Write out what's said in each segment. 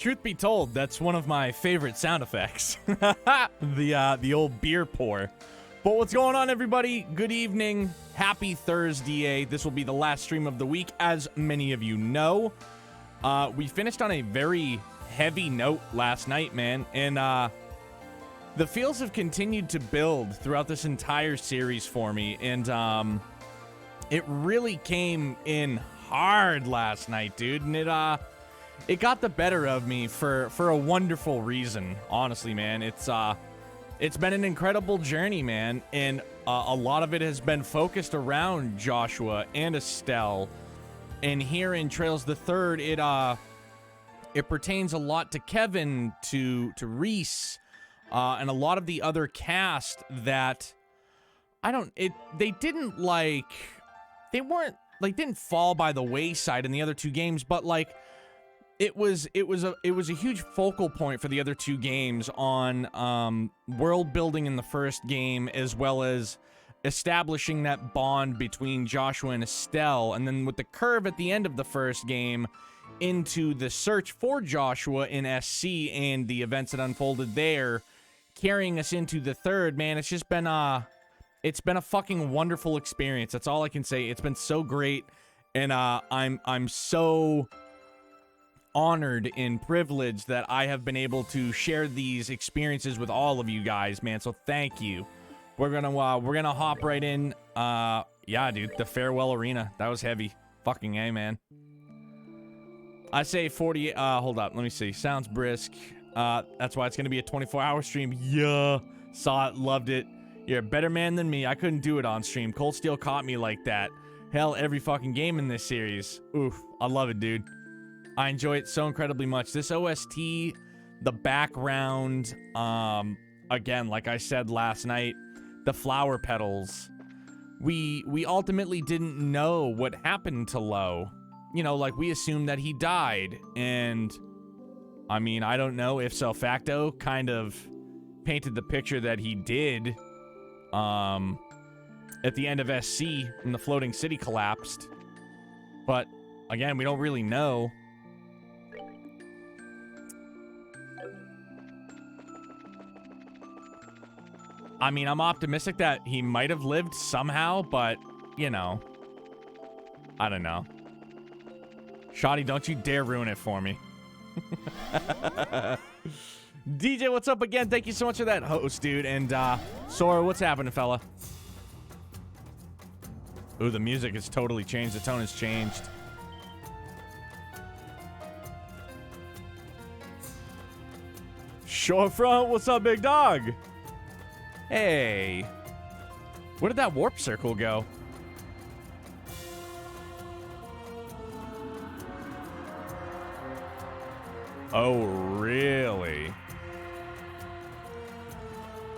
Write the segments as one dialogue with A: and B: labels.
A: truth be told, that's one of my favorite sound effects. The old beer pour. But what's going on, everybody? Good evening. Happy Thursday. This will be the last stream of the week, as many of you know. We finished on a very heavy note last night, man. And the feels have continued to build throughout this entire series for me. And it really came in hard last night, dude. And it got the better of me for a wonderful reason, honestly, man. It's been an incredible journey, man, and a lot of it has been focused around Joshua and Estelle. And here in Trails the Third, it pertains a lot to Kevin, to Reese, and a lot of the other cast that they didn't fall by the wayside in the other two games, but like it was a huge focal point for the other two games on world building in the first game, as well as establishing that bond between Joshua and Estelle, and then with the curve at the end of the first game into the search for Joshua in SC and the events that unfolded there, carrying us into the third. Man, it's just been it's been a fucking wonderful experience. That's all I can say. It's been so great, and I'm so honored and privileged that I have been able to share these experiences with all of you guys, man. So thank you. We're gonna hop right in. Yeah, dude, the farewell arena. That was heavy. Fucking A, man. I say 40. Hold up. Let me see. Sounds brisk. That's why it's gonna be a 24-hour stream. Yeah. Saw it. Loved it. You're a better man than me. I couldn't do it on stream. Cold Steel caught me like that. Hell, every fucking game in this series. Oof. I love it, dude. I enjoy it so incredibly much. This OST, the background, again, like I said last night, the flower petals. We ultimately didn't know what happened to Lo. You know, like we assumed that he died. And I mean, I don't know if so facto kind of painted the picture that he did at the end of SC when the floating city collapsed. But again, we don't really know. I mean, I'm optimistic that he might have lived somehow, but, you know, I don't know. Shoddy, don't you dare ruin it for me. DJ, what's up again? Thank you so much for that host, dude. And, Sora, what's happening, fella? Ooh, the music has totally changed. The tone has changed. Shorefront, what's up, big dog? Hey, where did that warp circle go? Oh, really?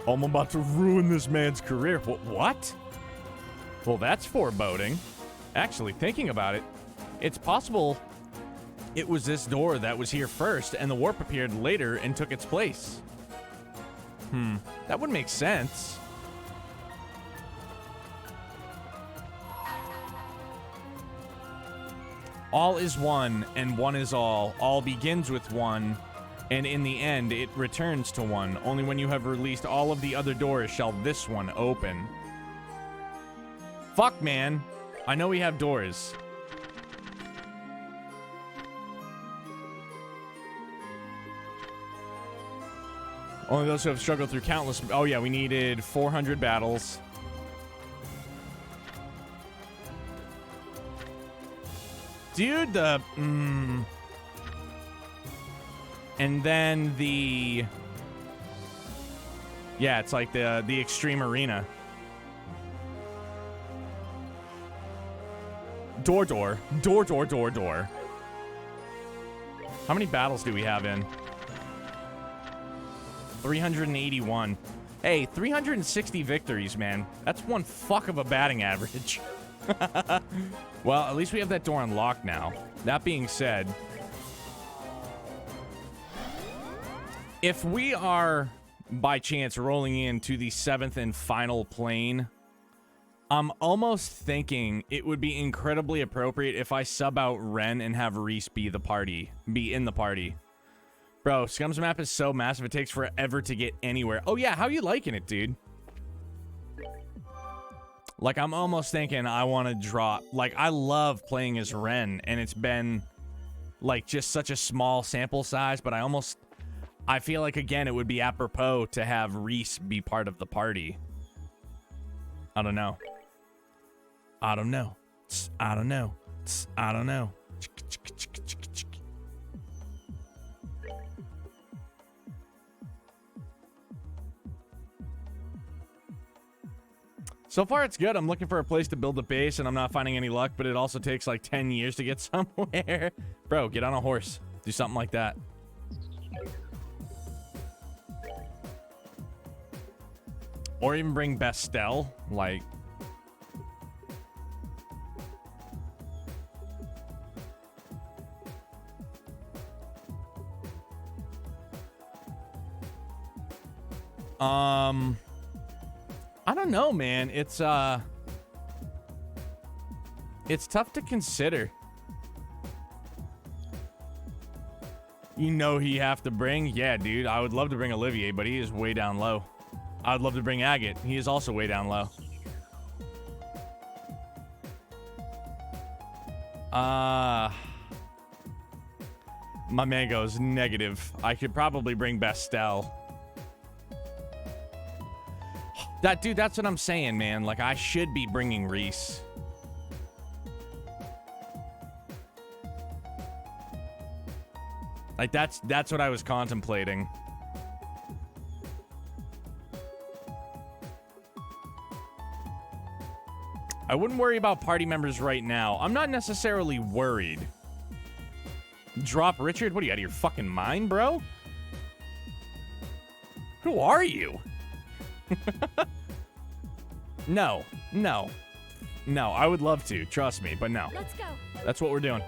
A: I'm about to ruin this man's career. What? Well, that's foreboding. Actually, thinking about it, it's possible it was this door that was here first, and the warp appeared later and took its place. That would make sense. All is one, and one is all. All begins with one, and in the end, it returns to one. Only when you have released all of the other doors shall this one open. Fuck, man. I know we have doors. Only those who have struggled through countless... Oh, yeah, we needed 400 battles. Dude, the... And then the... Yeah, it's like the extreme arena. Door. How many battles do we have in? 381. Hey, 360 victories, man. That's one fuck of a batting average. Well, at least we have that door unlocked now. That being said, if we are by chance rolling into the 7th and final plane, I'm almost thinking it would be incredibly appropriate if I sub out Ren and have Reese be in the party. Bro, Scum's map is so massive, it takes forever to get anywhere. Oh, yeah, how you liking it, dude? Like, I'm almost thinking I want to drop... Like, I love playing as Ren, and it's been, like, just such a small sample size, but I feel like, again, it would be apropos to have Reese be part of the party. I don't know. I don't know. I don't know. I don't know. So far, it's good. I'm looking for a place to build a base, and I'm not finding any luck, but it also takes like 10 years to get somewhere. Bro, get on a horse. Do something like that. Or even bring Bestel. Like... I don't know, man. It's tough to consider. You know he have to bring? Yeah, dude. I would love to bring Olivier, but he is way down low. I would love to bring Agate. He is also way down low. My mango's negative. I could probably bring Bestel. Dude, that's what I'm saying, man. Like, I should be bringing Reese. Like, that's what I was contemplating. I wouldn't worry about party members right now. I'm not necessarily worried. Drop Richard? What are you, out of your fucking mind, bro? Who are you? No, I would love to, trust me, but no.
B: Let's go.
A: That's what we're doing.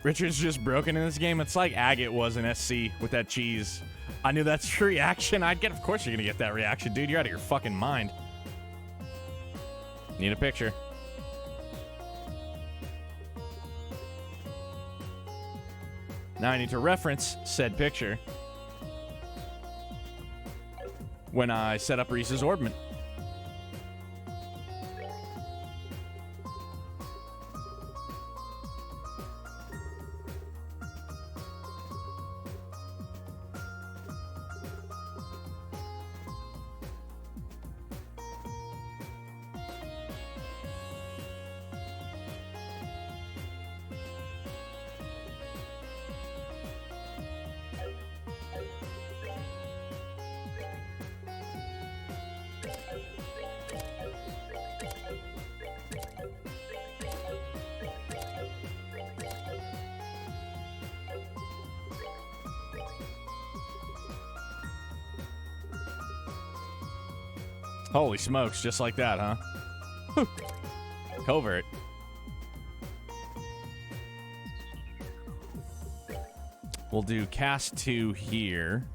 A: Richard's just broken in this game. It's like Agate was in SC with that cheese. I knew that's your reaction. Of course you're gonna get that reaction, dude. You're out of your fucking mind. Need a picture. Now I need to reference said picture when I set up Reese's orbment. Holy smokes, just like that, huh? Covert. We'll do cast 2 here.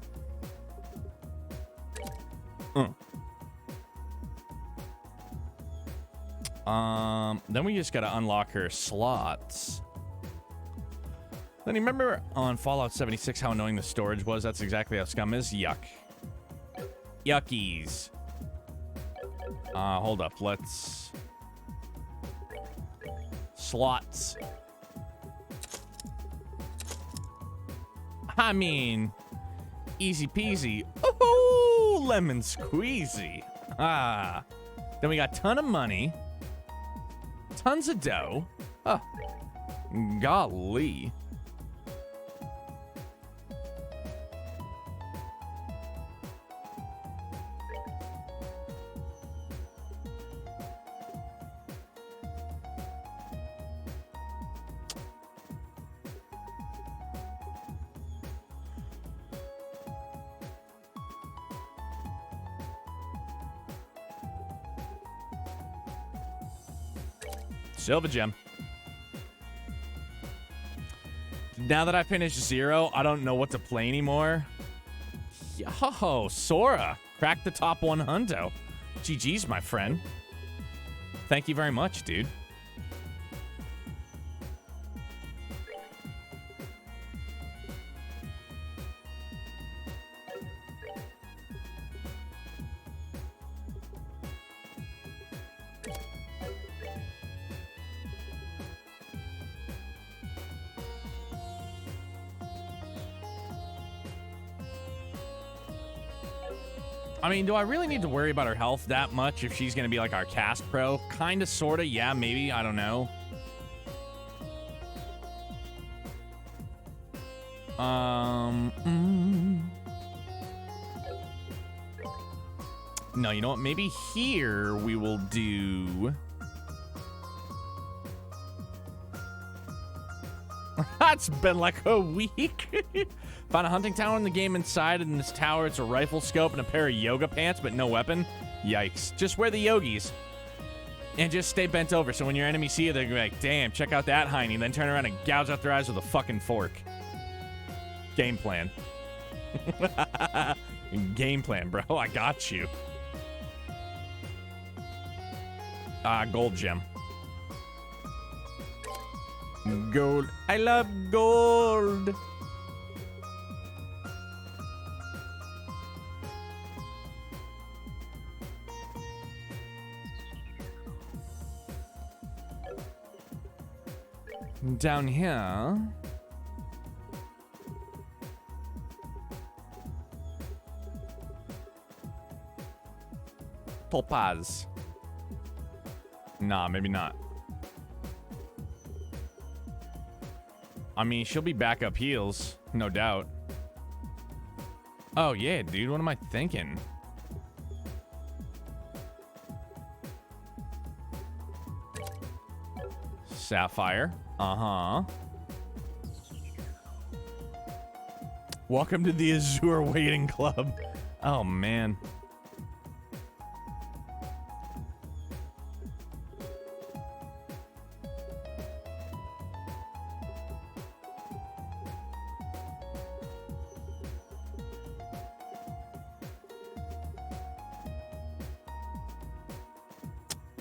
A: Then we just gotta unlock her slots. Then you remember on Fallout 76 how annoying the storage was? That's exactly how Scum is. Yuck. Yuckies. Hold up. Let's... Slots. I mean, easy peasy. Oh, lemon squeezy. Ah. Then we got a ton of money. Tons of dough. Oh, golly. Silver gem. Now that I finished 0, I don't know what to play anymore. Yo, Sora. Cracked the top 100. GG's, my friend. Thank you very much, dude. I mean, do I really need to worry about her health that much if she's going to be like our cast pro? Kind of, sort of, yeah, maybe, I don't know. No, you know what? Maybe here we will do... It's been like a week. Found a hunting tower in the game inside. In this tower, it's a rifle scope and a pair of yoga pants, but no weapon. Yikes. Just wear the yogis. And just stay bent over, so when your enemies see you, they're gonna be like, damn, check out that hiney. Then turn around and gouge out their eyes with a fucking fork. Game plan. Game plan, bro. I got you. Gold gem. Gold. I love gold. Down here. Topaz. Nah, maybe not. I mean, she'll be back up heals, no doubt. Oh, yeah, dude. What am I thinking? Sapphire. Uh-huh. Welcome to the Azure Waiting Club. Oh, man.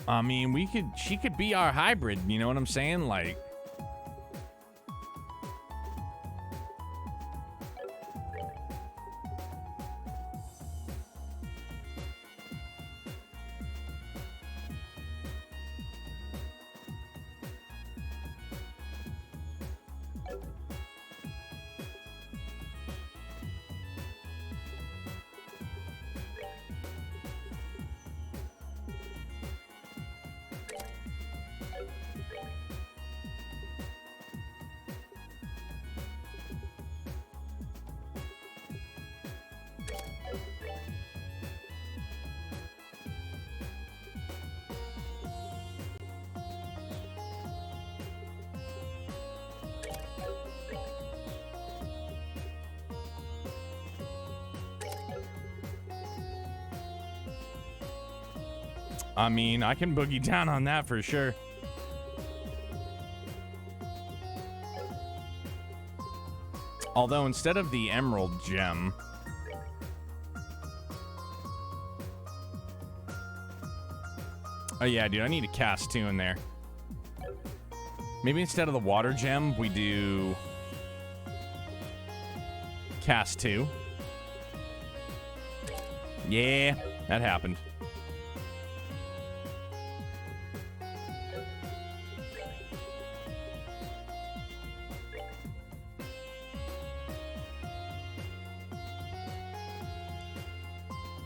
A: I mean, she could be our hybrid, you know what I'm saying? Like, I mean, I can boogie down on that for sure. Although instead of the emerald gem, oh yeah, dude, I need to cast 2 in there. Maybe instead of the water gem, we do cast 2. Yeah, that happened.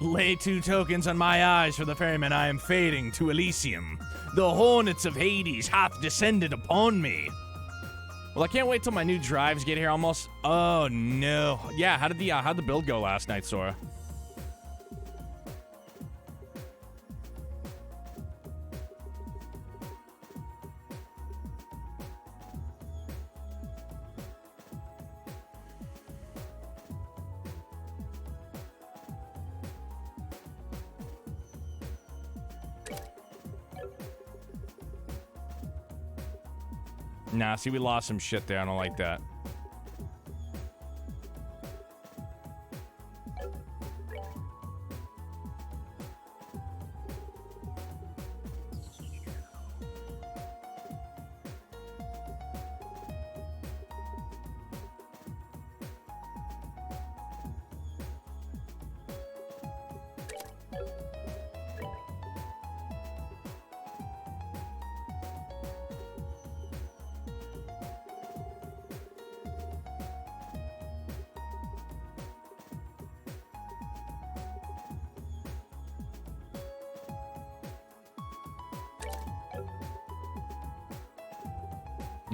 A: Lay 2 tokens on my eyes for the ferryman I am fading to Elysium. The hornets of Hades hath descended upon me. Well, I can't wait till my new drives get here almost. Oh, no. Yeah, how'd the build go last night, Sora? Nah, see, we lost some shit there. I don't like that.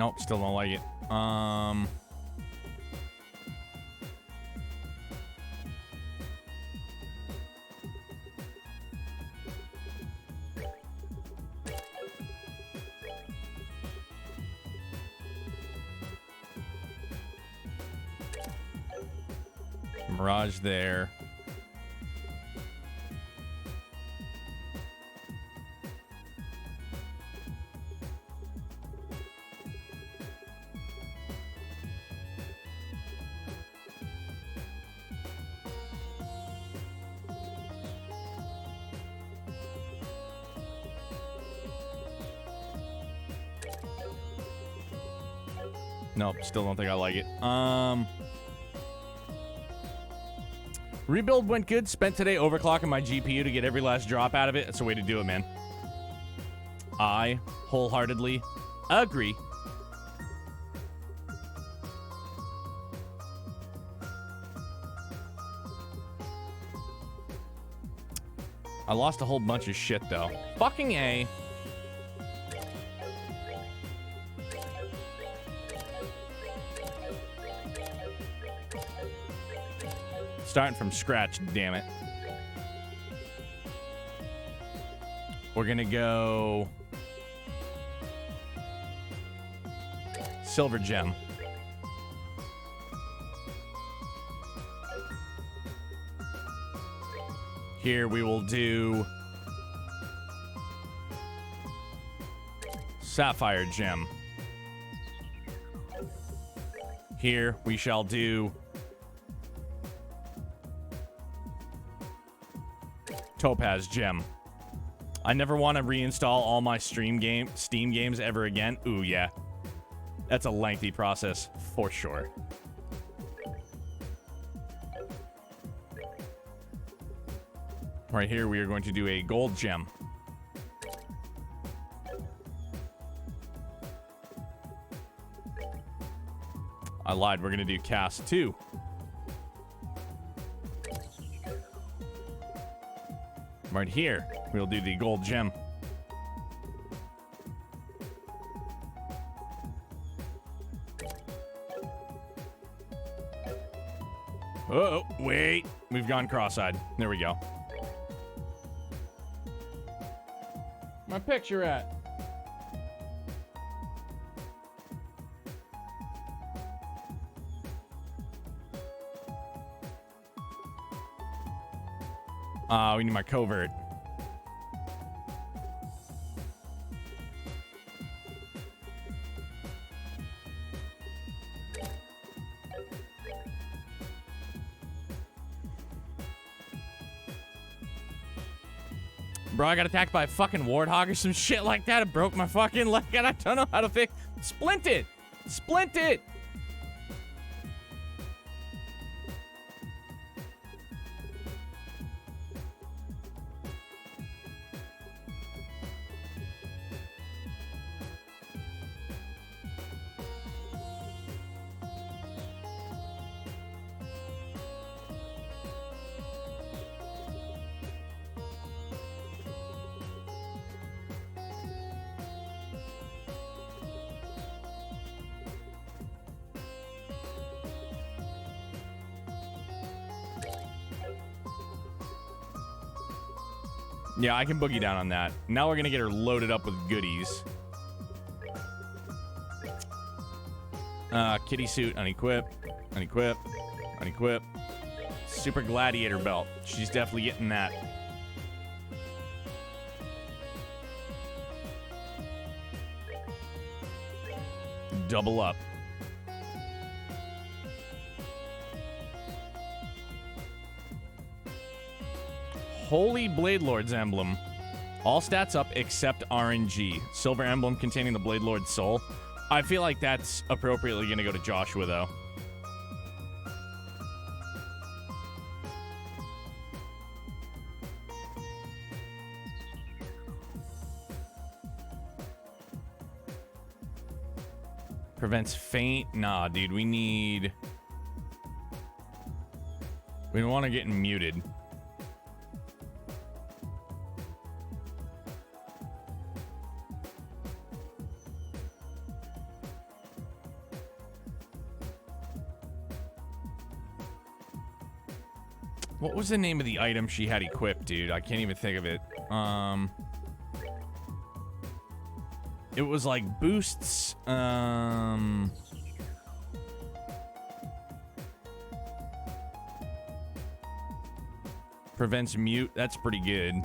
A: Nope, still don't like it. Mirage there. Nope, still don't think I like it. Rebuild went good. Spent today overclocking my GPU to get every last drop out of it. That's the way to do it, man. I wholeheartedly agree. I lost a whole bunch of shit, though. Fucking A. Starting from scratch, damn it. We're gonna go silver gem. Here we will do sapphire gem. Here we shall do topaz gem. I never want to reinstall all my Steam games ever again. Ooh, yeah. That's a lengthy process, for sure. Right here, we are going to do a gold gem. I lied. We're going to do cast 2. Right here, we'll do the gold gem. Oh, wait. We've gone cross-eyed. There we go. My picture at? We need my covert. Bro, I got attacked by a fucking warthog or some shit like that. It broke my fucking leg and I don't know how to fix. Splint it! Splint it! Yeah, I can boogie down on that. Now we're gonna get her loaded up with goodies. Kitty suit, unequip, unequip, unequip. Super gladiator belt. She's definitely getting that. Double up. Holy Blade Lord's emblem. All stats up except RNG. Silver emblem containing the Blade Lord's soul. I feel like that's appropriately going to go to Joshua, though. Prevents faint. Nah, dude, we need... We don't want to get muted. What was the name of the item she had equipped, dude? I can't even think of it. It was like boosts, prevents mute. That's pretty good.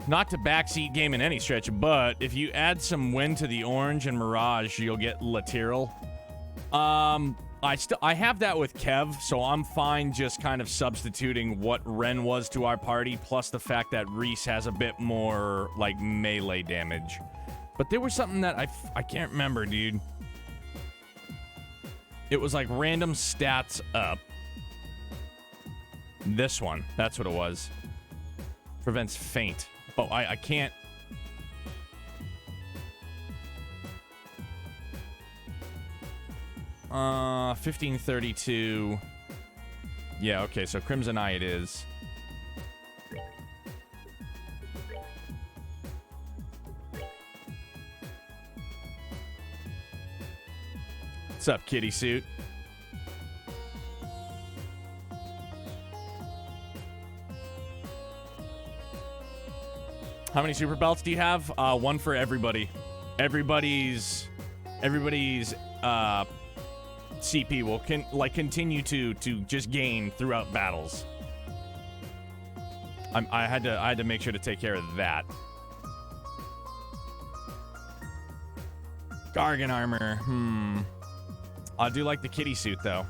A: Not to backseat game in any stretch, but if you add some wind to the orange and mirage, you'll get lateral. I have that with Kev, so I'm fine just kind of substituting what Ren was to our party, plus the fact that Reese has a bit more, like, melee damage. But there was something that I can't remember, dude. It was like random stats up. This one, that's what it was. Prevents faint. Oh, I can't. 1532. Yeah, okay, so Crimson Eye it is. What's up, kitty suit? How many super belts do you have? One for everybody. Everybody's CP will continue to just gain throughout battles. I had to make sure to take care of that. Gargan armor. I do like the kitty suit though.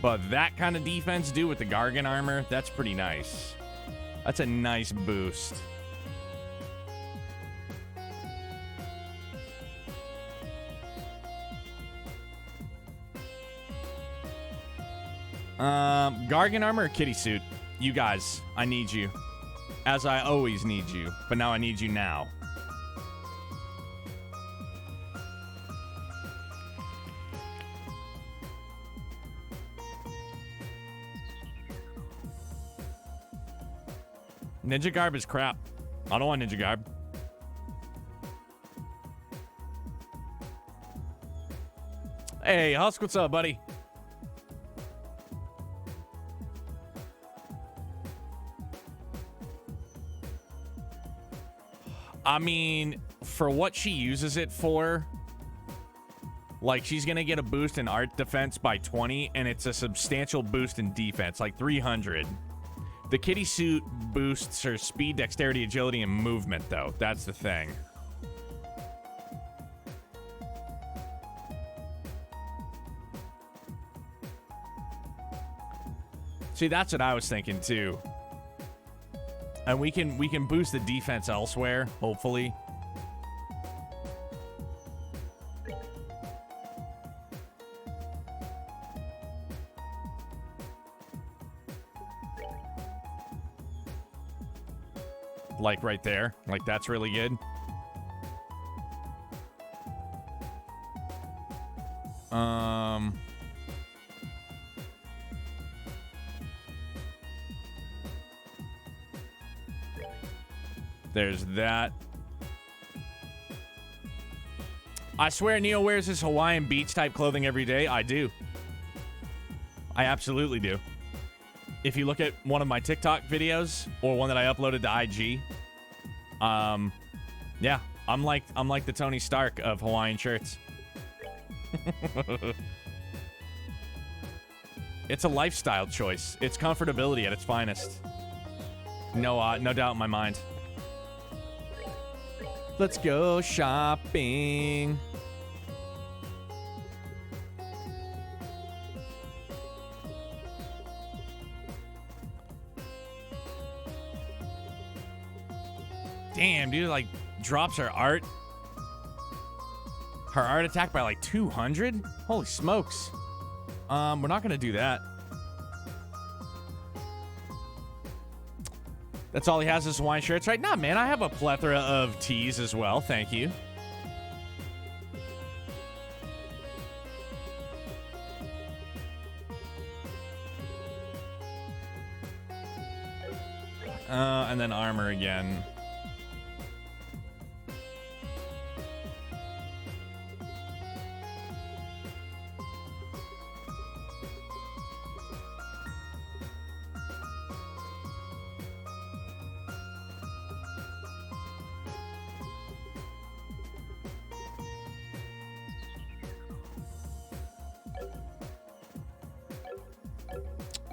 A: But that kind of defense, dude, with the Gargan armor, that's pretty nice. That's a nice boost. Gargan armor or kitty suit? You guys, I need you. As I always need you. But now I need you now. Ninja Garb is crap. I don't want Ninja Garb. Hey, Husk, what's up, buddy? I mean, for what she uses it for, like, she's gonna get a boost in art defense by 20, and it's a substantial boost in defense, like 300. The kitty suit boosts her speed, dexterity, agility, and movement, though. That's the thing. See, that's what I was thinking, too. And we can boost the defense elsewhere, hopefully. Like right there. Like that's really good. There's that. I swear Neo wears his Hawaiian beach type clothing every day. I do. I absolutely do. If you look at one of my TikTok videos or one that I uploaded to IG, yeah, I'm like the Tony Stark of Hawaiian shirts. It's a lifestyle choice. It's comfortability at its finest. No doubt in my mind. Let's go shopping. Damn, dude, like, drops her art attack by, like, 200? Holy smokes. We're not gonna do that. That's all he has is Hawaiian shirts, right? Nah, man, I have a plethora of tees as well, thank you. And then armor again.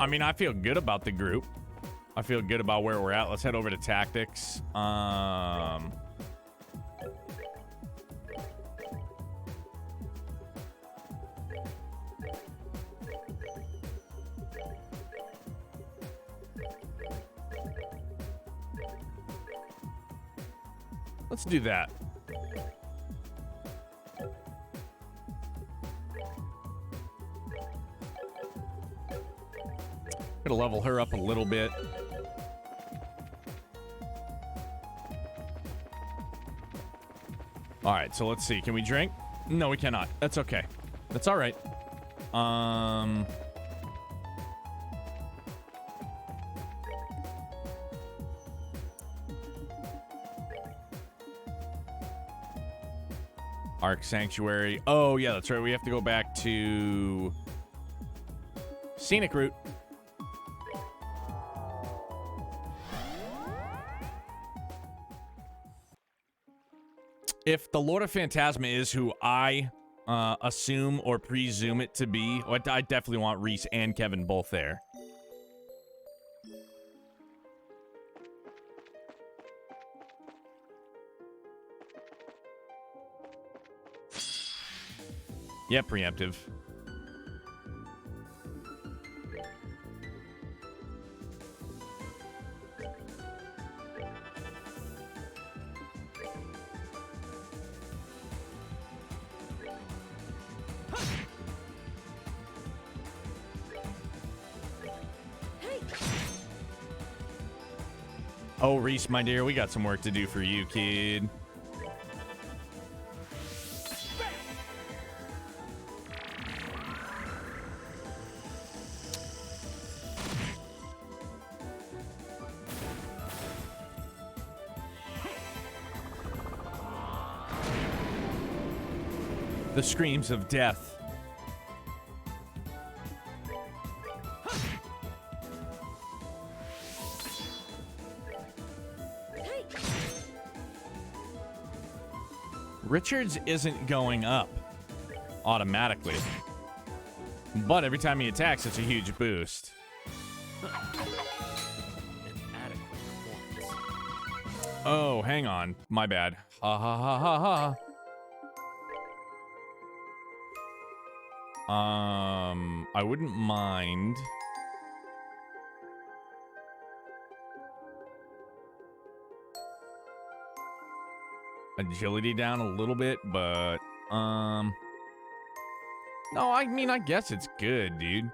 A: I mean, I feel good about the group. I feel good about where we're at. Let's head over to tactics. Let's do that. Gonna level her up a little bit. All right, so let's see. Can we drink? No, we cannot. That's okay. That's all right. Arc Sanctuary. Oh, yeah, that's right. We have to go back to Scenic Route. If the Lord of Phantasma is who I assume or presume it to be, I definitely want Reese and Kevin both there. Yeah, preemptive. Oh, Reese, my dear, we got some work to do for you, kid. The screams of death. Richards isn't going up automatically, but every time he attacks, it's a huge boost. Oh, hang on. My bad. Ha ha ha ha ha. I wouldn't mind. Agility down a little bit, but no, I mean, I guess it's good, dude.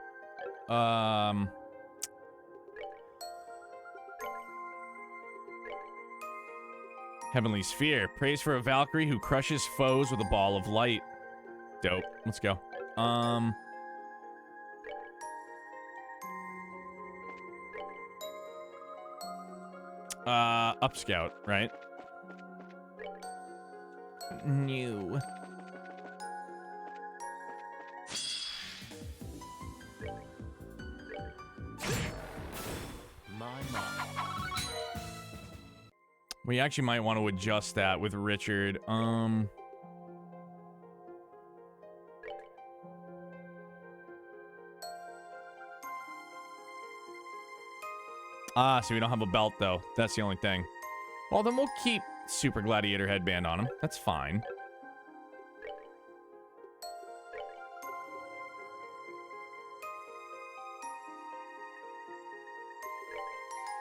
A: Heavenly Sphere. Praise for a Valkyrie who crushes foes with a ball of light. Dope. Let's go. Up scout, right? New. We actually might want to adjust that with Richard. So we don't have a belt, though. That's the only thing. Well, then we'll keep Super Gladiator headband on him. That's fine.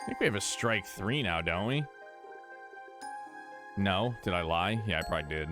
A: I think we have a strike 3 now, don't we? No? Did I lie? Yeah, I probably did.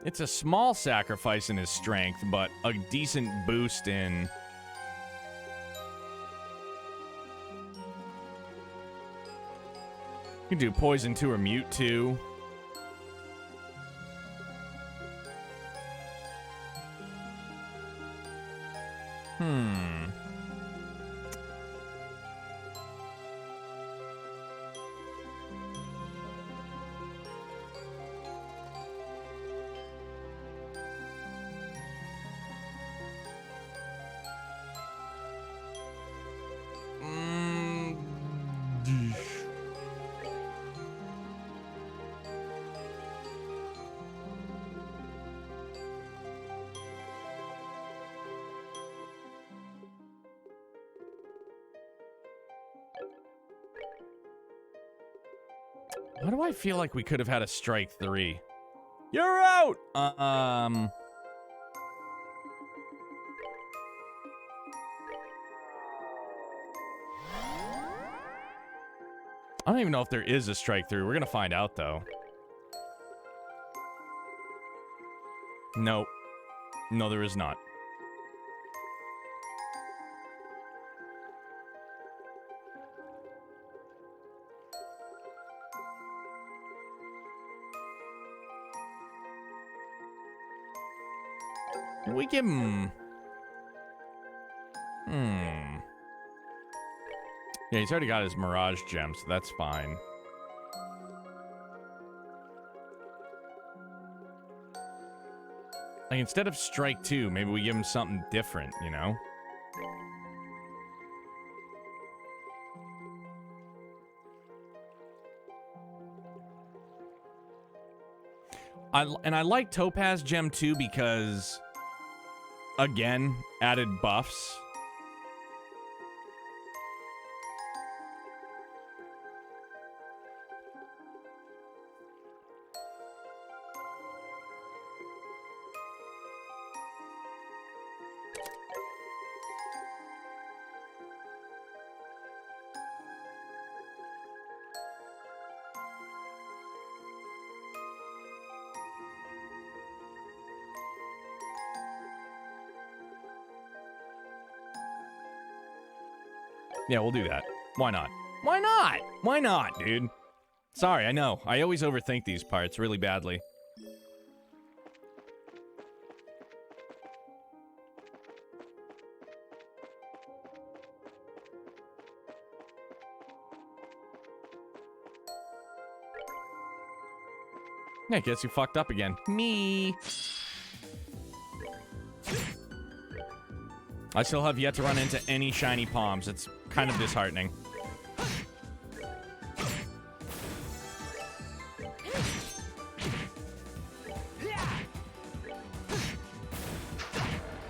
A: It's a small sacrifice in his strength, but a decent boost in... You can do Poison 2 or Mute 2. Why do I feel like we could have had a strike 3? You're out! I don't even know if there is a strike 3. We're gonna find out, though. No. No, there is not. We give him... Yeah, he's already got his Mirage Gem, so that's fine. Like, instead of Strike 2, maybe we give him something different, you know? I like Topaz Gem 2 because, again, added buffs. Yeah, we'll do that. Why not? Why not? Why not, dude? Sorry, I know. I always overthink these parts really badly. Yeah, guess you fucked up again. Me. I still have yet to run into any shiny palms. It's kind of disheartening.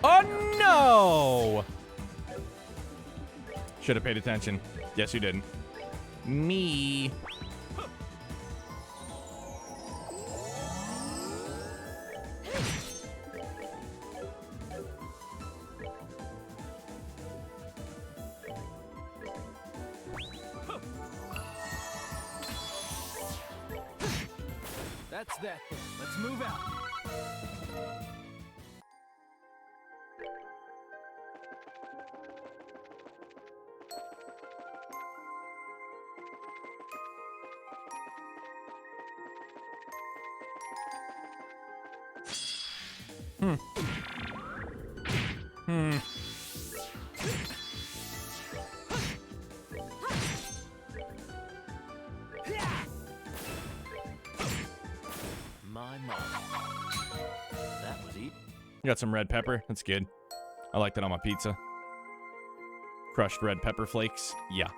A: Oh no! Should have paid attention. Yes, you didn't. Me.
B: That's that then. Let's move out.
A: Got some red pepper. That's good. I like that on my pizza. Crushed red pepper flakes. Yeah.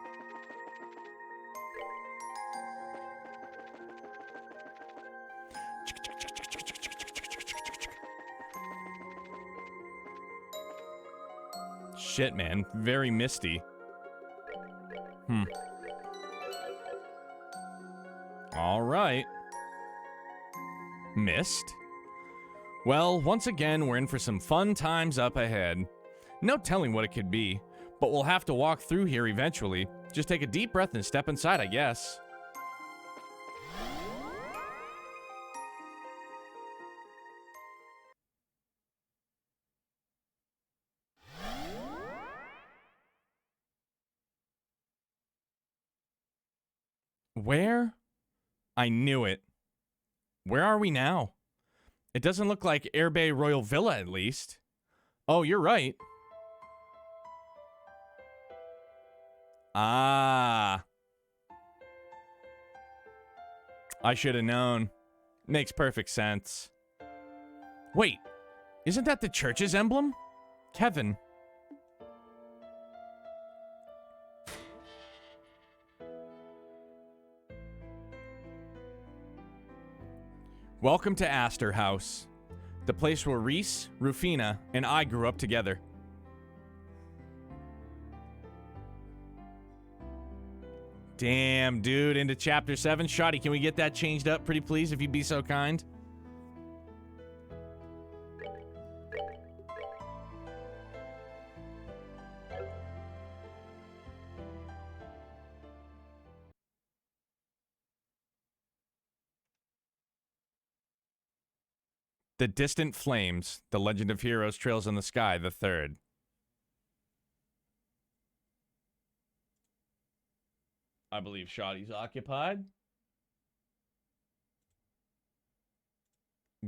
A: Shit, man. Very misty. All right. Mist. Well, once again, we're in for some fun times up ahead. No telling what it could be, but we'll have to walk through here eventually. Just take a deep breath and step inside, I guess. Where? I knew it. Where are we now? It doesn't look like Air Bay Royal Villa, at least. Oh, you're right. Ah. I should have known. Makes perfect sense. Wait, isn't that the church's emblem? Kevin. Welcome to Astor House, the place where Reese, Rafina, and I grew up together. Damn, dude, into Chapter 7. Shoddy, can we get that changed up, pretty please, if you'd be so kind? The Distant Flames, The Legend of Heroes Trails in the Sky, the third. I believe Shoddy's occupied.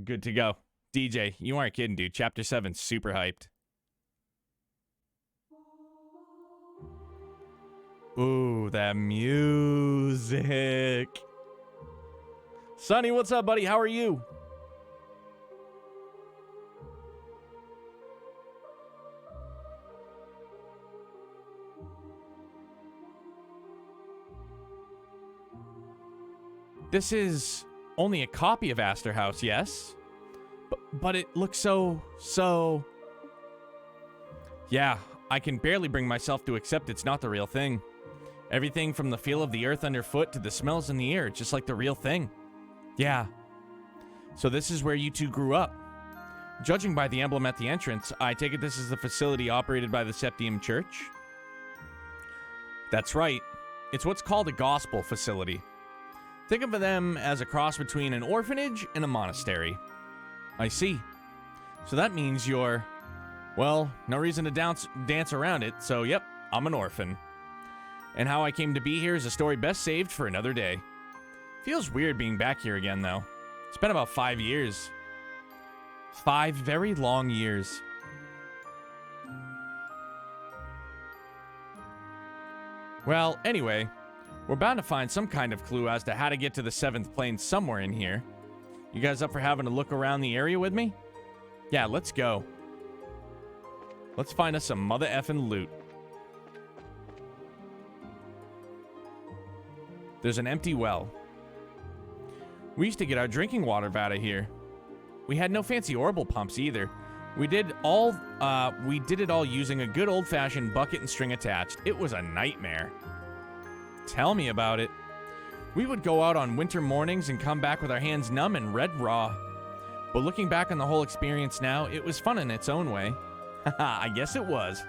A: Good to go. DJ, you aren't kidding, dude. Chapter 7's super hyped. Ooh, that music. Sonny, what's up, buddy? How are you? This is only a copy of Astor House, yes? But it looks so... Yeah, I can barely bring myself to accept it's not the real thing. Everything from the feel of the earth underfoot to the smells in the air, just like the real thing. Yeah. So this is where you two grew up. Judging by the emblem at the entrance, I take it this is the facility operated by the Septium Church? That's right. It's what's called a gospel facility. Think of them as a cross between an orphanage and a monastery. I see. So that means you're... Well, no reason to dance around it, so yep, I'm an orphan. And how I came to be here is a story best saved for another day. Feels weird being back here again, though. It's been about 5 years. 5 very long years. Well, anyway... We're bound to find some kind of clue as to how to get to the 7th plane somewhere in here. You guys up for having a look around the area with me? Yeah, let's go. Let's find us some mother effing loot. There's an empty well. We used to get our drinking water out of here. We had no fancy orbital pumps either. We did it all using a good old-fashioned bucket and string attached. It was a nightmare. Tell me about it. We would go out on winter mornings and come back with our hands numb and red raw. But looking back on the whole experience now, it was fun in its own way. Haha, I guess it was.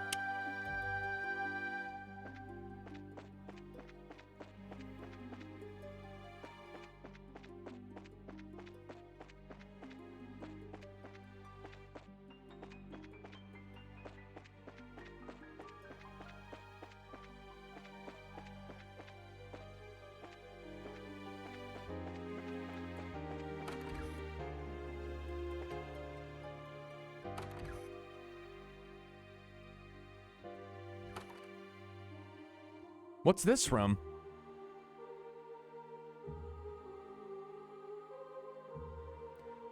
A: What's this room?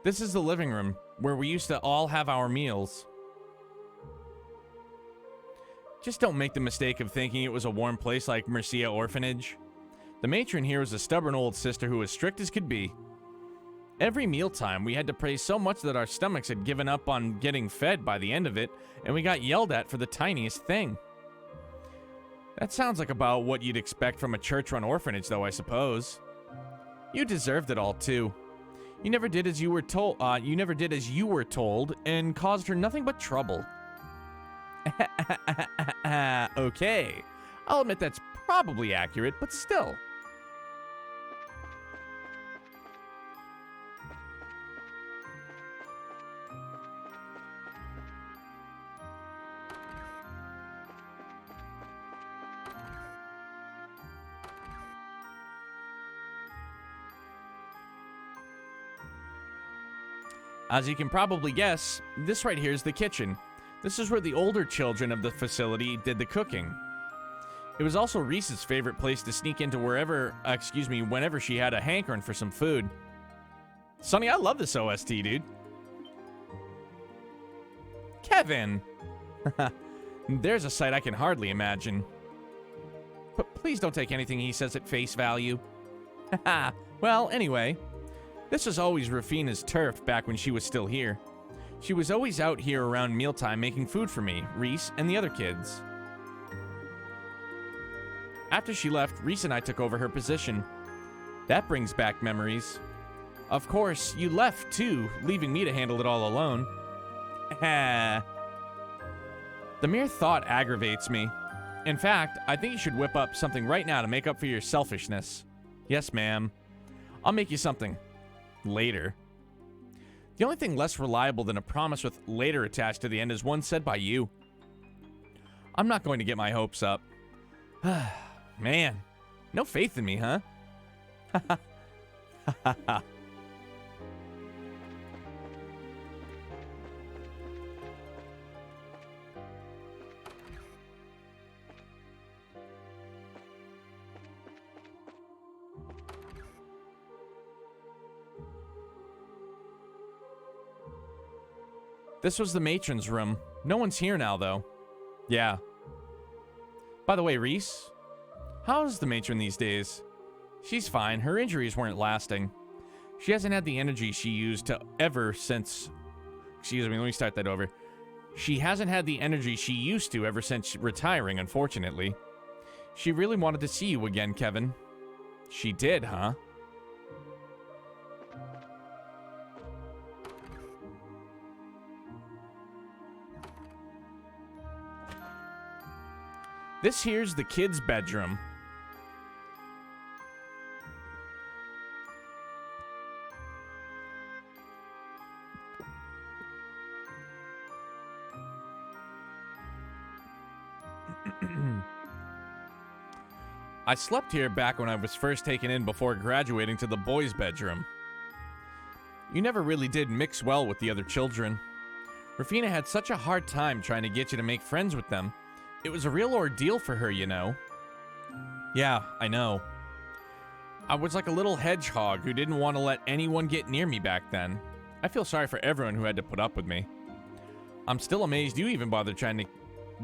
A: This is the living room, where we used to all have our meals. Just don't make the mistake of thinking it was a warm place like Mercia Orphanage. The matron here was a stubborn old sister who was strict as could be. Every mealtime, we had to pray so much that our stomachs had given up on getting fed by the end of it, and we got yelled at for the tiniest thing. That sounds like about what you'd expect from a church-run orphanage, though, I suppose. You deserved it all, too. You never did as you were told, and caused her nothing but trouble. Okay. I'll admit that's probably accurate, but still. As you can probably guess, this right here is the kitchen. This is where the older children of the facility did the cooking. It was also Reese's favorite place to sneak into whenever she had a hankering for some food. Sonny, I love this OST, dude. Kevin! There's a sight I can hardly imagine. But please don't take anything he says at face value. Haha. Well, anyway, this was always Rafina's turf back when she was still here. She was always out here around mealtime making food for me, Reese, and the other kids. After she left, Reese and I took over her position. That brings back memories. Of course, you left too, leaving me to handle it all alone. The mere thought aggravates me. In fact, I think you should whip up something right now to make up for your selfishness. Yes, ma'am. I'll make you something. Later. The only thing less reliable than a promise with later attached to the end is one said by you. I'm not going to get my hopes up. Man, no faith in me, huh? This was the matron's room. No one's here now, though. Yeah. By the way, Reese, how's the matron these days? She's fine. Her injuries weren't lasting. She hasn't had the energy she used to ever since... Excuse me, let me start that over. She hasn't had the energy she used to ever since retiring, unfortunately. She really wanted to see you again, Kevin. She did, huh? This here's the kids' bedroom. I slept here back when I was first taken in before graduating to the boys' bedroom. You never really did mix well with the other children. Rafina had such a hard time trying to get you to make friends with them. It was a real ordeal for her, you know. Yeah, I know. I was like a little hedgehog who didn't want to let anyone get near me back then. I feel sorry for everyone who had to put up with me. I'm still amazed you even bothered trying to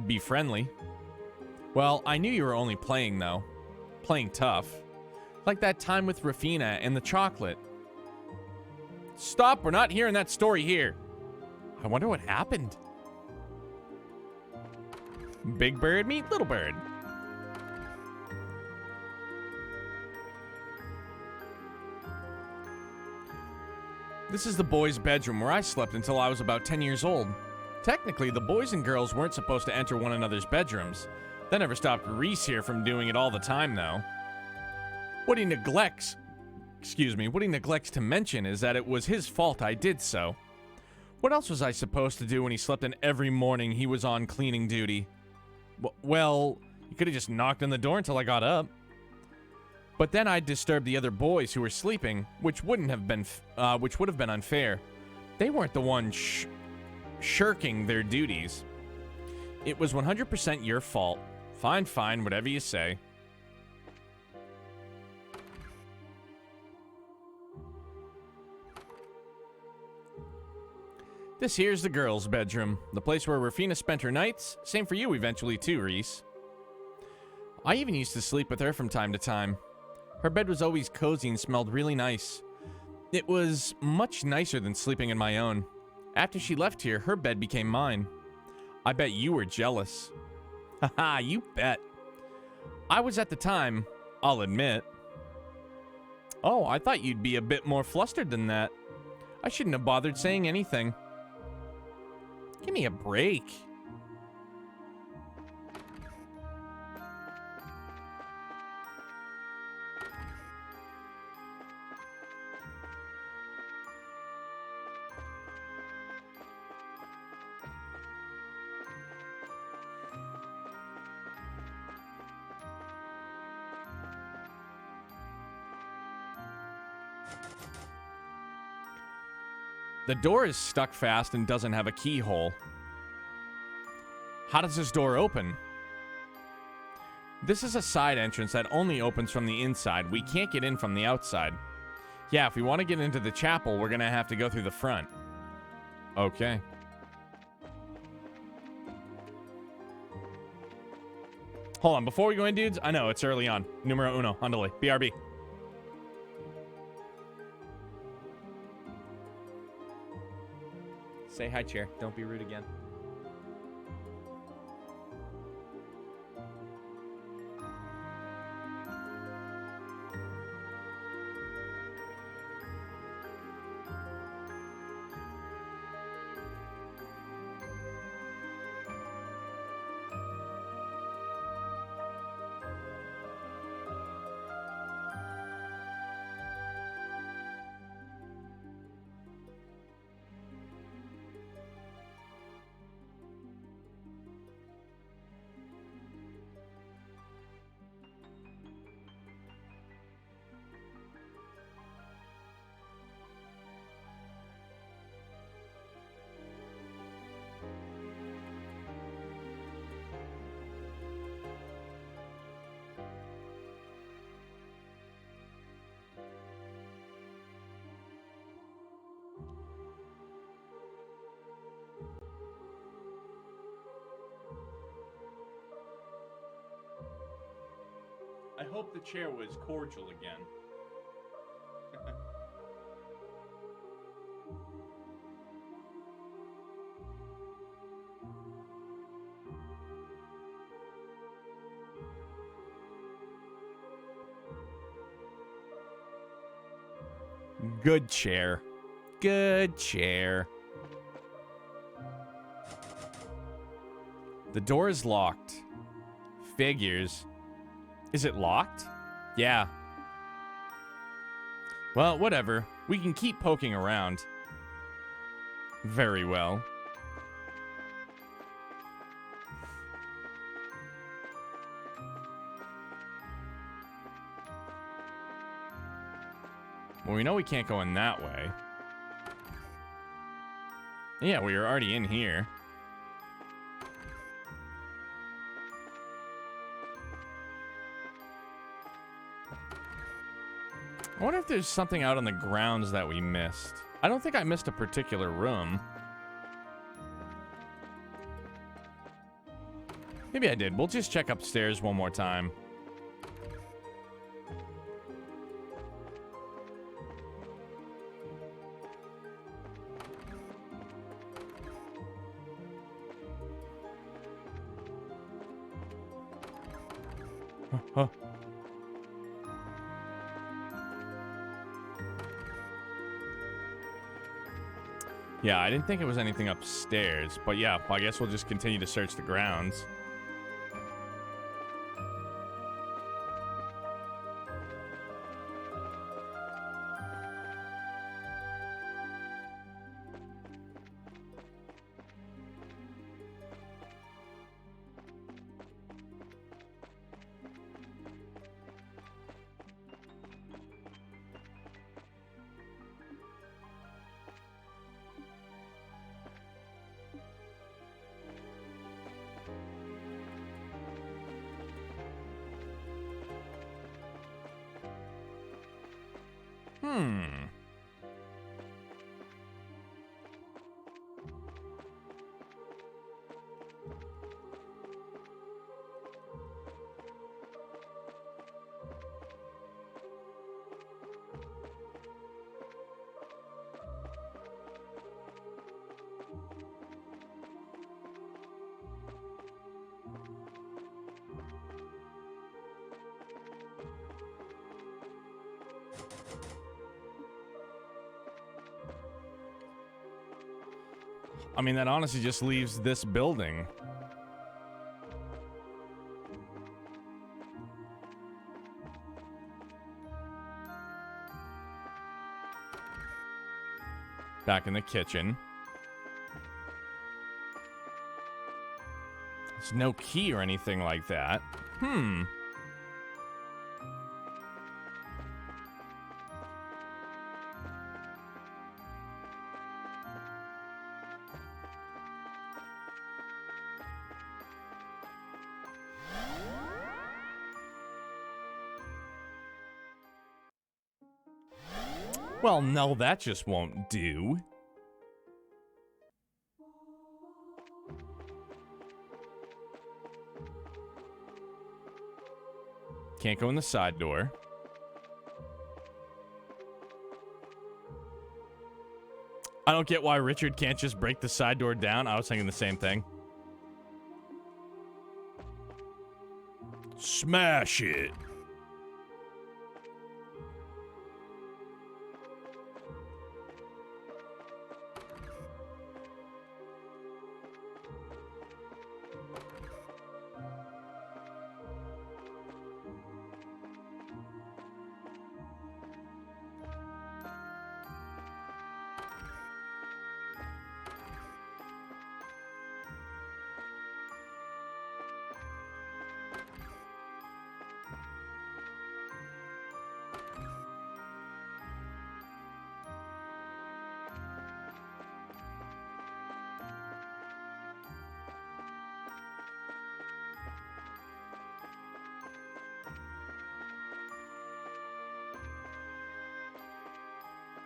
A: be friendly. Well, I knew you were only playing, though. Playing tough. Like that time with Rafina and the chocolate. Stop, we're not hearing that story here. I wonder what happened. Big bird meet little bird. This is the boys' bedroom where I slept until I was about 10 years old. Technically, the boys and girls weren't supposed to enter one another's bedrooms. That never stopped Reese here from doing it all the time, though. What he neglects to mention is that it was his fault I did so. What else was I supposed to do when he slept in every morning he was on cleaning duty? Well, you could have just knocked on the door until I got up. But then I'd disturb the other boys who were sleeping, which would have been unfair. They weren't the ones shirking their duties. It was 100% your fault. Fine, whatever you say. This here's the girls' bedroom, the place where Rafina spent her nights. Same for you eventually too, Reese. I even used to sleep with her from time to time. Her bed was always cozy and smelled really nice. It was much nicer than sleeping in my own. After she left here, her bed became mine. I bet you were jealous. Haha, you bet. I was at the time, I'll admit. Oh, I thought you'd be a bit more flustered than that. I shouldn't have bothered saying anything. Give me a break. The door is stuck fast and doesn't have a keyhole. How does this door open? This is a side entrance that only opens from the inside. We can't get in from the outside. Yeah, if we want to get into the chapel, we're going to have to go through the front. Okay. Hold on, before we go in, dudes, I know, it's early on. Numero uno, andale, BRB. Say hi, chair. Don't be rude again. I hope the chair was cordial again. Good chair. Good chair. The door is locked. Figures. Is it locked? Yeah. Well, whatever. We can keep poking around. Very well. Well, we know we can't go in that way. Yeah, we were already in here. I wonder if there's something out on the grounds that we missed. I don't think I missed a particular room. Maybe I did. We'll just check upstairs one more time. Huh. Yeah, I didn't think it was anything upstairs, but yeah, I guess we'll just continue to search the grounds. I mean, that honestly just leaves this building. Back in the kitchen. There's no key or anything like that. Well, no, that just won't do. Can't go in the side door. I don't get why Richard can't just break the side door down. I was thinking the same thing. Smash it.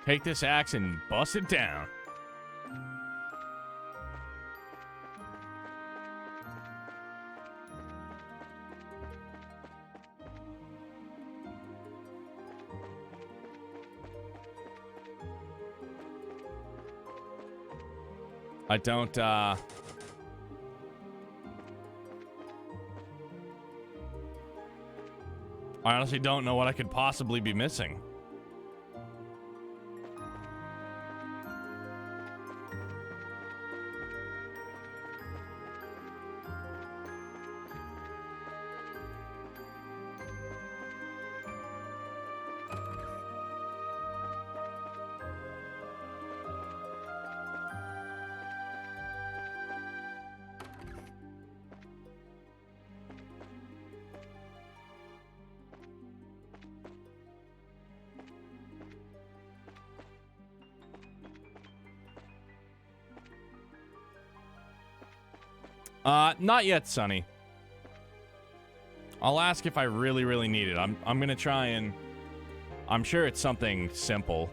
A: Take this axe and bust it down. I don't, I honestly don't know what I could possibly be missing. Not yet, Sonny. I'll ask if I really, really need it. I'm gonna try and... I'm sure it's something simple.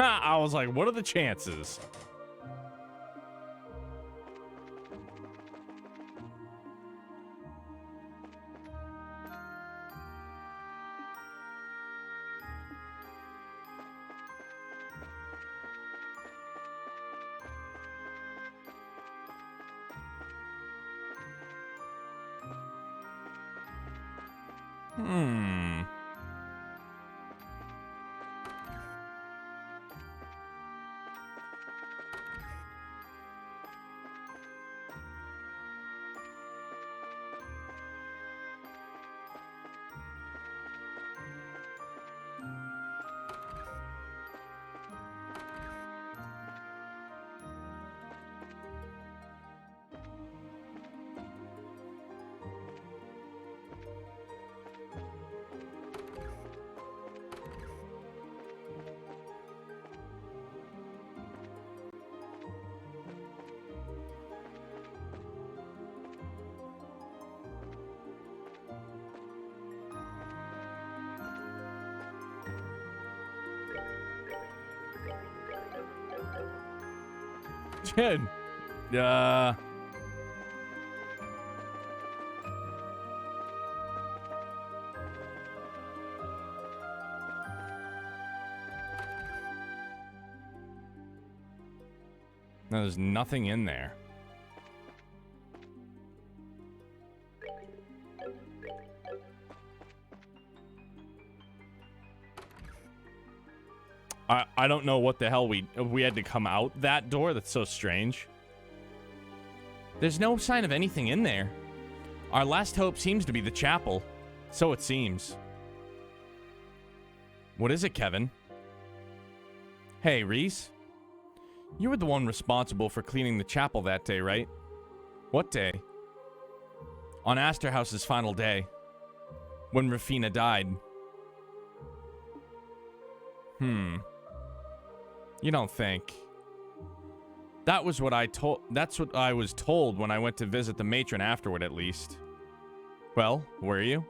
A: I was like, what are the chances? Good. No, there's nothing in there. I don't know what the hell we had to come out that door. That's so strange. There's no sign of anything in there. Our last hope seems to be the chapel. So it seems. What is it, Kevin? Hey, Reese. You were the one responsible for cleaning the chapel that day, right? What day? On Asterhouse's final day. When Rafina died. You don't think. That's what I was told when I went to visit the matron afterward, at least. Well, were you?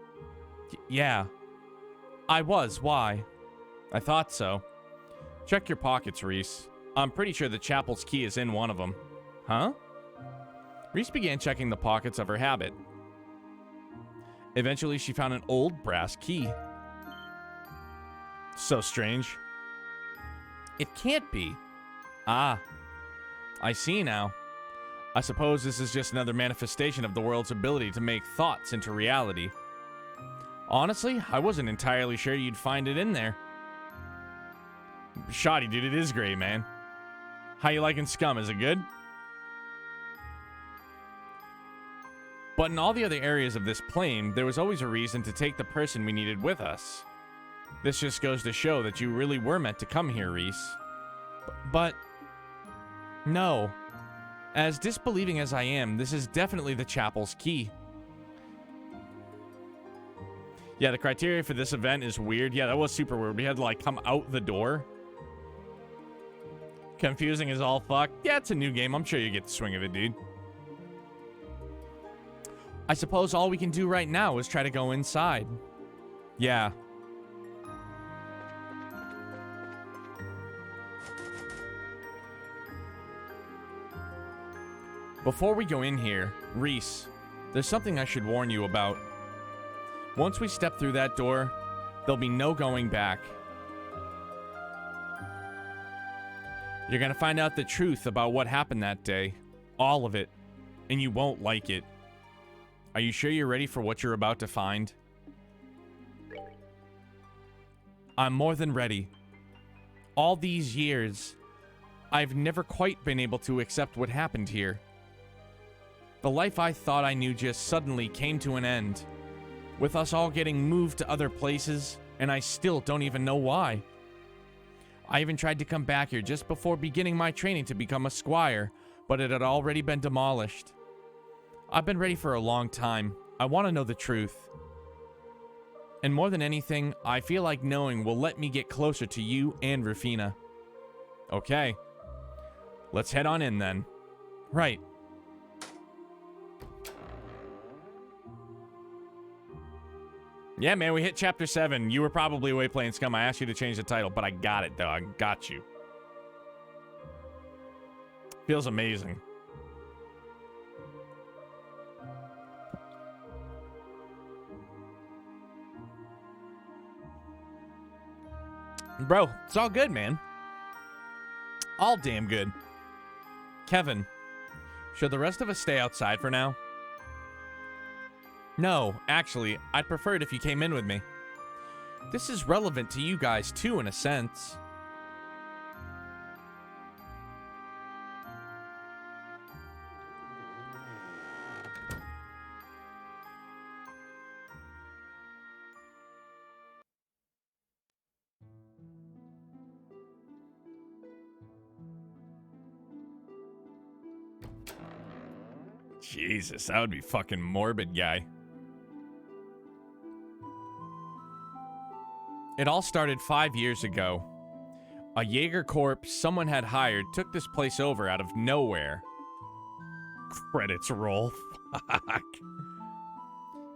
A: Yeah. I was. Why? I thought so. Check your pockets, Reese. I'm pretty sure the chapel's key is in one of them. Huh? Reese began checking the pockets of her habit. Eventually, she found an old brass key. So strange. It can't be. Ah. I see now. I suppose this is just another manifestation of the world's ability to make thoughts into reality. Honestly, I wasn't entirely sure you'd find it in there. Shoddy, dude, it is great, man. How you liking Scum? Is it good? But in all the other areas of this plane, there was always a reason to take the person we needed with us. This just goes to show that you really were meant to come here, Reese. But... no. As disbelieving as I am, this is definitely the chapel's key. Yeah, the criteria for this event is weird. Yeah, that was super weird. We had to, like, come out the door. Confusing as all fuck. Yeah, it's a new game. I'm sure you get the swing of it, dude. I suppose all we can do right now is try to go inside. Yeah. Before we go in here, Reese, there's something I should warn you about. Once we step through that door, there'll be no going back. You're gonna find out the truth about what happened that day. All of it. And you won't like it. Are you sure you're ready for what you're about to find? I'm more than ready. All these years, I've never quite been able to accept what happened here. The life I thought I knew just suddenly came to an end, with us all getting moved to other places, and I still don't even know why. I even tried to come back here just before beginning my training to become a squire, but it had already been demolished. I've been ready for a long time. I want to know the truth. And more than anything, I feel like knowing will let me get closer to you and Rafina. Okay. Let's head on in then. Right. Yeah, man, we hit chapter 7. You were probably away playing Scum. I asked you to change the title, but I got it, though. I got you. Feels amazing. Bro, it's all good, man. All damn good. Kevin, should the rest of us stay outside for now? No, actually, I'd prefer it if you came in with me. This is relevant to you guys, too, in a sense. Jesus, that would be fucking morbid, guy. It all started 5 years ago. A Jaeger Corps someone had hired took this place over out of nowhere. Credits roll. Fuck.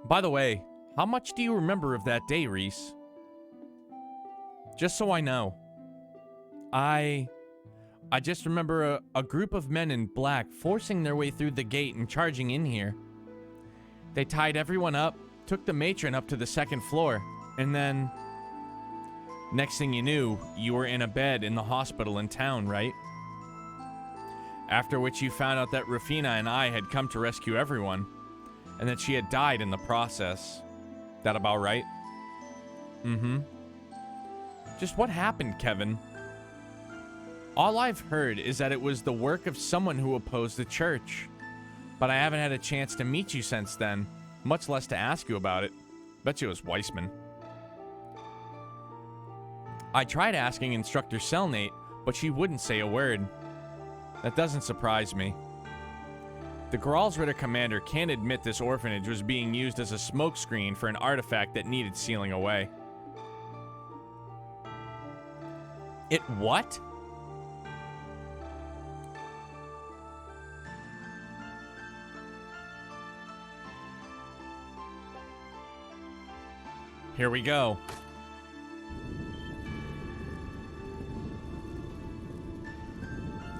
A: By the way, how much do you remember of that day, Reese? Just so I know. I just remember a group of men in black forcing their way through the gate and charging in here. They tied everyone up, took the matron up to the second floor, and then... next thing you knew, you were in a bed in the hospital in town, right? After which you found out that Rafina and I had come to rescue everyone, and that she had died in the process. That about right? Mm-hmm. Just what happened, Kevin? All I've heard is that it was the work of someone who opposed the church. But I haven't had a chance to meet you since then, Much less to ask you about it. Bet you it was Weissman. I tried asking Instructor Selnate, but she wouldn't say a word. That doesn't surprise me. The Gralsritter commander can't admit this orphanage was being used as a smokescreen for an artifact that needed sealing away. It what? Here we go.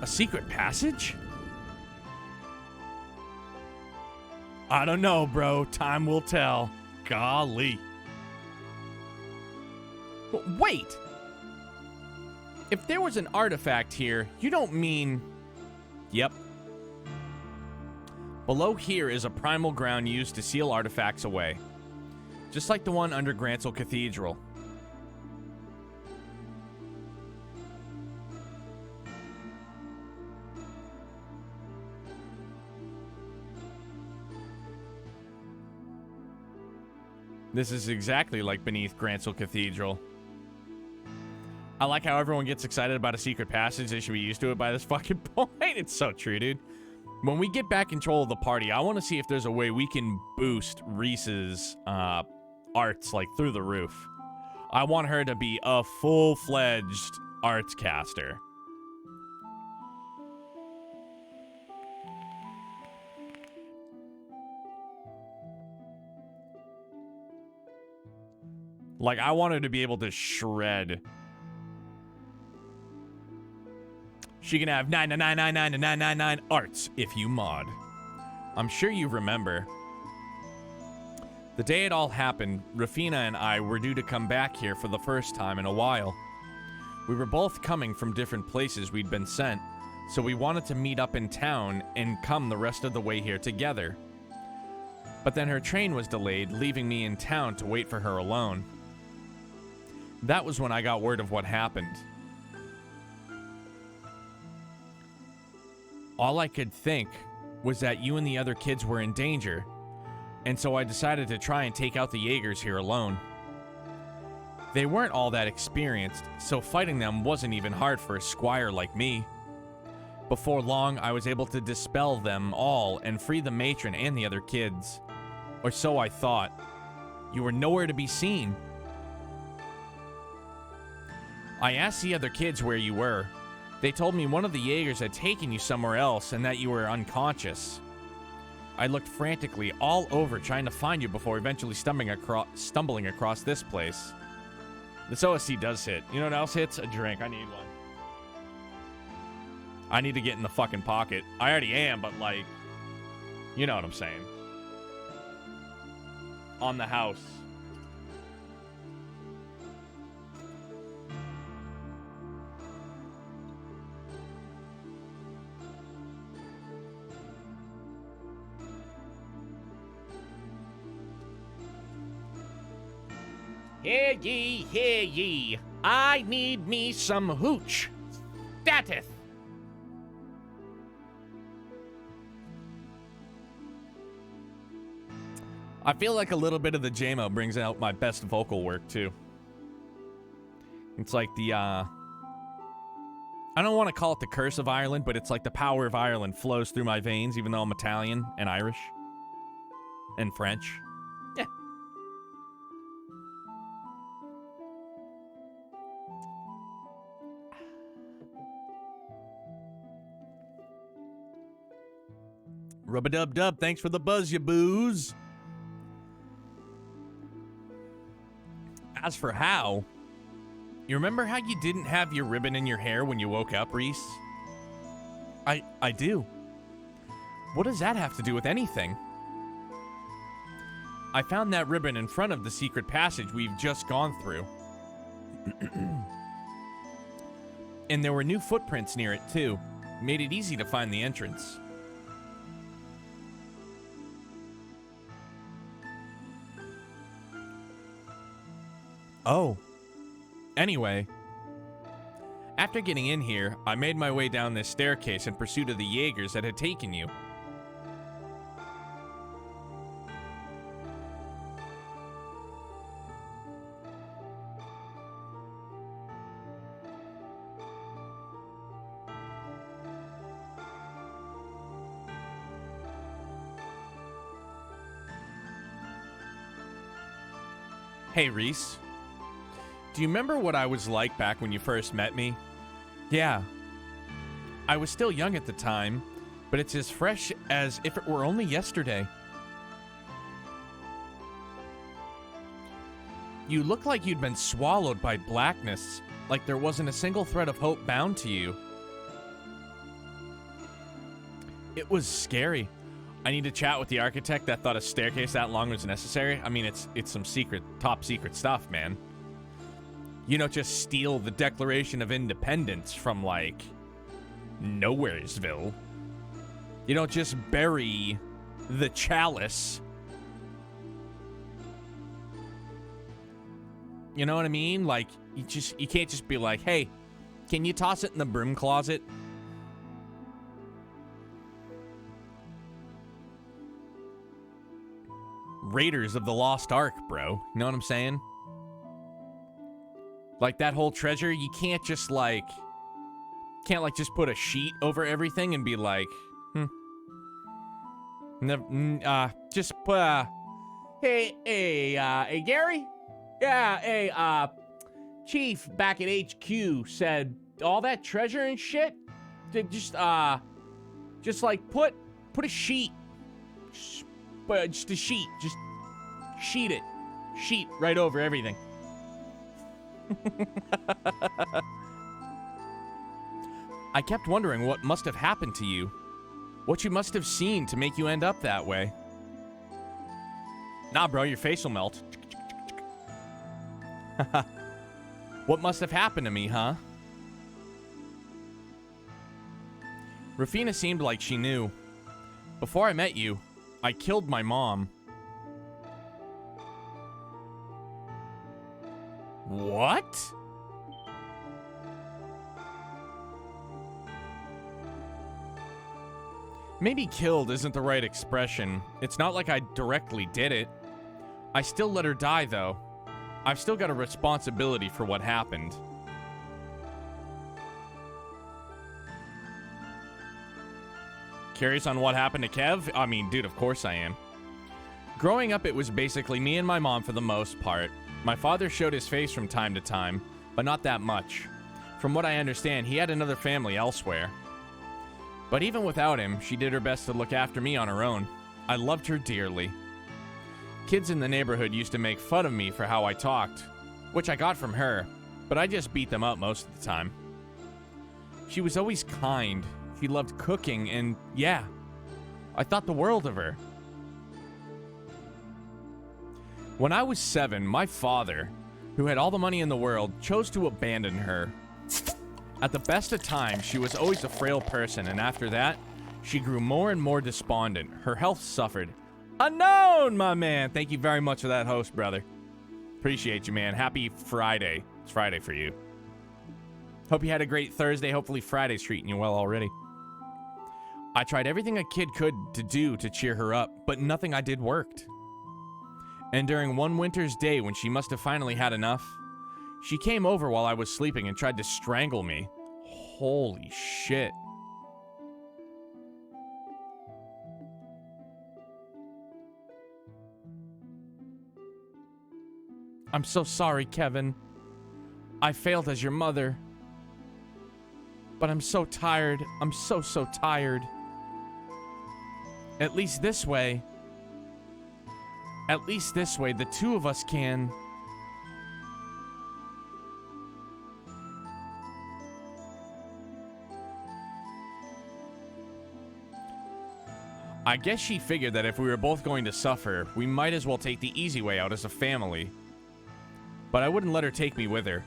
A: A secret passage? I don't know, bro. Time will tell. Golly. But wait! If there was an artifact here, you don't mean... Yep. Below here is a primal ground used to seal artifacts away. Just like the one under Grantsel Cathedral. This is exactly like beneath Grantsel Cathedral. I like how everyone gets excited about a secret passage. They should be used to it by this fucking point. It's so true, dude. When we get back control of the party, I want to see if there's a way we can boost Reese's arts, like, through the roof. I want her to be a full-fledged arts caster. Like, I want her to be able to shred. She can have 9999999 arts if you mod. I'm sure you remember. The day it all happened, Rafina and I were due to come back here for the first time in a while. We were both coming from different places we'd been sent, so we wanted to meet up in town and come the rest of the way here together. But then her train was delayed, leaving me in town to wait for her alone. That was when I got word of what happened. All I could think was that you and the other kids were in danger, and so I decided to try and take out the Jaegers here alone. They weren't all that experienced, so fighting them wasn't even hard for a squire like me. Before long, I was able to dispel them all and free the matron and the other kids. Or so I thought. You were nowhere to be seen. I asked the other kids where you were. They told me one of the Jaegers had taken you somewhere else and that you were unconscious. I looked frantically all over trying to find you before eventually stumbling across this place. This OSC does hit. You know what else hits? A drink. I need one. I need to get in the fucking pocket. I already am, but like, you know what I'm saying. On the house. Hear ye, hear ye. I need me some hooch. Stateth. I feel like a little bit of the JMO brings out my best vocal work, too. It's like the, I don't want to call it the curse of Ireland, but it's like the power of Ireland flows through my veins, even though I'm Italian and Irish. And French. Yeah. Rub-a-dub-dub, thanks for the buzz, you booze. As for how, you remember how you didn't have your ribbon in your hair when you woke up, Reese? I do. What does that have to do with anything? I found that ribbon in front of the secret passage we've just gone through. And there were new footprints near it, too. Made it easy to find the entrance. Oh. Anyway, after getting in here, I made my way down this staircase in pursuit of the Jaegers that had taken you. Hey, Reese. Do you remember what I was like back when you first met me? Yeah. I was still young at the time, but it's as fresh as if it were only yesterday. You look like you'd been swallowed by blackness, like there wasn't a single thread of hope bound to you. It was scary. I need to chat with the architect that thought a staircase that long was necessary. I mean, it's some secret, top secret stuff, man. You don't just steal the Declaration of Independence from, like, Nowheresville. You don't just bury the chalice. You know what I mean? Like, you can't just be like, hey, can you toss it in the broom closet? Raiders of the Lost Ark, bro. You know what I'm saying? Like, that whole treasure, you can't just, like... Can't, like, just put a sheet over everything and be like... just put, Hey, Gary? Yeah, hey, Chief back at HQ said all that treasure and shit, just like, put a sheet... just a sheet. Just sheet it. Sheet right over everything. I kept wondering what must have happened to you. What you must have seen to make you end up that way. Nah, bro, your face will melt. What must have happened to me, huh? Rafina seemed like she knew. Before I met you, I killed my mom. What? Maybe killed isn't the right expression. It's not like I directly did it. I still let her die, though. I've still got a responsibility for what happened. Curious on what happened to Kev? I mean, dude, of course I am. Growing up, it was basically me and my mom for the most part. My father showed his face from time to time, but not that much. From what I understand, he had another family elsewhere. But even without him, she did her best to look after me on her own. I loved her dearly. Kids in the neighborhood used to make fun of me for how I talked, which I got from her, but I just beat them up most of the time. She was always kind. She loved cooking, and yeah, I thought the world of her. When I was 7, my father, who had all the money in the world, chose to abandon her. At the best of times, she was always a frail person, and after that, she grew more and more despondent. Her health suffered. Unknown, my man! Thank you very much for that host, brother. Appreciate you, man. Happy Friday. It's Friday for you. Hope you had a great Thursday. Hopefully Friday's treating you well already. I tried everything a kid could to do to cheer her up, but nothing I did worked. And during one winter's day when she must have finally had enough, she came over while I was sleeping and tried to strangle me. Holy shit. I'm so sorry, Kevin. I failed as your mother. But I'm so tired. I'm so tired. At least this way, the two of us can... I guess she figured that if we were both going to suffer, we might as well take the easy way out as a family. But I wouldn't let her take me with her.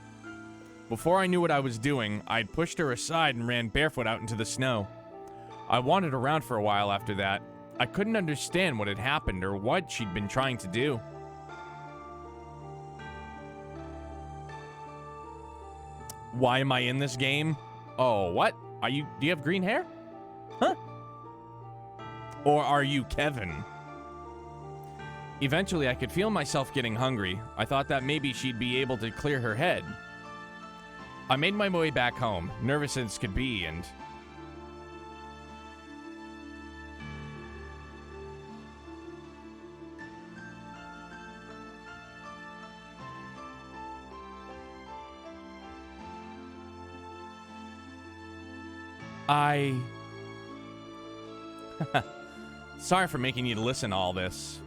A: Before I knew what I was doing, I'd pushed her aside and ran barefoot out into the snow. I wandered around for a while after that. I couldn't understand what had happened or what she'd been trying to do. Why am I in this game? Oh, what? Do you have green hair? Huh? Or are you Kevin? Eventually, I could feel myself getting hungry. I thought that maybe she'd be able to clear her head. I made my way back home, nervous as could be, and... I... Sorry for making you listen to all this.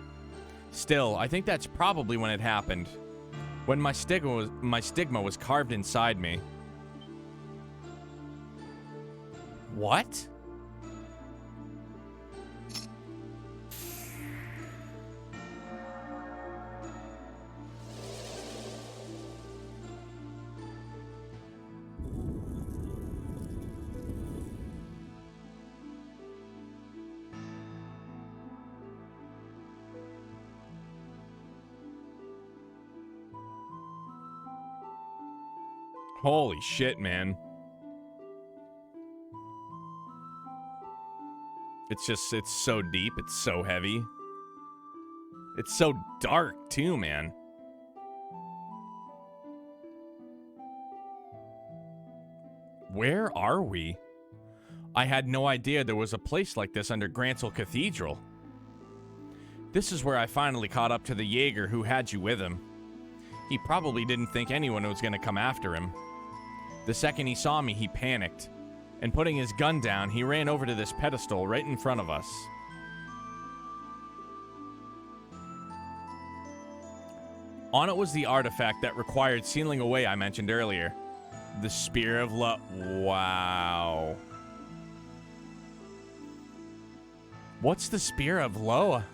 A: Still, I think that's probably when it happened. When my stigma was carved inside me. What? Holy shit, man. It's so deep. It's so heavy. It's so dark, too, man. Where are we? I had no idea there was a place like this under Grantsell Cathedral. This is where I finally caught up to the Jaeger who had you with him. He probably didn't think anyone was going to come after him. The second he saw me, he panicked. And putting his gun down, he ran over to this pedestal right in front of us. On it was the artifact that required sealing away I mentioned earlier. The Spear of Love. Wow. What's the Spear of Loa?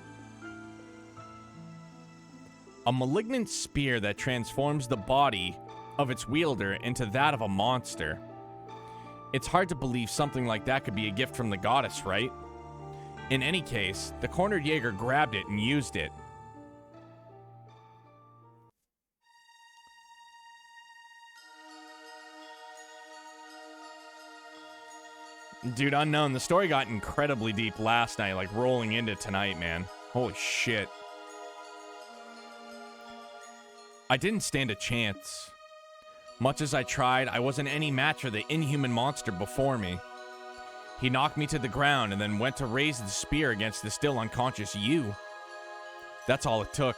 A: A malignant spear that transforms the body of its wielder into that of a monster. It's hard to believe something like that could be a gift from the goddess, right? In any case, the cornered Jaeger grabbed it and used it. Dude, unknown, the story got incredibly deep last night, like rolling into tonight, man. Holy shit. I didn't stand a chance. Much as I tried, I wasn't any match for the inhuman monster before me. He knocked me to the ground and then went to raise the spear against the still unconscious you. That's all it took.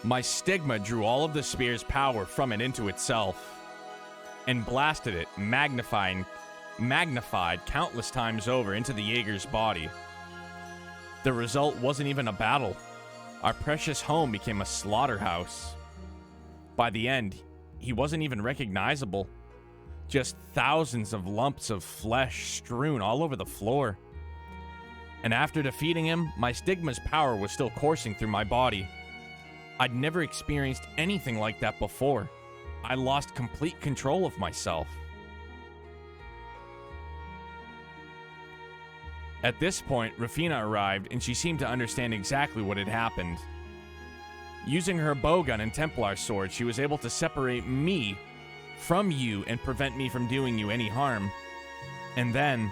A: My stigma drew all of the spear's power from it into itself and blasted it, magnified countless times over into the Jaeger's body. The result wasn't even a battle. Our precious home became a slaughterhouse. By the end, he wasn't even recognizable. Just thousands of lumps of flesh strewn all over the floor. And after defeating him, my stigma's power was still coursing through my body. I'd never experienced anything like that before. I lost complete control of myself. At this point, Rafina arrived, and she seemed to understand exactly what had happened. Using her bowgun and Templar sword, she was able to separate me from you and prevent me from doing you any harm. And then...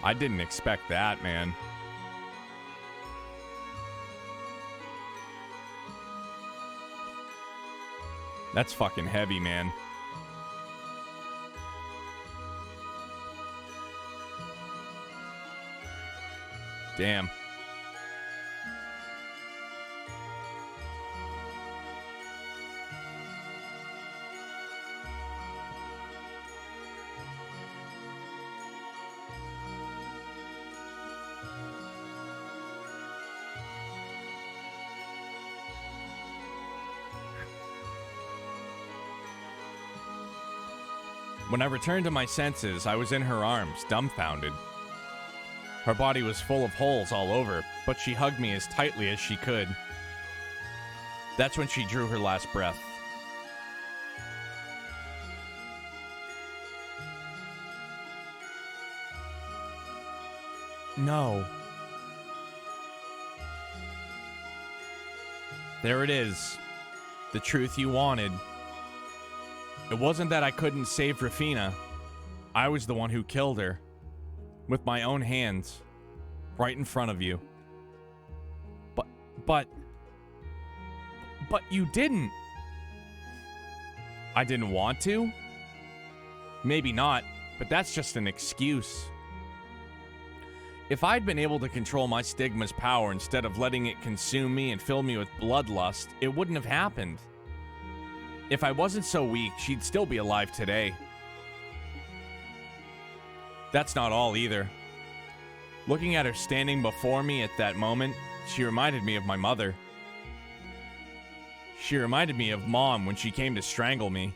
A: I didn't expect that, man. That's fucking heavy, man. Damn. When I returned to my senses, I was in her arms, dumbfounded. Her body was full of holes all over, but she hugged me as tightly as she could. That's when she drew her last breath. No. There it is. The truth you wanted. It wasn't that I couldn't save Rafina. I was the one who killed her. With my own hands. Right in front of you. But you didn't. I didn't want to? Maybe not, but that's just an excuse. If I'd been able to control my stigma's power instead of letting it consume me and fill me with bloodlust, it wouldn't have happened. If I wasn't so weak, she'd still be alive today. That's not all either. Looking at her standing before me at that moment, she reminded me of my mother. She reminded me of Mom when she came to strangle me.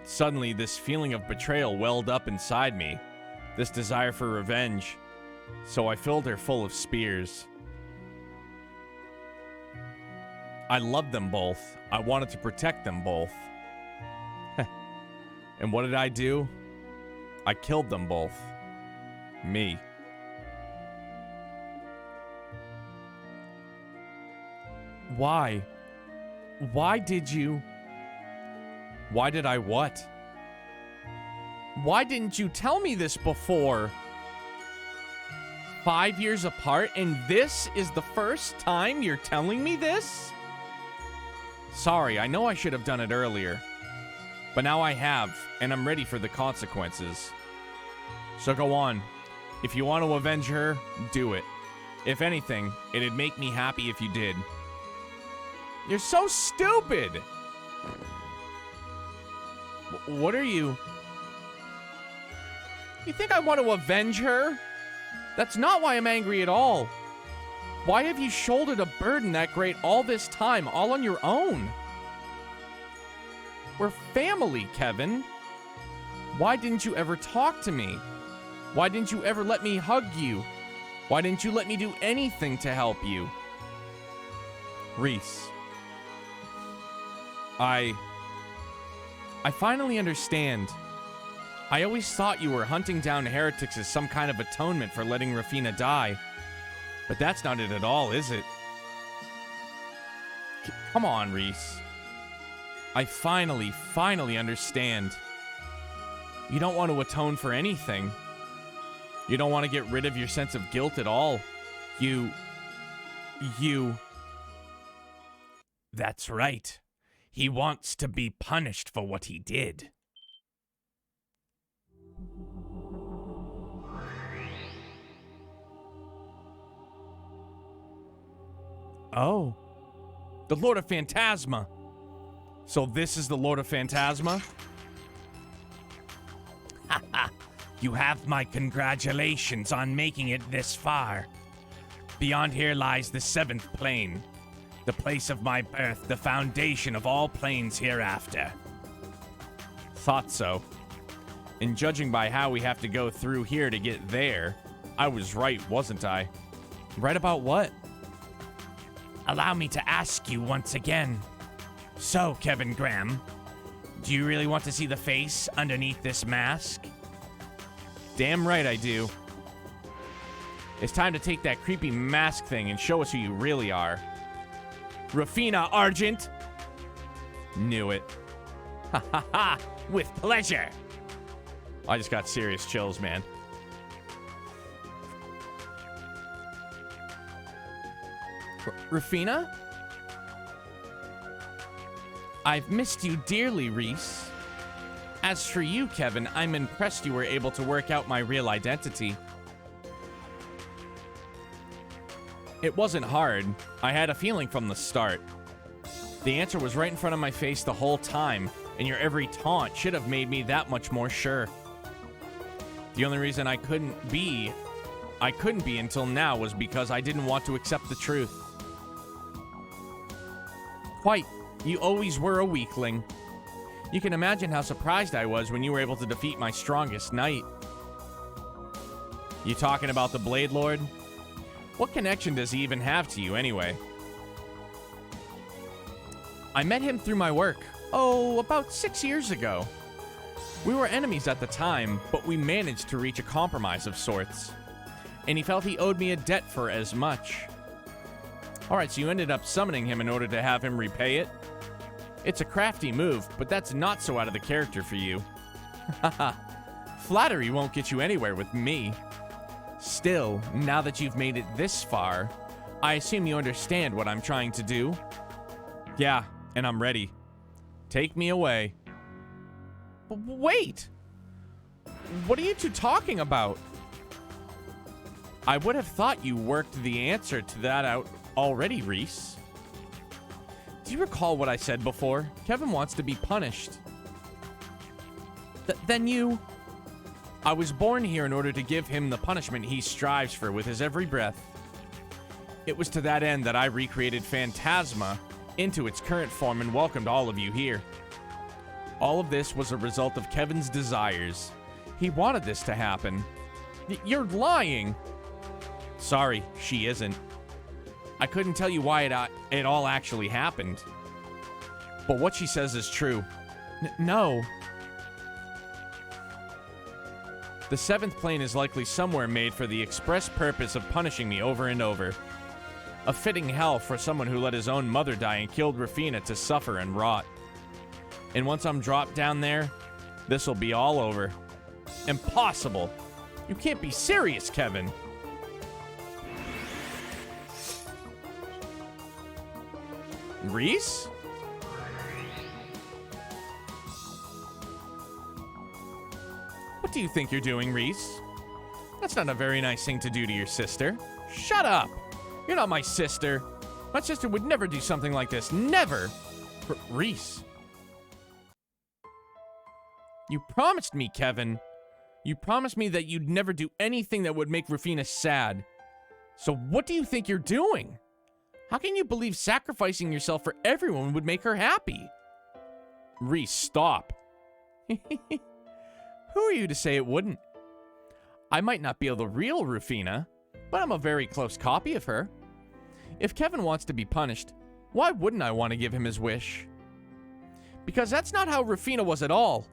A: Suddenly, this feeling of betrayal welled up inside me, this desire for revenge. So I filled her full of spears. I loved them both. I wanted to protect them both. And what did I do? I killed them both. Me. Why? Why did you? Why did I what? Why didn't you tell me this before? 5 years apart, and this is the first time you're telling me this? Sorry, I know I should have done it earlier. But now I have, and I'm ready for the consequences. So go on. If you want to avenge her, do it. If anything, it'd make me happy if you did. You're so stupid! What are you? You think I want to avenge her? That's not why I'm angry at all. Why have you shouldered a burden that great all this time, all on your own? We're family, Kevin. Why didn't you ever talk to me? Why didn't you ever let me hug you? Why didn't you let me do anything to help you? Reese. I finally understand. I always thought you were hunting down heretics as some kind of atonement for letting Rafina die. But that's not it at all, is it? Come on, Reese. I finally understand. You don't want to atone for anything. You don't want to get rid of your sense of guilt at all. You... That's right. He wants to be punished for what he did. Oh. The Lord of Phantasma. So this is the Lord of Phantasma? Haha. You have my congratulations on making it this far. Beyond here lies the 7th plane. The place of my birth, the foundation of all planes hereafter. Thought so. And judging by how we have to go through here to get there, I was right, wasn't I? Right about what? Allow me to ask you once again. So, Kevin Graham, do you really want to see the face underneath this mask? Damn right I do. It's time to take that creepy mask thing and show us who you really are. Rafina, Argent! Knew it. Ha ha ha! With pleasure! I just got serious chills, man. Rafina? I've missed you dearly, Reese. As for you, Kevin, I'm impressed you were able to work out my real identity. It wasn't hard. I had a feeling from the start. The answer was right in front of my face the whole time, and your every taunt should have made me that much more sure. The only reason I couldn't be until now was because I didn't want to accept the truth. Quite. You always were a weakling. You can imagine how surprised I was when you were able to defeat my strongest knight. You talking about the Blade Lord? What connection does he even have to you anyway? I met him through my work. Oh, about 6 years ago. We were enemies at the time, but we managed to reach a compromise of sorts. And he felt he owed me a debt for as much. Alright, so you ended up summoning him in order to have him repay it? It's a crafty move, but that's not so out of the character for you. Haha. Flattery won't get you anywhere with me. Still, now that you've made it this far, I assume you understand what I'm trying to do? Yeah, and I'm ready. Take me away. Wait! What are you two talking about? I would have thought you worked the answer to that out already, Reese. Do you recall what I said before? Kevin wants to be punished. Then you... I was born here in order to give him the punishment he strives for with his every breath. It was to that end that I recreated Phantasma into its current form and welcomed all of you here. All of this was a result of Kevin's desires. He wanted this to happen. You're lying! Sorry, she isn't. I couldn't tell you why it all actually happened. But what she says is true. No. The seventh plane is likely somewhere made for the express purpose of punishing me over and over. A fitting hell for someone who let his own mother die and killed Rafina to suffer and rot. And once I'm dropped down there, this'll be all over. Impossible! You can't be serious, Kevin! Reese? What do you think you're doing, Reese? That's not a very nice thing to do to your sister. Shut up! You're not my sister. My sister would never do something like this. Never! Reese. You promised me, Kevin. You promised me that you'd never do anything that would make Rafina sad. So what do you think you're doing? How can you believe sacrificing yourself for everyone would make her happy? Reese, stop. Who are you to say it wouldn't? I might not be the real Rafina, but I'm a very close copy of her. If Kevin wants to be punished, why wouldn't I want to give him his wish? Because that's not how Rafina was at all.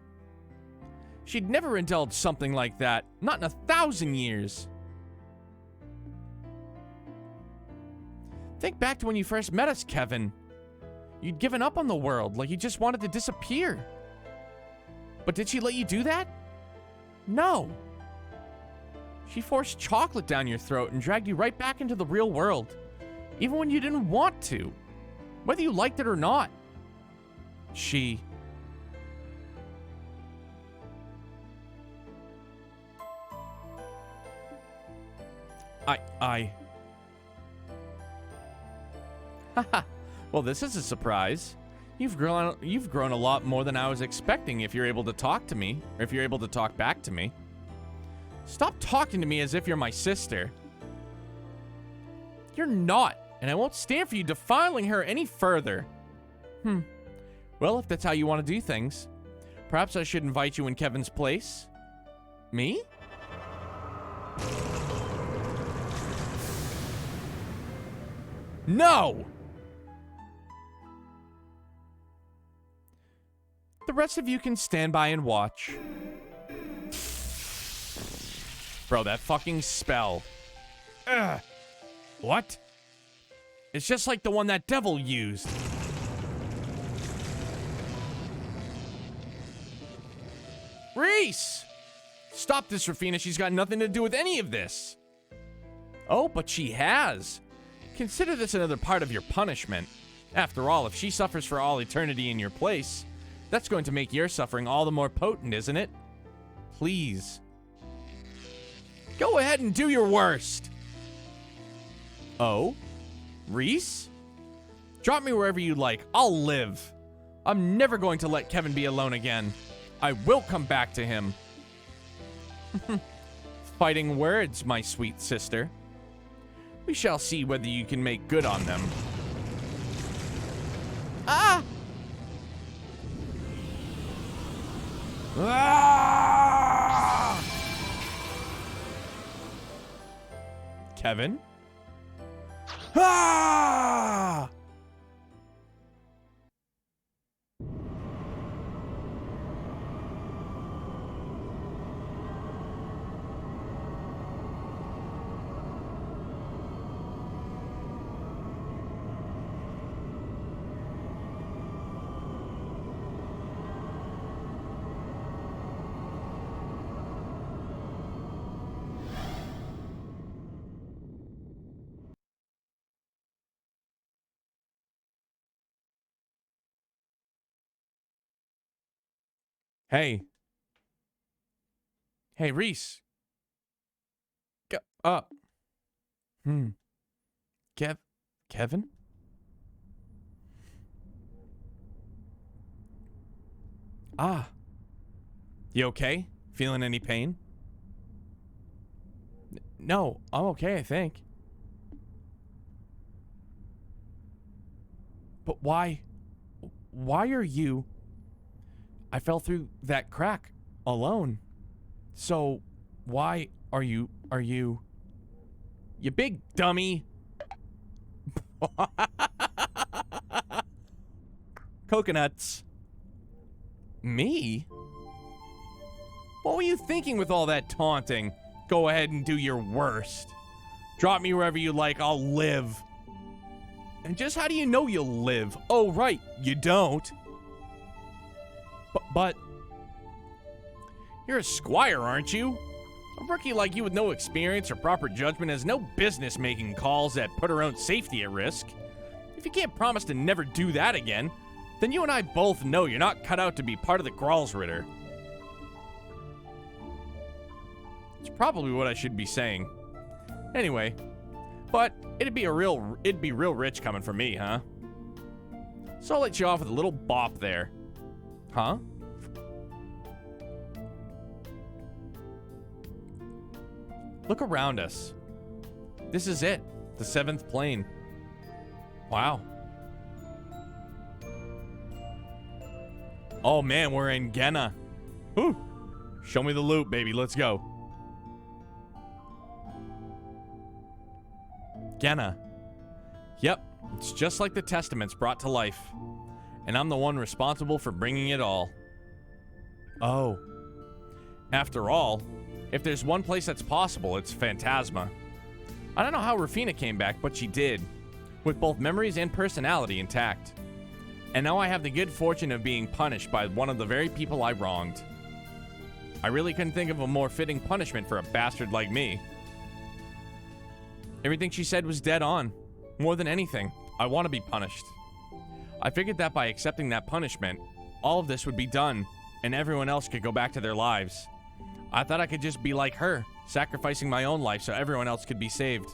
A: She'd never indulged something like that, not in 1,000 years. Think back to when you first met us, Kevin. You'd given up on the world, like you just wanted to disappear. But did she let you do that? No. She forced chocolate down your throat and dragged you right back into the real world, even when you didn't want to, whether you liked it or not. She... Haha. Well, this is a surprise. You've grown a lot more than I was expecting if you're able to talk to me, or if you're able to talk back to me. Stop talking to me as if you're my sister. You're not, and I won't stand for you defiling her any further. Well, if that's how you want to do things, perhaps I should invite you in Kevin's place. Me? No! The rest of you can stand by and watch. Bro, that fucking spell. Ugh. What? It's just like the one that devil used. Reese! Stop this, Rafina. She's got nothing to do with any of this. Oh, but she has. Consider this another part of your punishment. After all, if she suffers for all eternity in your place, that's going to make your suffering all the more potent, isn't it? Please. Go ahead and do your worst. Oh? Reese? Drop me wherever you like. I'll live. I'm never going to let Kevin be alone again. I will come back to him. Fighting words, my sweet sister. We shall see whether you can make good on them. Ah! Ah! Kevin? Ah! Hey. Hey, Reese. Go up. Kevin? Ah. You okay? Feeling any pain? No, I'm okay, I think. But why? Why are you? I fell through that crack alone. So, why are you? You big dummy. Coconuts. Me? What were you thinking with all that taunting? Go ahead and do your worst. Drop me wherever you like, I'll live. And just how do you know you'll live? Oh, right, you don't. But you're a squire, aren't you? A rookie like you with no experience or proper judgment has no business making calls that put her own safety at risk. If you can't promise to never do that again, then you and I both know you're not cut out to be part of the Gralsritter. It's probably what I should be saying. Anyway, but it'd be real rich coming from me, huh? So I'll let you off with a little bop there. Huh? Look around us. This is it. The 7th plane. Wow. Oh man, we're in Genna. Whew. Show me the loot, baby. Let's go. Genna. Yep, it's just like the Testaments brought to life. And I'm the one responsible for bringing it all. Oh. After all, if there's one place that's possible, it's Phantasma. I don't know how Rafina came back, but she did. With both memories and personality intact. And now I have the good fortune of being punished by one of the very people I wronged. I really couldn't think of a more fitting punishment for a bastard like me. Everything she said was dead on. More than anything, I want to be punished. I figured that by accepting that punishment, all of this would be done, and everyone else could go back to their lives. I thought I could just be like her, sacrificing my own life so everyone else could be saved.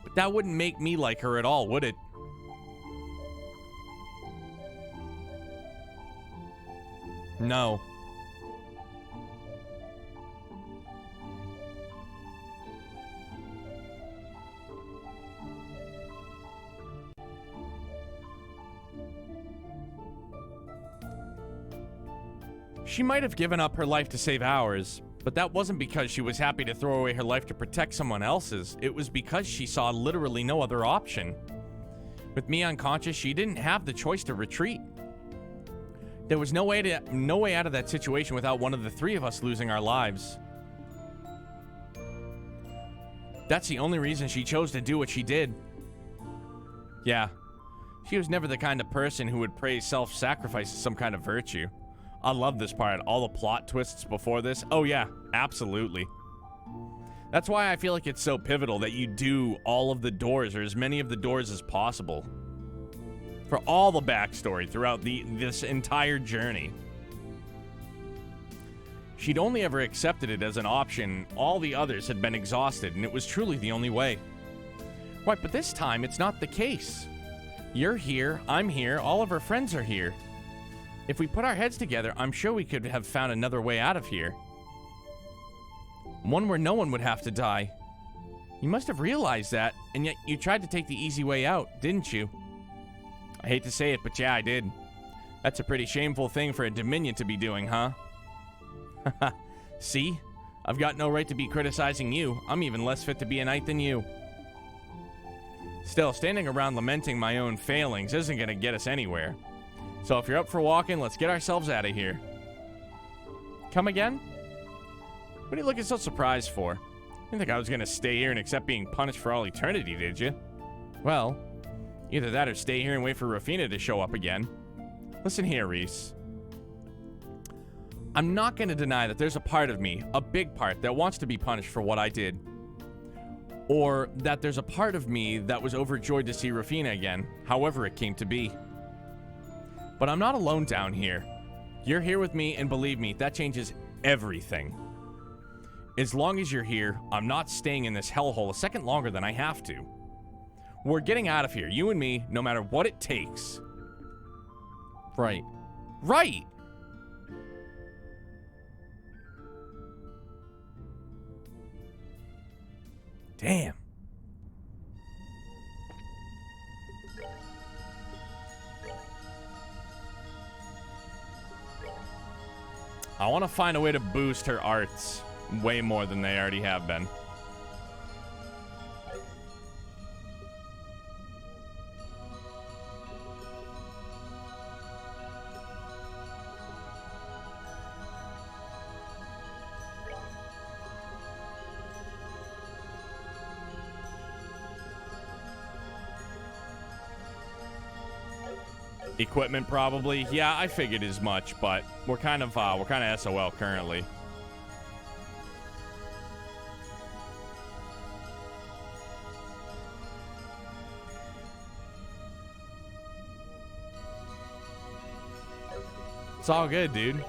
A: But that wouldn't make me like her at all, would it? No. She might have given up her life to save ours, but that wasn't because she was happy to throw away her life to protect someone else's. It was because she saw literally no other option. With me unconscious, she didn't have the choice to retreat. There was no way out of that situation without one of the three of us losing our lives. That's the only reason she chose to do what she did. Yeah, she was never the kind of person who would praise self-sacrifice as some kind of virtue. I love this part. All the plot twists before this. Oh yeah, absolutely. That's why I feel like it's so pivotal that you do all of the doors, or as many of the doors as possible. For all the backstory throughout this entire journey. She'd only ever accepted it as an option. All the others had been exhausted, and it was truly the only way. Right, but this time, it's not the case. You're here, I'm here, all of our friends are here. If we put our heads together, I'm sure we could have found another way out of here. One where no one would have to die. You must have realized that, and yet you tried to take the easy way out, didn't you? I hate to say it, but yeah, I did. That's a pretty shameful thing for a Dominion to be doing, huh? See? I've got no right to be criticizing you. I'm even less fit to be a knight than you. Still, standing around lamenting my own failings isn't going to get us anywhere. So if you're up for walking, let's get ourselves out of here. Come again? What are you looking so surprised for? You didn't think I was going to stay here and accept being punished for all eternity, did you? Well, either that or stay here and wait for Rafina to show up again. Listen here, Reese. I'm not going to deny that there's a part of me, a big part, that wants to be punished for what I did. Or that there's a part of me that was overjoyed to see Rafina again, however it came to be. But I'm not alone down here. You're here with me, and believe me, that changes everything. As long as you're here, I'm not staying in this hellhole a second longer than I have to. We're getting out of here, you and me, no matter what it takes. Right. Right! Damn. I want to find a way to boost her arts way more than they already have been. Equipment, probably. Yeah, I figured as much, but we're kind of SOL currently. It's all good, dude.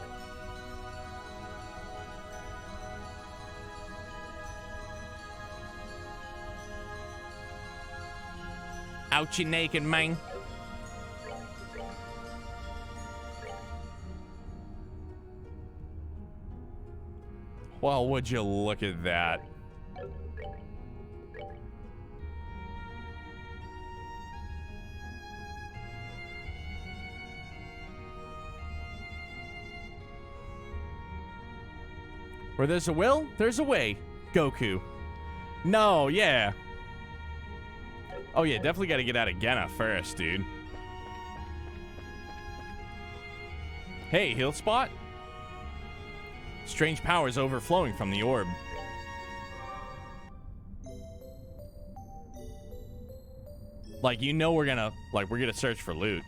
A: Out you naked, man. Well, would you look at that? Where there's a will, there's a way. Goku. No, yeah. Oh, yeah, definitely got to get out of Genna first, dude. Hey, heal spot? Strange powers overflowing from the orb. Like, you know we're gonna search for loot.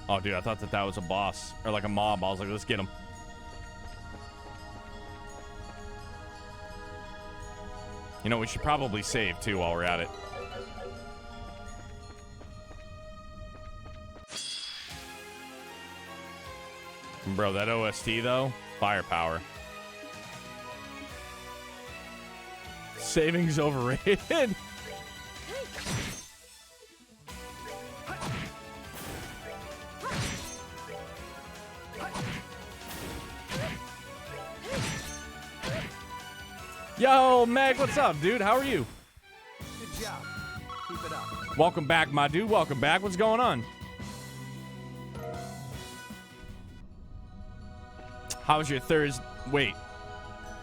A: Oh, dude, I thought that was a boss. Or like a mob. I was like, let's get him. You know, we should probably save, too, while we're at it. Bro, that OST, though, firepower. Savings overrated. Yo, Meg, what's up, dude? How are you?
B: Good job. Keep it up.
A: Welcome back, my dude. Welcome back. What's going on? How's your Thursday? Wait.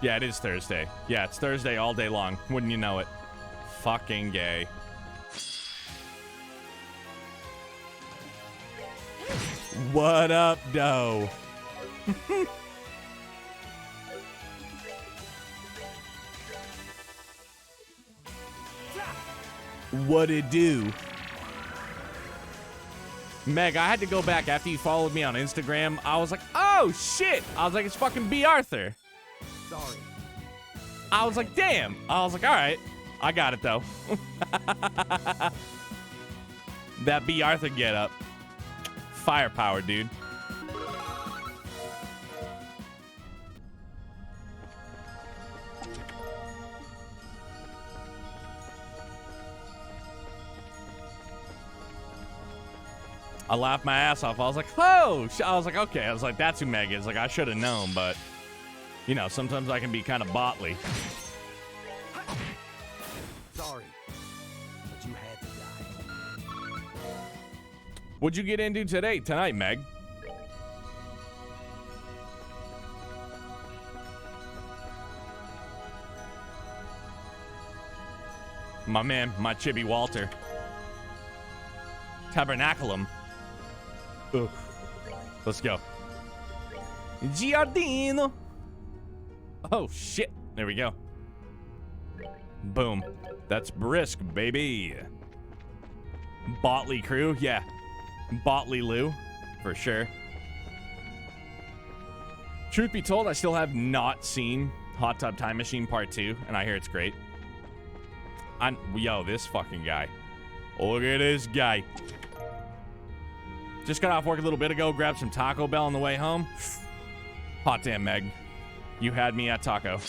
A: Yeah, it is Thursday. Yeah, it's Thursday all day long. Wouldn't you know it? Fucking gay. What up, doe? What it do? Meg, I had to go back after you followed me on Instagram. I was like, oh, shit. I was like, it's fucking B. Arthur.
B: Sorry.
A: I was like, damn. I was like, all right. I got it, though. That B. Arthur get up. Firepower, dude. I laughed my ass off. I was like, oh, I was like, okay. I was like, that's who Meg is. Like, I should have known, but, you know, sometimes I can be kind of botley.
B: Sorry, but you had to die.
A: What'd you get into tonight, Meg? My man, my chibi Walter. Tabernaculum. Ugh. Let's go. Giardino. Oh, shit. There we go. Boom. That's brisk, baby. Botley crew. Yeah. Botley Lou. For sure. Truth be told, I still have not seen Hot Tub Time Machine Part 2, and I hear it's great. Yo, this fucking guy. Look at this guy. Just got off work a little bit ago, grabbed some Taco Bell on the way home. Hot damn, Meg. You had me at taco.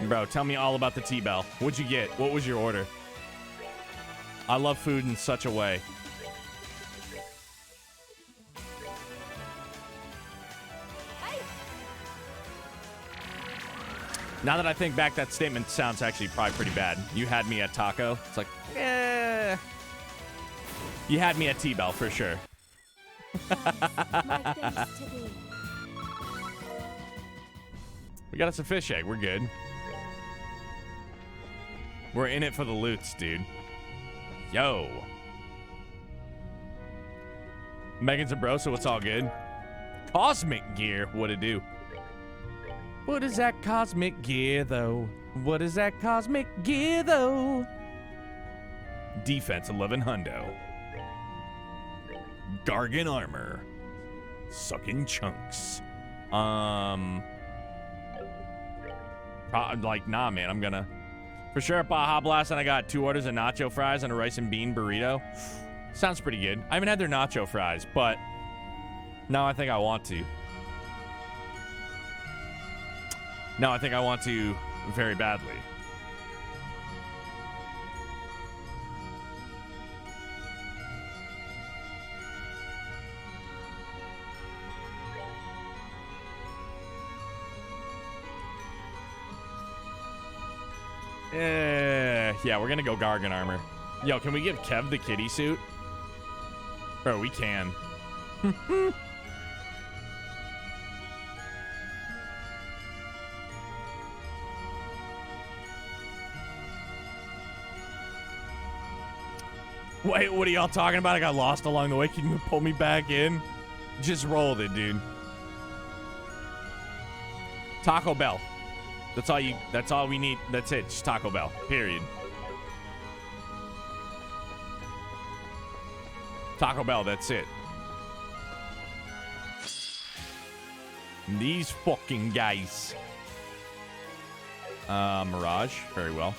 A: Bro, tell me all about the T-Bell. What'd you get? What was your order? I love food in such a way. Now that I think back, that statement sounds actually probably pretty bad. You had me at taco. It's like, eh. You had me at T-Bell for sure. We got us a fish egg. We're good. We're in it for the loots, dude. Yo. Megan's a bro, so it's all good. Cosmic gear. What'd it do? What is that cosmic gear, though? What is that cosmic gear, though? Defense 11 hundo. Gargan armor. Sucking chunks. Like, nah, man, I'm gonna... For sure, at Baja Blast, and I got 2 orders of nacho fries and a rice and bean burrito. Sounds pretty good. I haven't had their nacho fries, but now I think I want to. No, I think I want to very badly. Yeah, we're gonna go Gargan armor. Yo, can we give Kev the kitty suit? Bro, we can. Wait, what are y'all talking about? I got lost along the way. Can you pull me back in? Just rolled it, dude. Taco Bell. That's all we need. That's it. Just Taco Bell. Period. Taco Bell, that's it. These fucking guys. Mirage. Very well.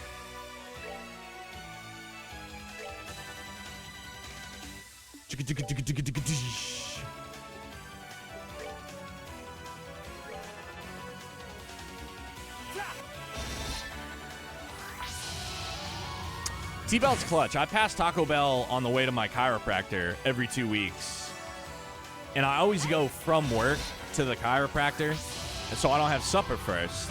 A: T-Bell's clutch. I pass Taco Bell on the way to my chiropractor every 2 weeks. And I always go from work to the chiropractor, so I don't have supper first.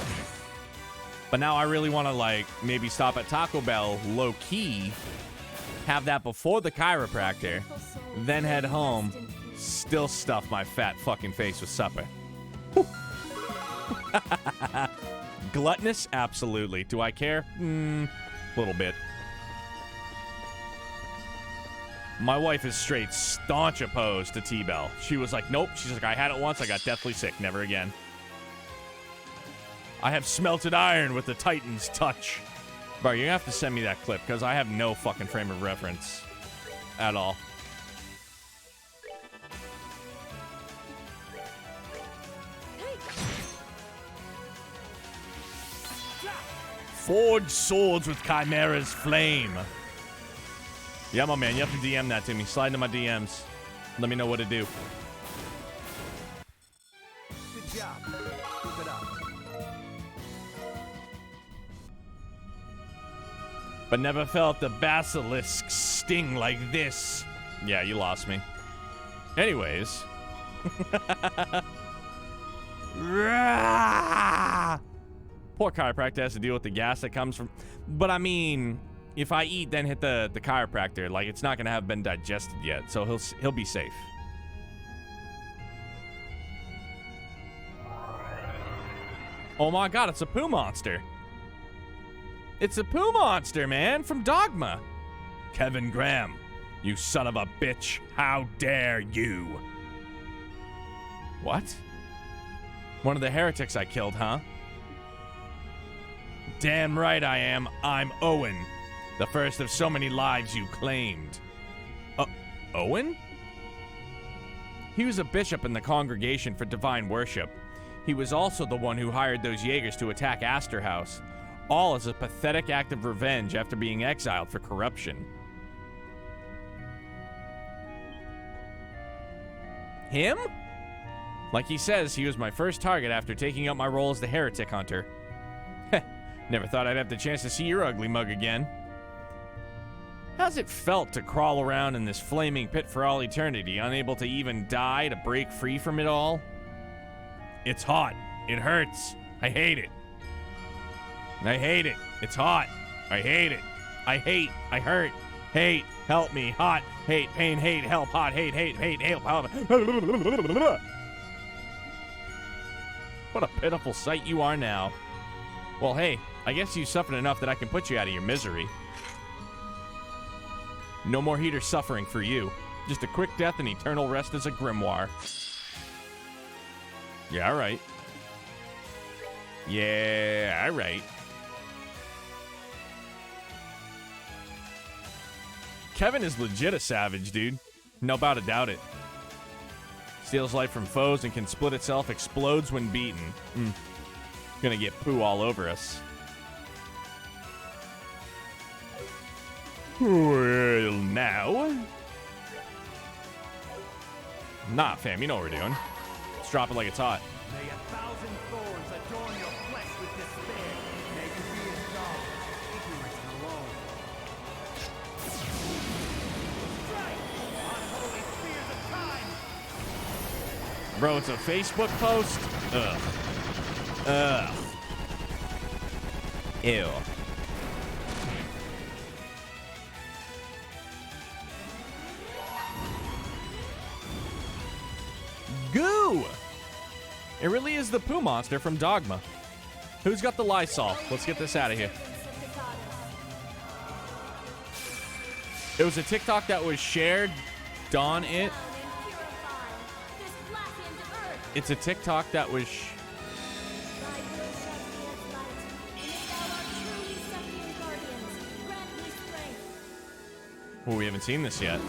A: But now I really want to, like, maybe stop at Taco Bell low-key, have that before the chiropractor, then head home, still stuff my fat fucking face with supper. Gluttonous? Absolutely. Do I care? Little bit. My wife is straight staunch opposed to T-Bell. She was like, nope. She's like, I had it once. I got deathly sick. Never again. I have smelted iron with the Titan's touch. Bro, you're going to have to send me that clip because I have no fucking frame of reference at all. Forge swords with Chimera's flame. Yeah, my man, you have to DM that to me. Slide into my DMs. Let me know what to do.
B: Good job. Keep it up.
A: But never felt the basilisk sting like this. Yeah, you lost me. Anyways. Poor chiropractor has to deal with the gas that comes from... But I mean... If I eat, then hit the chiropractor, like, it's not going to have been digested yet, so he'll be safe. Oh my god, it's a poo monster. It's a poo monster, man, from Dogma. Kevin Graham, you son of a bitch. How dare you? What? One of the heretics I killed, huh? Damn right I am. I'm Owen. The first of so many lives you claimed. Owen? He was a bishop in the Congregation for Divine Worship. He was also the one who hired those Jaegers to attack Astor House, all as a pathetic act of revenge after being exiled for corruption. Him? Like he says, he was my first target after taking up my role as the heretic hunter. Heh, never thought I'd have the chance to see your ugly mug again. How's it felt to crawl around in this flaming pit for all eternity, unable to even die to break free from it all? It's hot. It hurts. I hate it. I hate it. It's hot. I hate it. I hate. I hurt. Hate. Help me. Hot. Hate. Pain. Hate. Help. Hot. Hate. Hate. Hate. Help. Help. What a pitiful sight you are now. Well, hey, I guess you suffered enough that I can put you out of your misery. No more heat or suffering for you. Just a quick death and eternal rest as a grimoire. Yeah, all right. Yeah, all right. Kevin is legit a savage, dude. No about to doubt it. Steals life from foes and can split itself, explodes when beaten. Gonna get poo all over us. Well, now. Nah, fam, you know what we're doing. Let's drop it like it's hot.
B: May 1,000 thorns adorn your flesh with despair. May you be as dull, ignorant and alone. Strike! Unholy spears of time!
A: Bro, it's a Facebook post? Ugh. Ew. Goo! It really is the poo monster from Dogma. Who's got the Lysol? Let's get this out of here. It was a TikTok that was shared. Dawn it. It's a TikTok that was... Oh, we haven't seen this yet.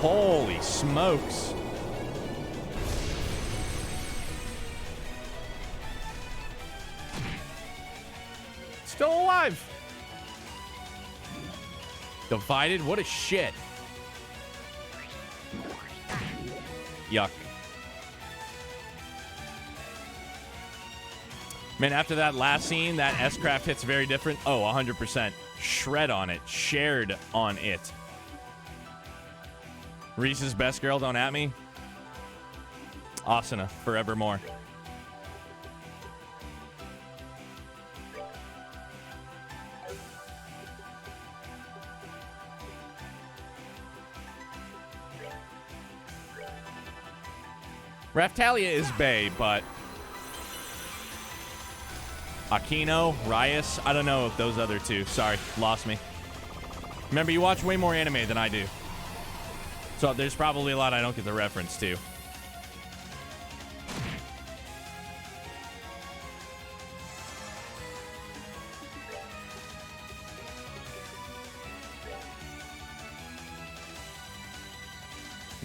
A: Holy smokes. Still alive. Divided? What a shit. Yuck. Man, after that last scene, that S-Craft hit's very different. Oh, 100%. Shred on it. Shared on it. Reese's best girl, don't at me. Asuna, forevermore. Raftalia is bae, but Aquino, Rias, I don't know if those other two. Sorry, lost me. Remember, you watch way more anime than I do. So there's probably a lot I don't get the reference to.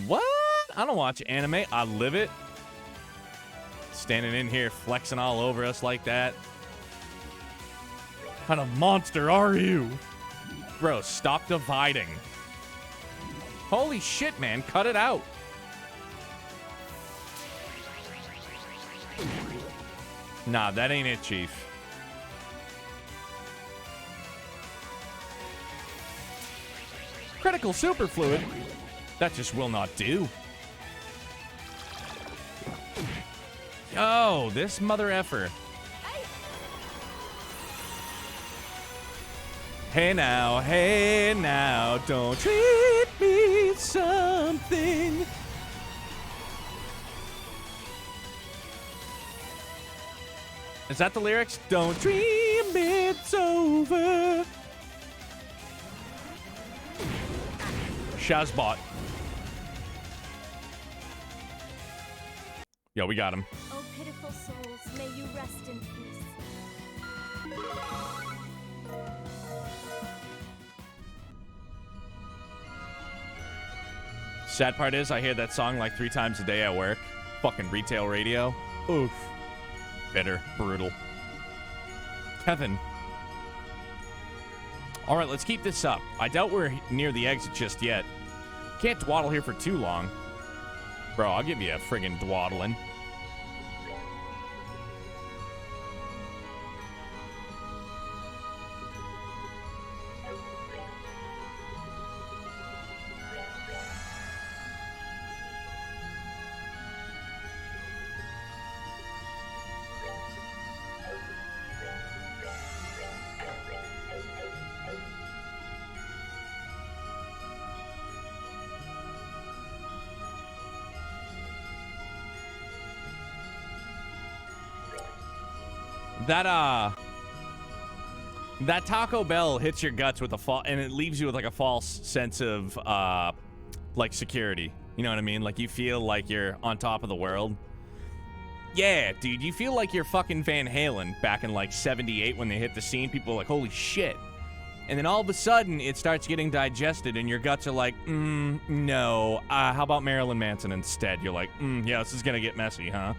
A: What? I don't watch anime. I live it. Standing in here flexing all over us like that. What kind of monster are you? Bro, stop dividing. Holy shit, man. Cut it out. Nah, that ain't it, Chief. Critical superfluid? That just will not do. Oh, this mother effer. Hey now, don't treat me something. Is that the lyrics? Don't dream it's over. Shazbot. Yo, we got him.
C: Oh, pitiful souls, may you rest in peace.
A: Sad part is, I hear that song like 3 times a day at work. Fucking retail radio. Oof. Bitter. Brutal. Kevin. Alright, let's keep this up. I doubt we're near the exit just yet. Can't dwaddle here for too long. Bro, I'll give you a friggin' dwaddling. That Taco Bell hits your guts with and it leaves you with like a false sense of like security. You know what I mean? Like you feel like you're on top of the world. Yeah, dude, you feel like you're fucking Van Halen back in like 78 when they hit the scene. People are like, holy shit. And then all of a sudden it starts getting digested and your guts are like, no. How about Marilyn Manson instead? You're like, yeah, this is gonna get messy, huh?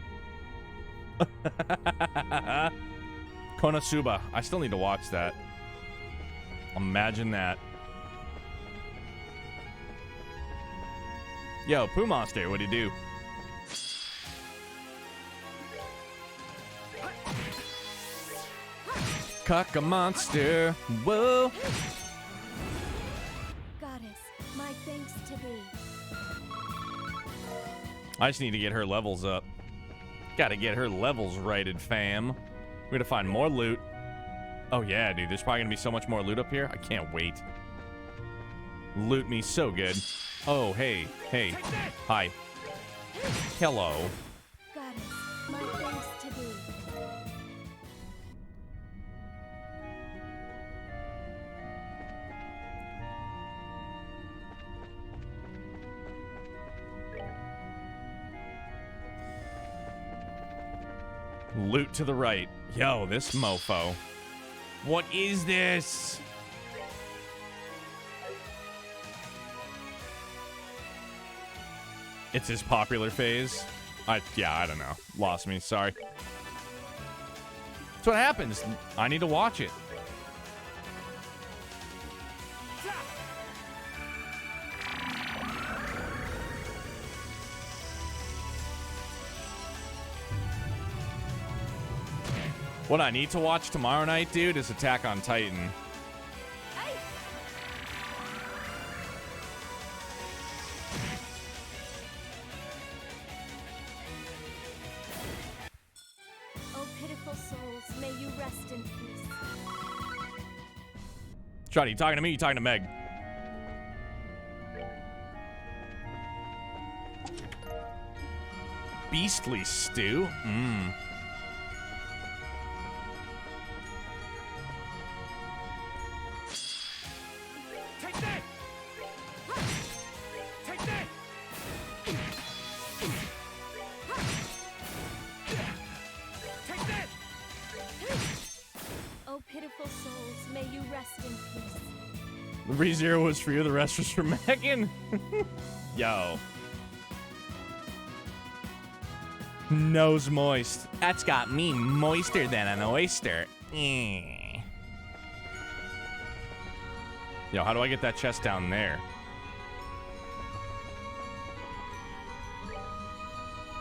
A: Konosuba. I still need to watch that. Imagine that. Yo, Poo Monster, what'd you do? Cuck a monster. Whoa.
C: Goddess, my thanks to thee.
A: I just need to get her levels up. Gotta get her levels righted, fam. We're gonna find more loot. Oh yeah, dude, there's probably gonna be so much more loot up here. I can't wait. Loot me so good. Oh, hey, hi. Hello.
C: Goddess, my thanks to thee.
A: Loot to the right. Yo, this mofo. What is this? It's his popular phase. Yeah, I don't know. Lost me, sorry. That's what happens. I need to watch it. What I need to watch tomorrow night, dude, is Attack on Titan.
C: Oh, pitiful souls, may you rest in peace.
A: Shotty, you talking to me? You talking to Meg? Beastly stew?
C: Oh, pitiful souls, may you rest in peace.
A: The ReZero was for you, the rest was for Megan. Yo. Nose moist. That's got me moister than an oyster. Yo, how do I get that chest down there?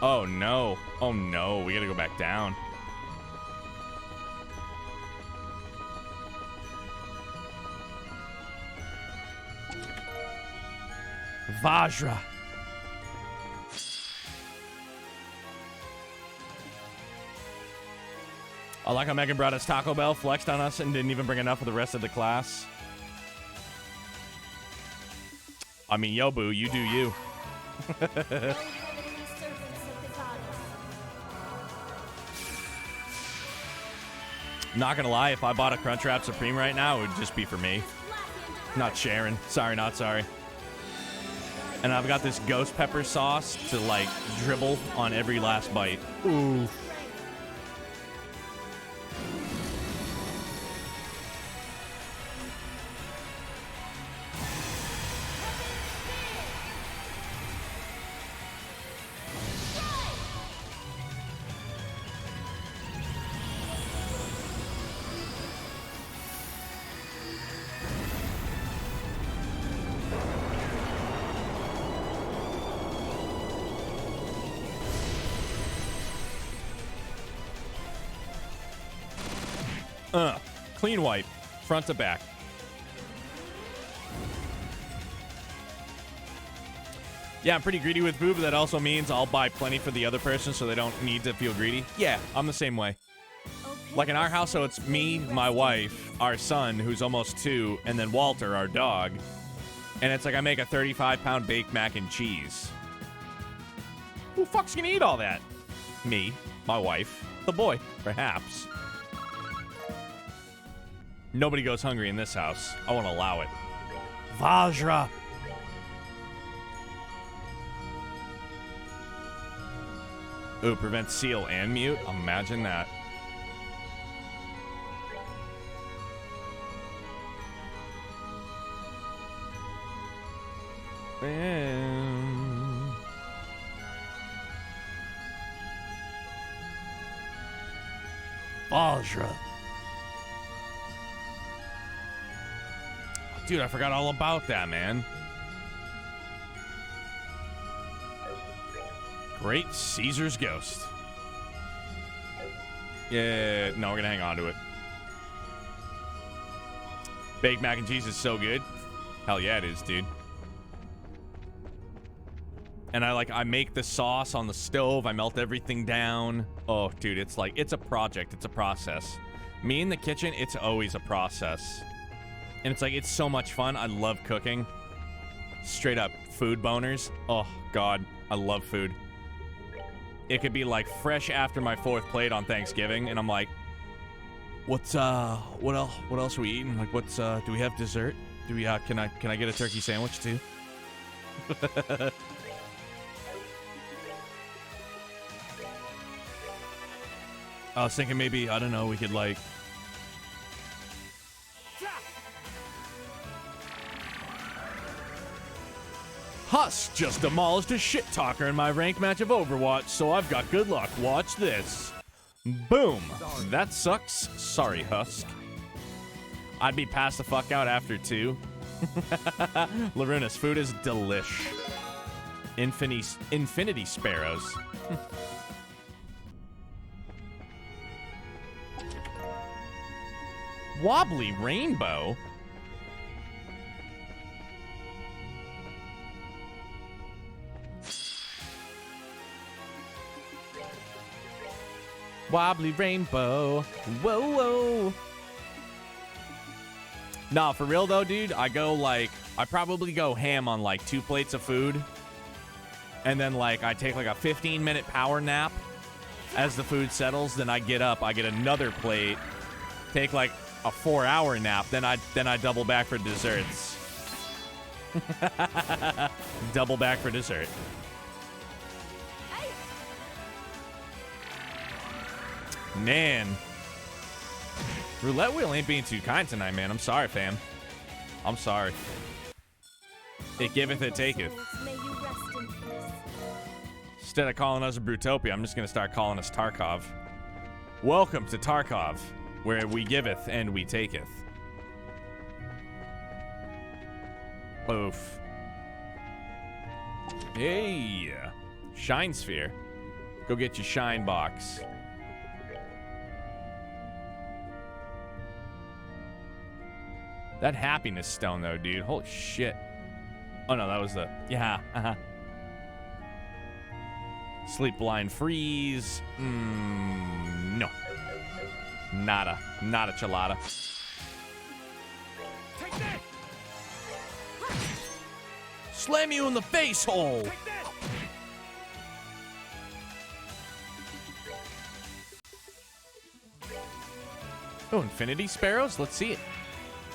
A: Oh no. Oh no, we gotta go back down. Vajra. I like how Megan brought us Taco Bell, flexed on us, and didn't even bring enough for the rest of the class. I mean, yo, boo, you do you.
C: O heavenly servants of the goddess.
A: Not gonna lie, if I bought a Crunchwrap Supreme right now, it would just be for me. Not sharing. Sorry, not sorry. And I've got this ghost pepper sauce to, like, dribble on every last bite. Ooh. Clean wipe, front to back. Yeah, I'm pretty greedy with food, but that also means I'll buy plenty for the other person so they don't need to feel greedy. Yeah, I'm the same way. Like in our house, so it's me, my wife, our son, who's almost 2, and then Walter, our dog. And it's like I make a 35-pound baked mac and cheese. Who the fuck's gonna eat all that? Me, my wife, the boy, perhaps. Nobody goes hungry in this house. I won't allow it. Vajra. Ooh, prevent seal and mute. Imagine that. Vajra. Dude, I forgot all about that, man. Great Caesar's Ghost. Yeah, no, we're gonna hang on to it. Baked mac and cheese is so good. Hell yeah, it is, dude. And I make the sauce on the stove. I melt everything down. Oh, dude, it's like, it's a project. It's a process. Me in the kitchen, it's always a process. And it's like, it's so much fun. I love cooking. Straight up food boners. Oh, God. I love food. It could be like fresh after my 4th plate on Thanksgiving. And I'm like, what else are we eating? Like, do we have dessert? Do we, can I get a turkey sandwich too? I was thinking maybe, I don't know, we could like... Husk just demolished a shit talker in my ranked match of Overwatch, so I've got good luck. Watch this. Boom. That sucks. Sorry, Husk. I'd be passed the fuck out after 2. Laruna's food is delish. Infinity sparrows. Wobbly rainbow? Wobbly rainbow. Whoa, whoa. Nah, for real though, dude, I probably go ham on like 2 plates of food. And then like I take like a 15-minute power nap as the food settles. Then I get up, I get another plate, take like a 4-hour nap. Then I double back for desserts. Double back for dessert. Man. Roulette wheel ain't being too kind tonight, man. I'm sorry, fam. I'm sorry. It giveth, it taketh.
C: May you rest in peace.
A: Instead of calling us a Brutopia, I'm just going to start calling us Tarkov. Welcome to Tarkov, where we giveth and we taketh. Oof. Hey. Shine Sphere. Go get your shine box. That happiness stone, though, dude. Holy shit. Oh, no, that was the... Yeah, Sleep blind freeze. No. Nada. Nada chalada.
B: Take that!
A: Slam you in the face hole.
B: Take that!
A: Oh, infinity sparrows? Let's see it.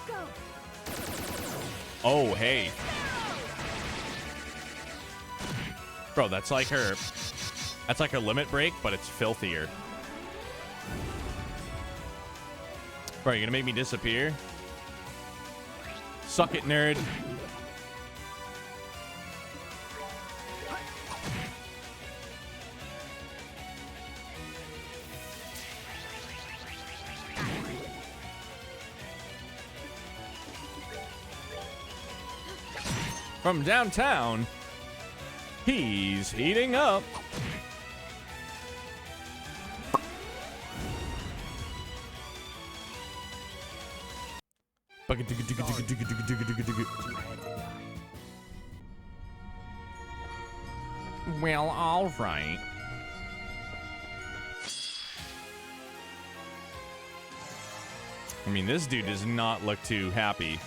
C: Go.
A: Oh, hey. Bro, that's like her limit break, but it's filthier. Bro, you gonna make me disappear? Suck it, nerd. From downtown, he's heating up. Well, all right. I mean, this dude does not look too happy.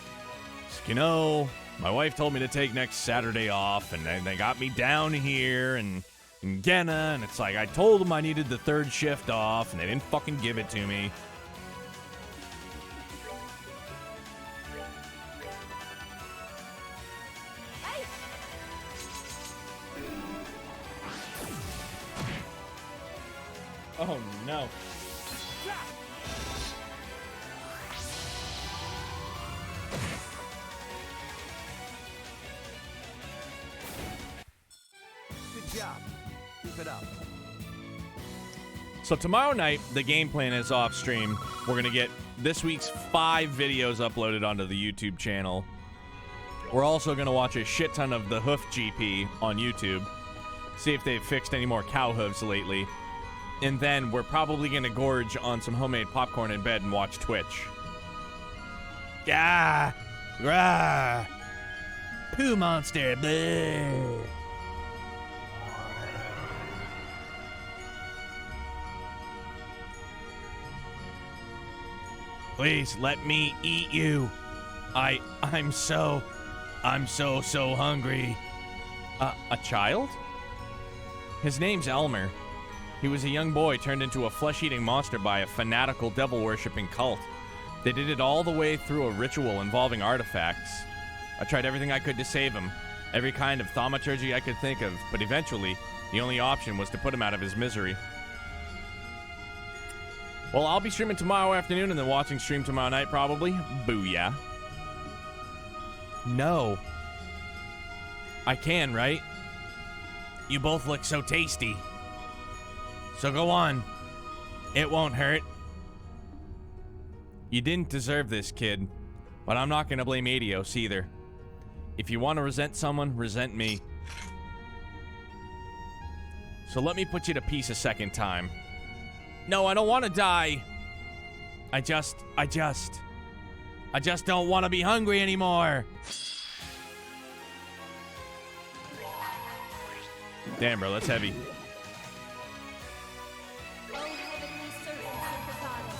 A: You know, my wife told me to take next Saturday off, and they got me down here in Genna, and it's like I told them I needed the third shift off, and they didn't fucking give it to me. Oh, no.
B: Good job. Keep it up.
A: So tomorrow night, the game plan is off stream. We're going to get this week's 5 videos uploaded onto the YouTube channel. We're also going to watch a shit ton of the Hoof GP on YouTube. See if they've fixed any more cow hooves lately. And then we're probably going to gorge on some homemade popcorn in bed and watch Twitch. Yeah. Rah. Poo monster. Bleh. Please let me eat you. I'm so hungry. A child? His name's Elmer. He was a young boy turned into a flesh-eating monster by a fanatical devil-worshipping cult. They did it all the way through a ritual involving artifacts. I tried everything I could to save him, every kind of thaumaturgy I could think of, but eventually, the only option was to put him out of his misery. Well, I'll be streaming tomorrow afternoon and then watching stream tomorrow night, probably. Booyah. No. I can, right? You both look so tasty. So go on. It won't hurt. You didn't deserve this, kid. But I'm not going to blame Adios either. If you want to resent someone, resent me. So let me put you to peace a second time. No, I don't want to die. I just don't want to be hungry anymore. Damn, bro, that's heavy.
C: O heavenly servants of the goddess.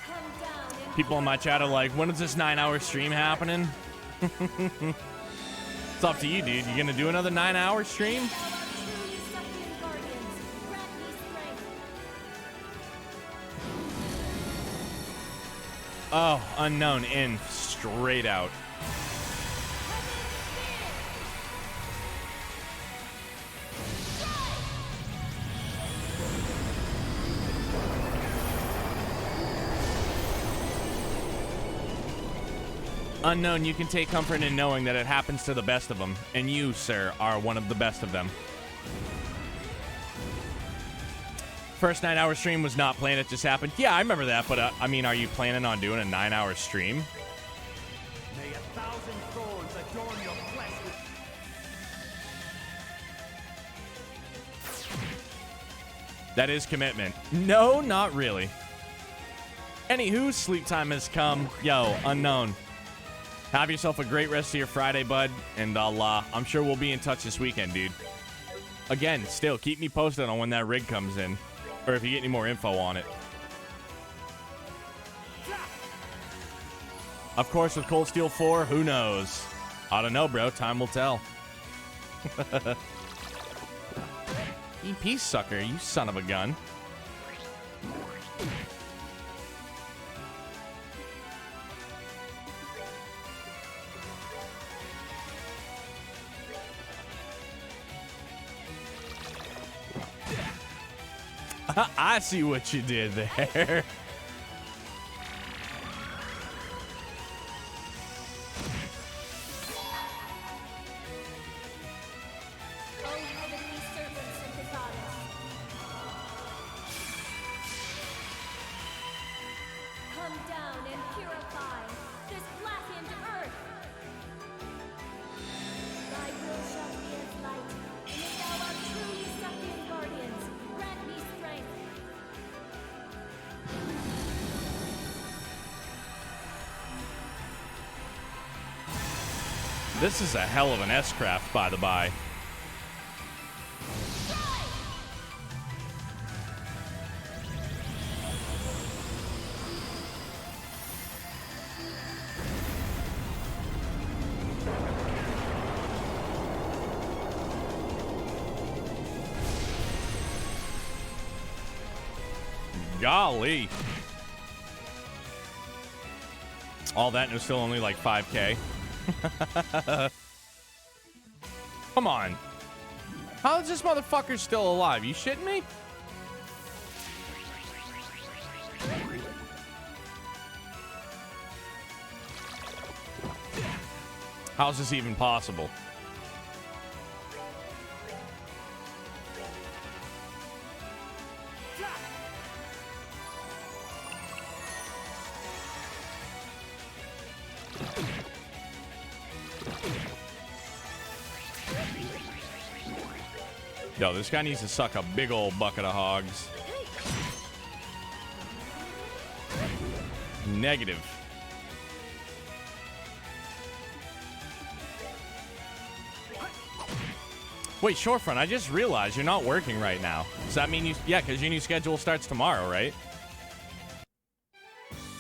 C: Come down and
A: People in my chat are like, when is this 9-hour stream happening? It's up to you, dude. You gonna do another 9-hour stream?
C: thou art truly suppliant guardians. Grant me strength.
A: Oh, unknown in straight out. Unknown, you can take comfort in knowing that it happens to the best of them, and you, sir, are one of the best of them. First 9-hour stream was not planned, it just happened. Yeah, I remember that, but I mean, are you planning on doing a 9-hour stream?
B: May 1,000 thorns adorn your flesh with...
A: That is commitment. No, not really. Anywho, sleep time has come. Yo, Unknown. Have yourself a great rest of your Friday, bud. And I'm sure we'll be in touch this weekend, dude. Again, still, keep me posted on when that rig comes in. Or if you get any more info on it. Of course, with Cold Steel 4, who knows? I don't know, bro. Time will tell. EP sucker, you son of a gun. I see what you did there.
C: O heavenly servants of the goddess, come down and purify this blackened earth. Thy will shall be as light, and if thou art truly sucking guardians, grant me strength.
A: This is a hell of an S-craft, by the by. Golly. All that and it was still only like 5K. Come on. How is this motherfucker still alive? You shitting me? How's this even possible? Yo, this guy needs to suck a big old bucket of hogs. Negative. Wait, Shorefront, I just realized you're not working right now. Does that mean you... Yeah, because your new schedule starts tomorrow, right?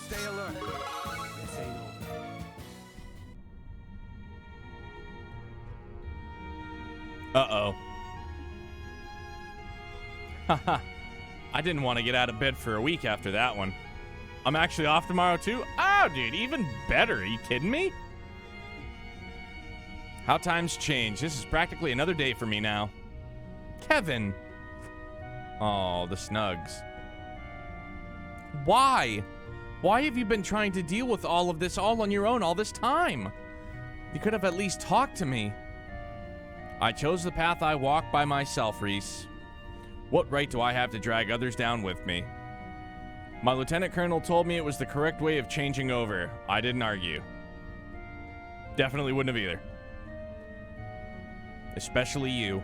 B: Stay alert. This ain't over.
A: Uh-oh. Haha. I didn't want to get out of bed for a week after that one. I'm actually off tomorrow, too? Oh, dude, even better. Are you kidding me? How times change. This is practically another day for me now. Kevin. Oh, the snugs. Why? Why have you been trying to deal with all of this all on your own all this time? You could have at least talked to me. I chose the path I walk by myself, Reese. What right do I have to drag others down with me? My lieutenant colonel told me it was the correct way of changing over. I didn't argue. Definitely wouldn't have either. Especially you.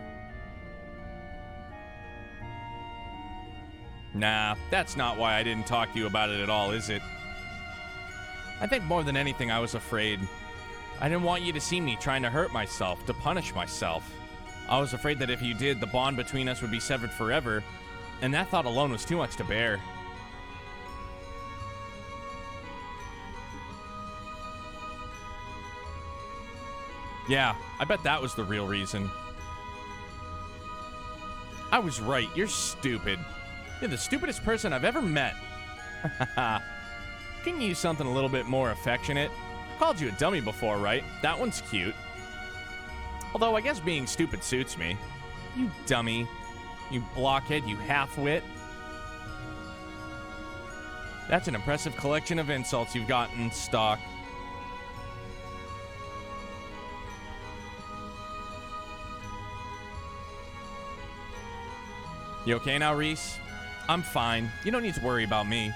A: Nah, that's not why I didn't talk to you about it at all, is it? I think more than anything I was afraid. I didn't want you to see me trying to hurt myself, to punish myself. I was afraid that if you did, the bond between us would be severed forever, and that thought alone was too much to bear. Yeah, I bet that was the real reason. I was right, you're stupid. You're the stupidest person I've ever met. Can you use something a little bit more affectionate? Called you a dummy before, right? That one's cute. Although I guess being stupid suits me. You dummy. You blockhead, you half-wit. That's an impressive collection of insults you've got in stock. You okay now, Reese? I'm fine. You don't need to worry about me.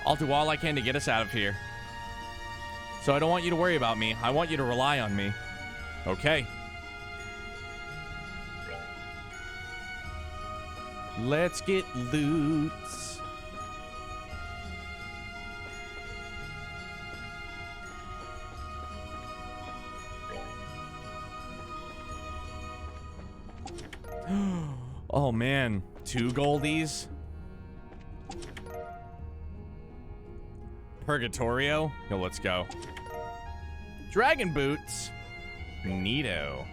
A: I'll do all I can to get us out of here. So I don't want you to worry about me. I want you to rely on me. Okay. Let's get loot. Oh, man. 2 goldies? Purgatorio? Yo, let's go. Dragon boots. Neato.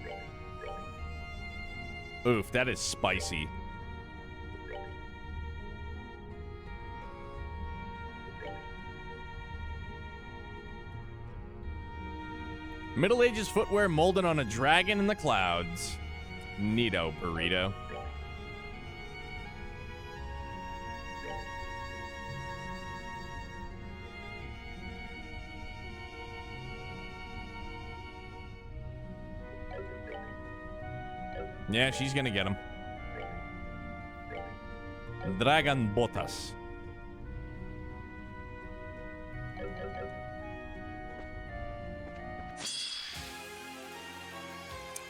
A: Oof, that is spicy. Middle Ages footwear molded on a dragon in the clouds. Neato, burrito. Yeah, she's gonna get him. Dragon botas.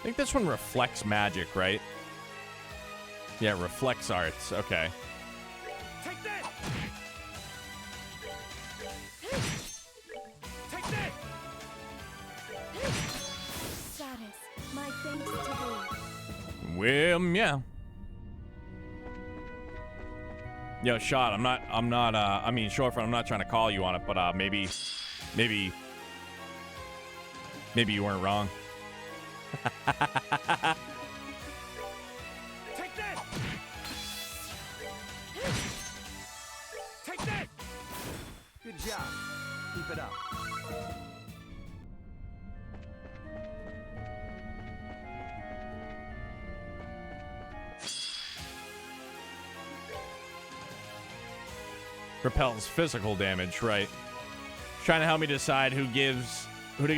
A: I think this one reflects magic, right? Yeah, reflects arts. Okay.
B: Take that! Take that!
C: Status. My thanks to thee.
A: Well, yeah. Yo, Shot, I mean, Shorefront, I'm not trying to call you on it, but maybe you weren't wrong.
B: Take that! Take that! Good job. Keep it up.
A: Repels physical damage, right? Trying to help me decide who to give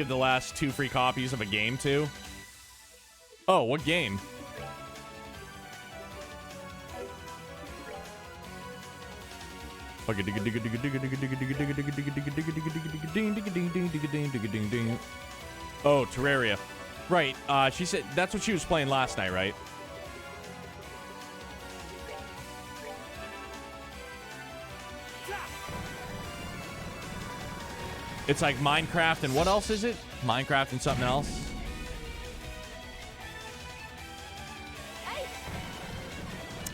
A: the last 2 free copies of a game to. Oh, what game? Oh, Terraria. Right, she said that's what she was playing last night, right? It's like Minecraft and what else is it? Minecraft and something else?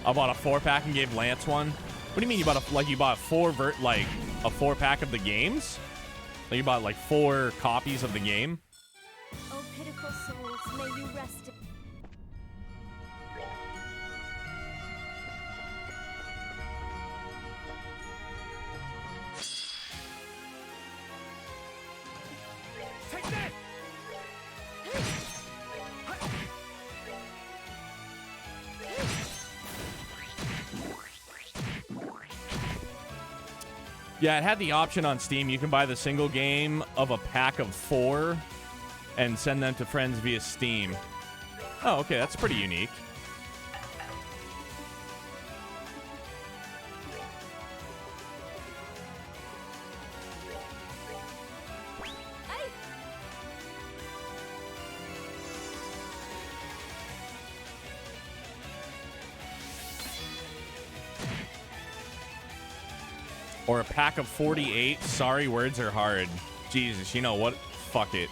A: I bought a 4-pack and gave Lance one. What do you mean you bought a 4-pack of the games? Like you bought like 4 copies of the game?
C: O pitiful souls, may you rest.
B: Take that!
A: Yeah, it had the option on Steam. You can buy the single game of a pack of 4 and send them to friends via Steam. Oh, okay, that's pretty unique. Or a pack of 48. Sorry, words are hard. Jesus, you know what? Fuck it.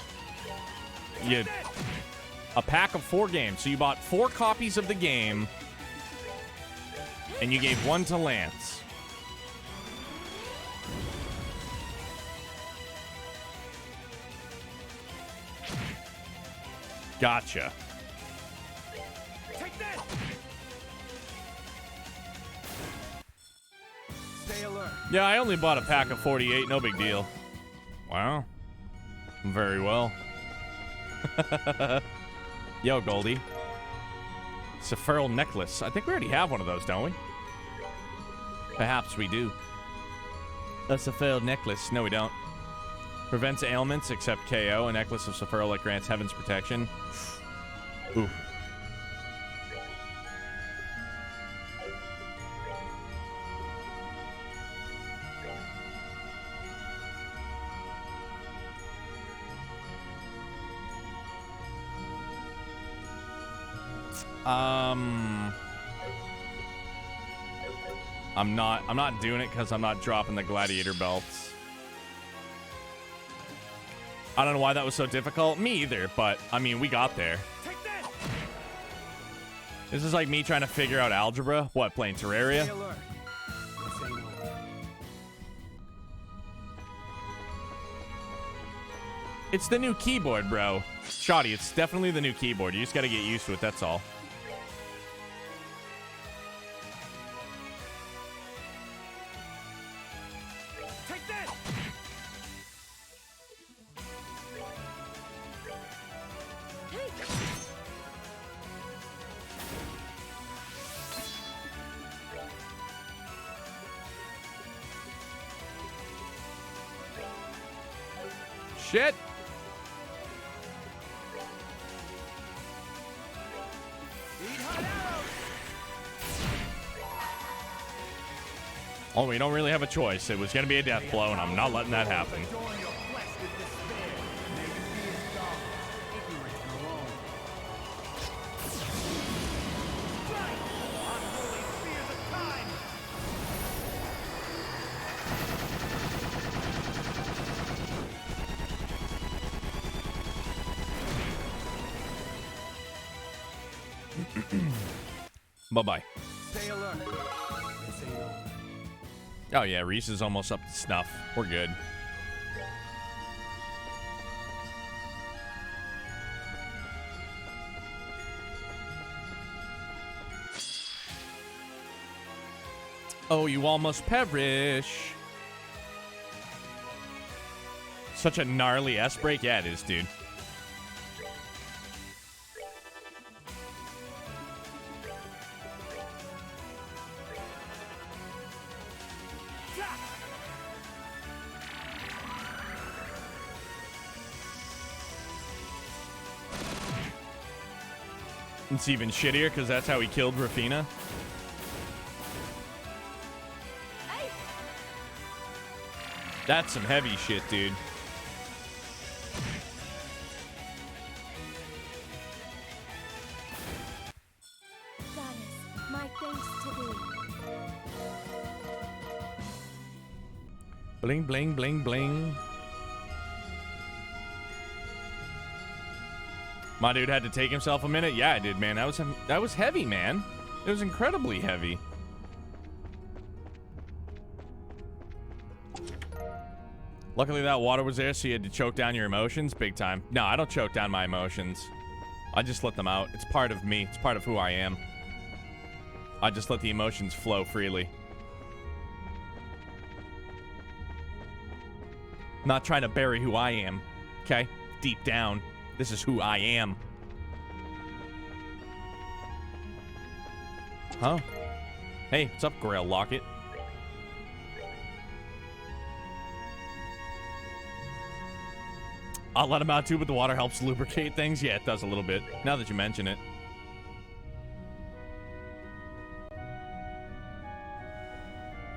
A: A pack of 4 games. So you bought 4 copies of the game, and you gave 1 to Lance. Gotcha.
B: Take that! Stay alert.
A: Yeah, I only bought a pack of 48. No big deal. Wow. Very well. Yo, Goldie. Sephiral necklace. I think we already have one of those, don't we? Perhaps we do. A Sephiral necklace. No, we don't. Prevents ailments except KO. A necklace of Sephiral that grants heaven's protection. Ooh. I'm not doing it because I'm not dropping the gladiator belts. I don't know why that was so difficult. Me either, but I mean, we got there.
B: Take that!
A: This is like me trying to figure out algebra. What, playing Terraria?
B: Stay alert. This ain't over.
A: It's the new keyboard, bro. Shoddy, it's definitely the new keyboard. You just gotta get used to it, that's all.
B: Take that!
A: Shit!
B: Eat hot arrows!
A: Oh, we don't really have a choice. It was gonna be a death blow, and I'm not letting that happen.
B: Adorn your flesh with despair. May you be as darkness, ignorance and alone. Strike! Unholy spears of time!
A: Bye-bye.
B: Stay alert. This ain't over.
A: Oh, yeah, Reese is almost up to snuff. We're good. Oh, you almost perish. Such a gnarly S-break. Yeah, it is, dude. It's even shittier because that's how he killed Rafina. That's some heavy shit, dude.
C: Goddess, my thanks to thee.
A: Bling, bling, bling, bling. My dude had to take himself a minute. Yeah, I did, man. That was heavy, man. It was incredibly heavy. Luckily, that water was there, so you had to choke down your emotions big time. No, I don't choke down my emotions. I just let them out. It's part of me. It's part of who I am. I just let the emotions flow freely. Not trying to bury who I am, okay? Deep down, this is who I am. Huh? Hey, what's up, Grail Locket? I'll let him out too, but the water helps lubricate things. Yeah, it does a little bit, now that you mention it.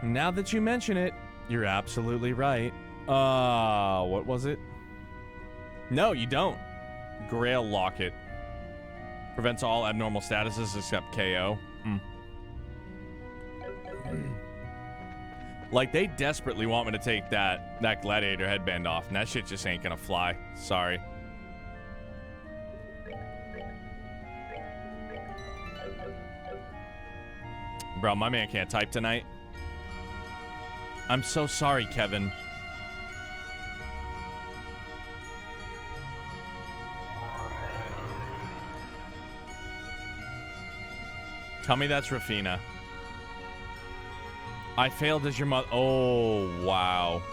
A: Now that you mention it, you're absolutely right. What was it? No, you don't. Grail Locket. Prevents all abnormal statuses except KO. Like, they desperately want me to take that gladiator headband off, and that shit just ain't gonna fly. Sorry. Bro, my man can't type tonight. I'm so sorry, Kevin. Tell me that's Rafina. I failed as your mother. Oh, wow.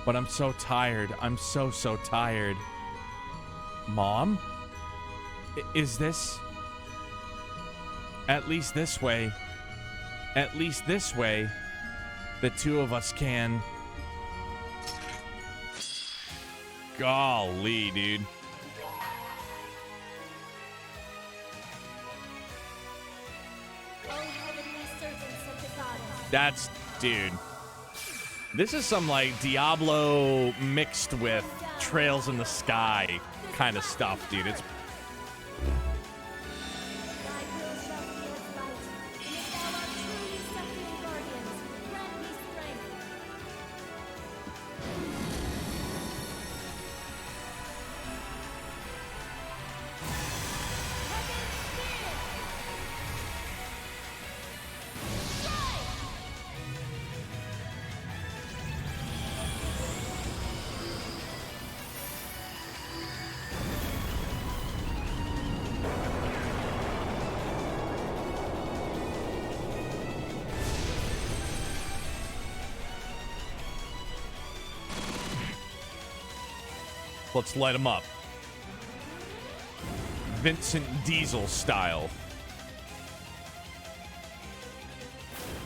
A: But I'm so tired. I'm so tired. Mom? Is this... At least this way. At least this way. The two of us can... Golly, dude. That's, dude. This is some, like, Diablo mixed with Trails in the Sky kind of stuff, dude. It's... Let's light them up. Vincent Diesel style.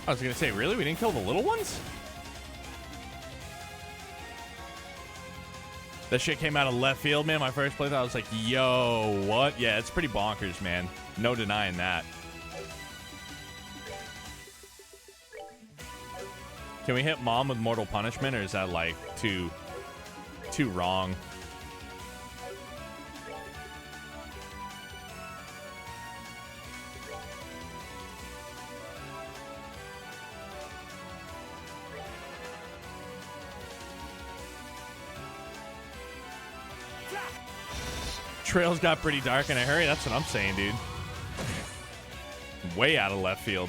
A: I was gonna say, really? We didn't kill the little ones? That shit came out of left field, man. My first playthrough, I was like, yo, what? Yeah, it's pretty bonkers, man. No denying that. Can we hit mom with mortal punishment, or is that, like, too wrong? Trails got pretty dark in a hurry. That's what I'm saying, dude. Way out of left field.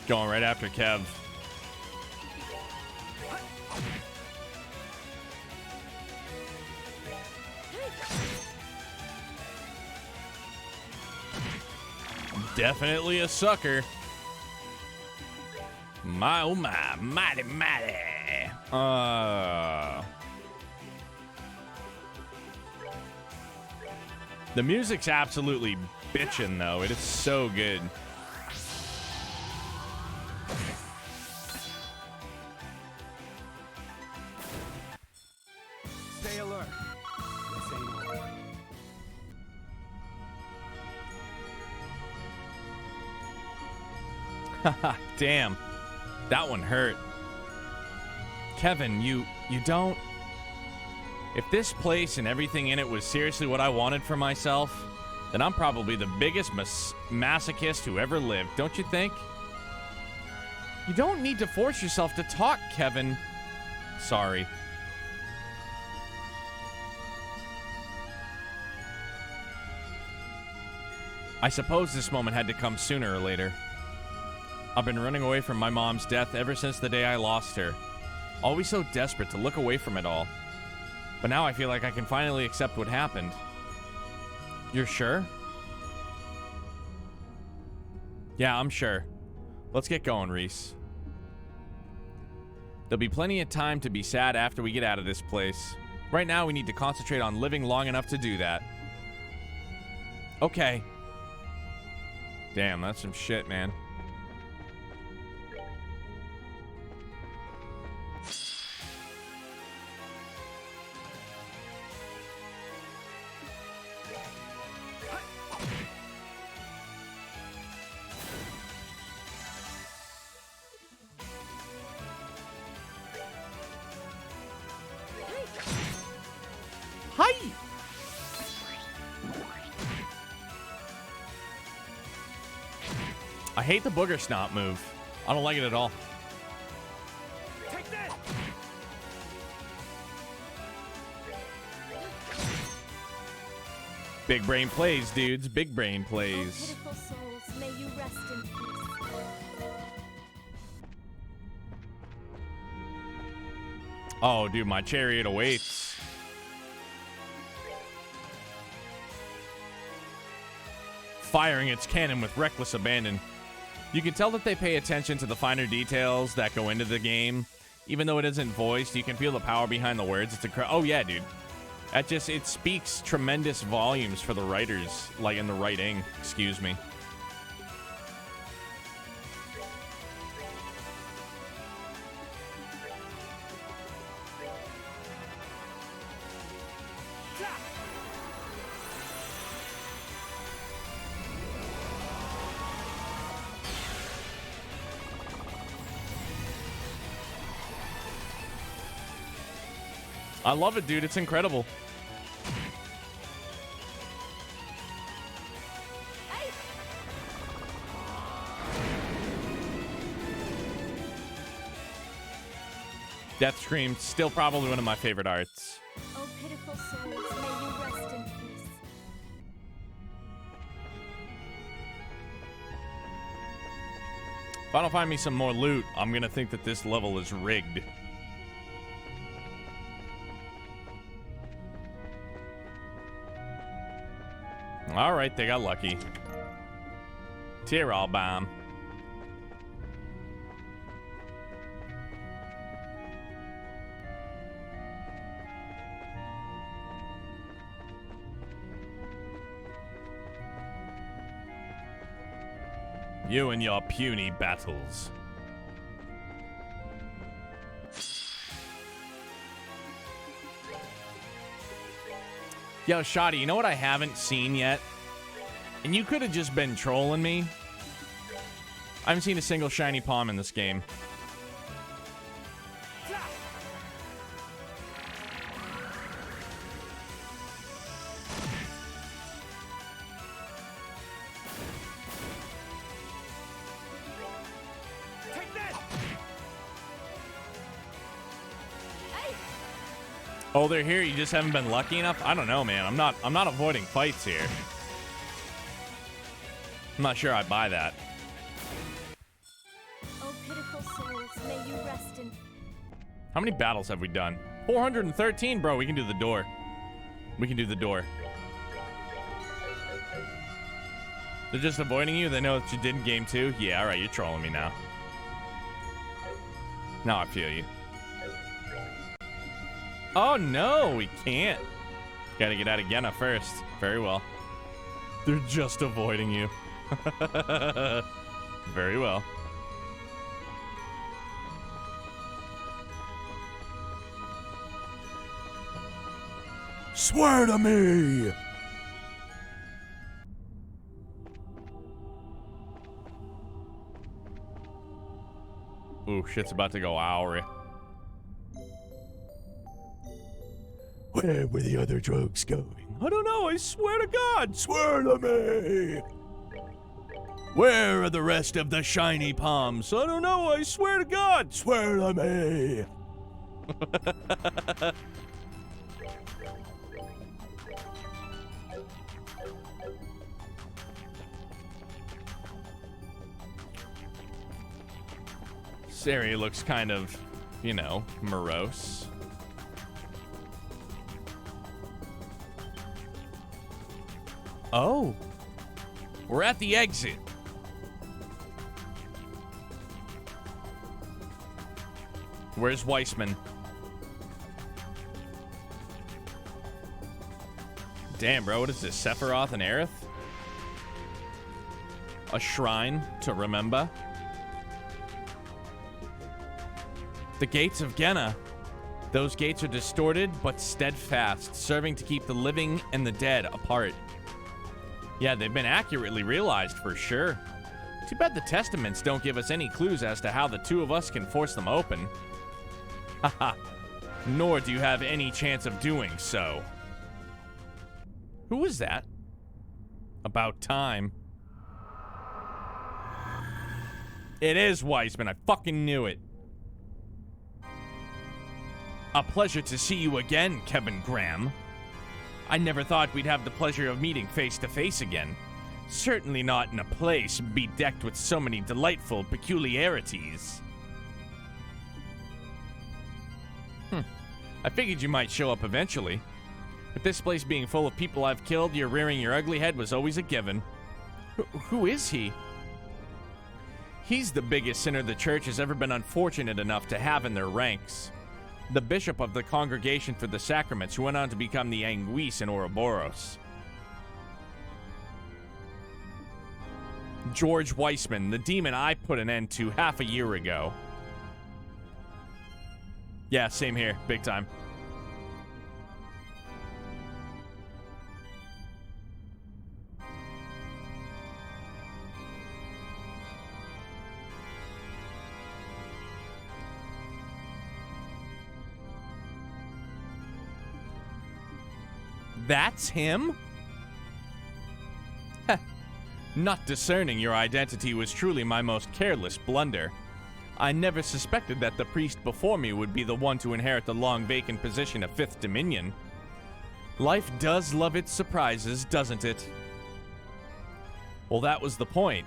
A: Going right after Kev. Definitely a sucker. My, oh my, mighty, mighty. The music's absolutely bitchin', though. It is so good.
B: Stay alert. This ain't over.
A: Haha, damn. That one hurt. Kevin, you don't... If this place and everything in it was seriously what I wanted for myself, then I'm probably the biggest masochist who ever lived, don't you think? You don't need to force yourself to talk, Kevin. Sorry. I suppose this moment had to come sooner or later. I've been running away from my mom's death ever since the day I lost her. Always so desperate to look away from it all. But now I feel like I can finally accept what happened. You're sure? Yeah, I'm sure. Let's get going, Reese. There'll be plenty of time to be sad after we get out of this place. Right now, we need to concentrate on living long enough to do that. Okay. Damn, that's some shit, man. Hi! I hate the booger snot move. I don't like it at all.
B: Take this!
A: Big brain plays, dudes. Big brain
C: Oh,
A: plays.
C: pitiful souls, may you rest in peace.
A: Oh, dude, my chariot awaits. Firing its cannon with reckless abandon. You can tell that they pay attention to the finer details that go into the game. Even though it isn't voiced, you can feel the power behind the words. It's incredible. Oh, yeah, dude. That just, it speaks tremendous volumes for the writers, like in the writing, excuse me. I love it, dude. It's incredible. Death Scream, still probably one of my favorite arts.
C: Oh, pitiful souls, may you rest in peace.
A: If I don't find me some more loot, I'm gonna think that this level is rigged. Alright, they got lucky. Tyrol bomb. You and your puny battles. Yo, Shoddy, you know what I haven't seen yet? And you could have just been trolling me. I haven't seen a single shiny palm in this game.
B: Take this!
A: Oh, they're here. You just haven't been lucky enough. I don't know, man. I'm not avoiding fights here. I'm not sure I buy that.
C: Oh, pitiful souls, may you rest in.
A: How many battles have we done? 413, bro. We can do the door. We can do the door. They're just avoiding you. They know that you did in game 2. Yeah, all right. You're trolling me now. Now I feel you. Oh, no. We can't. Gotta get out of Genna first. Very well. They're just avoiding you. Very well. Swear to me! Ooh, shit's about to go oury. Where were the other drugs going? I don't know, I swear to God! Swear to me! Where are the rest of the shiny palms? I don't know, I swear to God! Swear to me! This area looks kind of, you know, morose. Oh. We're at the exit. Where's Weissman? Damn, bro, what is this? Sephiroth and Aerith? A shrine to remember? The gates of Genna. Those gates are distorted but steadfast, serving to keep the living and the dead apart. Yeah, they've been accurately realized for sure. Too bad the testaments don't give us any clues as to how the two of us can force them open. Haha. Nor do you have any chance of doing so. Who was that? About time. It is Weissman. I fucking knew it. A pleasure to see you again, Kevin Graham. I never thought we'd have the pleasure of meeting face to face again. Certainly not in a place bedecked with so many delightful peculiarities. I figured you might show up eventually. With this place being full of people I've killed, your rearing your ugly head was always a given. Who is he? He's the biggest sinner the church has ever been unfortunate enough to have in their ranks. The bishop of the Congregation for the Sacraments, who went on to become the Anguisse in Ouroboros. George Weissman, the demon I put an end to half a year ago. Yeah, same here. Big time. That's him? Heh. Not discerning your identity was truly my most careless blunder. I never suspected that the priest before me would be the one to inherit the long vacant position of Fifth Dominion. Life does love its surprises, doesn't it? Well, that was the point.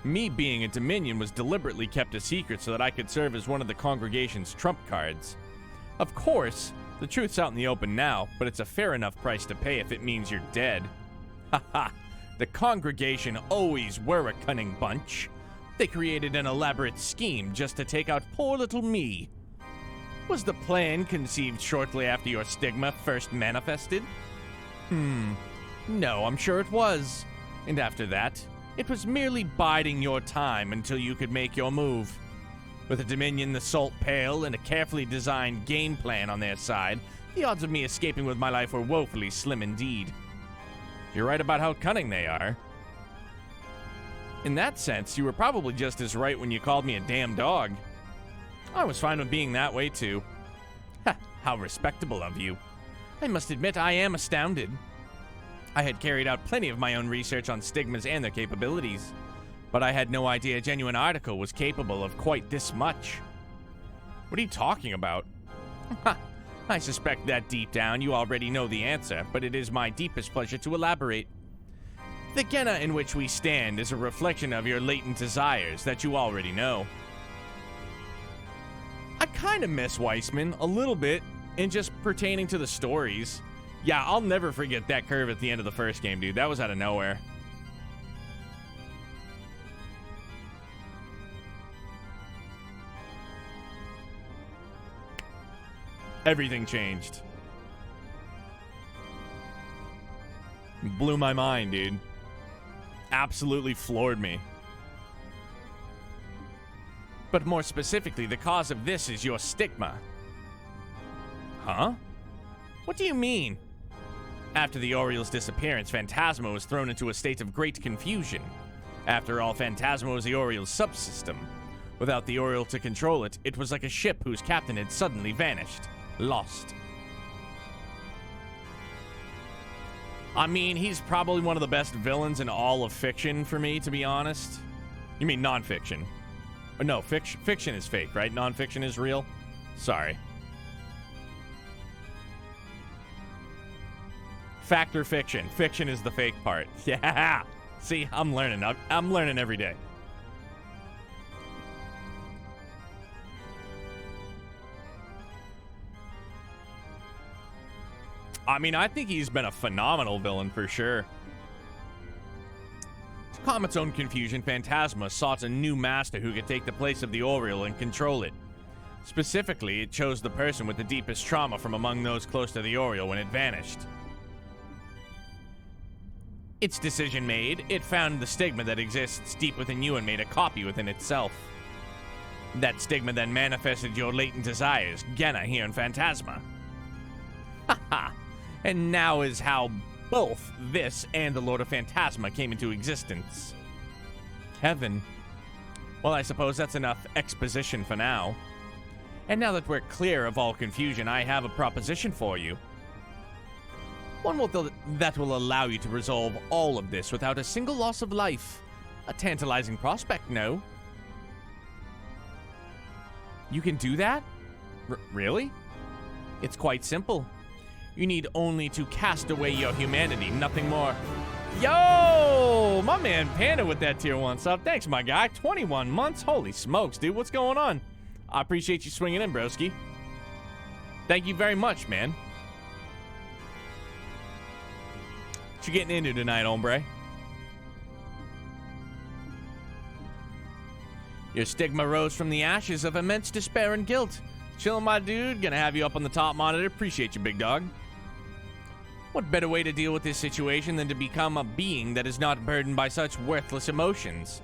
A: Me being a Dominion was deliberately kept a secret so that I could serve as one of the congregation's trump cards. Of course, the truth's out in the open now, but it's a fair enough price to pay if it means you're dead. Haha, the congregation always were a cunning bunch. They created an elaborate scheme just to take out poor little me. Was the plan conceived shortly after your stigma first manifested? No, I'm sure it was. And after that, It was merely biding your time until you could make your move. With a Dominion, the Salt Pale, and a carefully designed game plan on their side, the odds of me escaping with my life were woefully slim indeed. You're right about how cunning they are. In that sense, you were probably just as right when you called me a damn dog. I was fine with being that way too. Ha, how respectable of you. I must admit I am astounded. I had carried out plenty of my own research on stigmas and their capabilities, but I had no idea a genuine article was capable of quite this much. What are you talking about? Ha, I suspect that deep down you already know the answer, but it is my deepest pleasure to elaborate. The Genna in which we stand is a reflection of your latent desires that you already know. I kind of miss Weissman a little bit in just pertaining to the stories. Yeah, I'll never forget that curve at the end of the first game, dude. That was out of nowhere. Everything changed. Blew my mind, dude. Absolutely floored me. But more specifically, the cause of this is your stigma. Huh? What do you mean? After the Oriel's disappearance, Phantasma was thrown into a state of great confusion. After all, Phantasma was the Oriel's subsystem. Without the Oriel to control it, it was like a ship whose captain had suddenly vanished. Lost. I mean, he's probably one of the best villains in all of fiction for me, to be honest. You mean non-fiction? No, fiction is fake, right? Non-fiction is real? Sorry. Fact or fiction? Fiction is the fake part. Yeah! See, I'm learning. I'm learning every day. I mean, I think he's been a phenomenal villain for sure. To calm its own confusion, Phantasma sought a new master who could take the place of the Oriel and control it. Specifically, it chose the person with the deepest trauma from among those close to the Oriel when it vanished. Its decision made, it found the stigma that exists deep within you and made a copy within itself. That stigma then manifested your latent desires, Genna here in Phantasma. Haha! And now is how both this and the Lord of Phantasma came into existence. Heaven. Well, I suppose that's enough exposition for now. And now that we're clear of all confusion, I have a proposition for you. One that will allow you to resolve all of this without a single loss of life. A tantalizing prospect, no? You can do that? Really? It's quite simple. You need only to cast away your humanity, nothing more. Yo! My man Panda with that tier 1 sub. Thanks, my guy. 21 months? Holy smokes, dude. What's going on? I appreciate you swinging in, broski. Thank you very much, man. What you getting into tonight, hombre? Your stigma rose from the ashes of immense despair and guilt. Chillin', my dude. Gonna have you up on the top monitor. Appreciate you, big dog. What better way to deal with this situation than to become a being that is not burdened by such worthless emotions?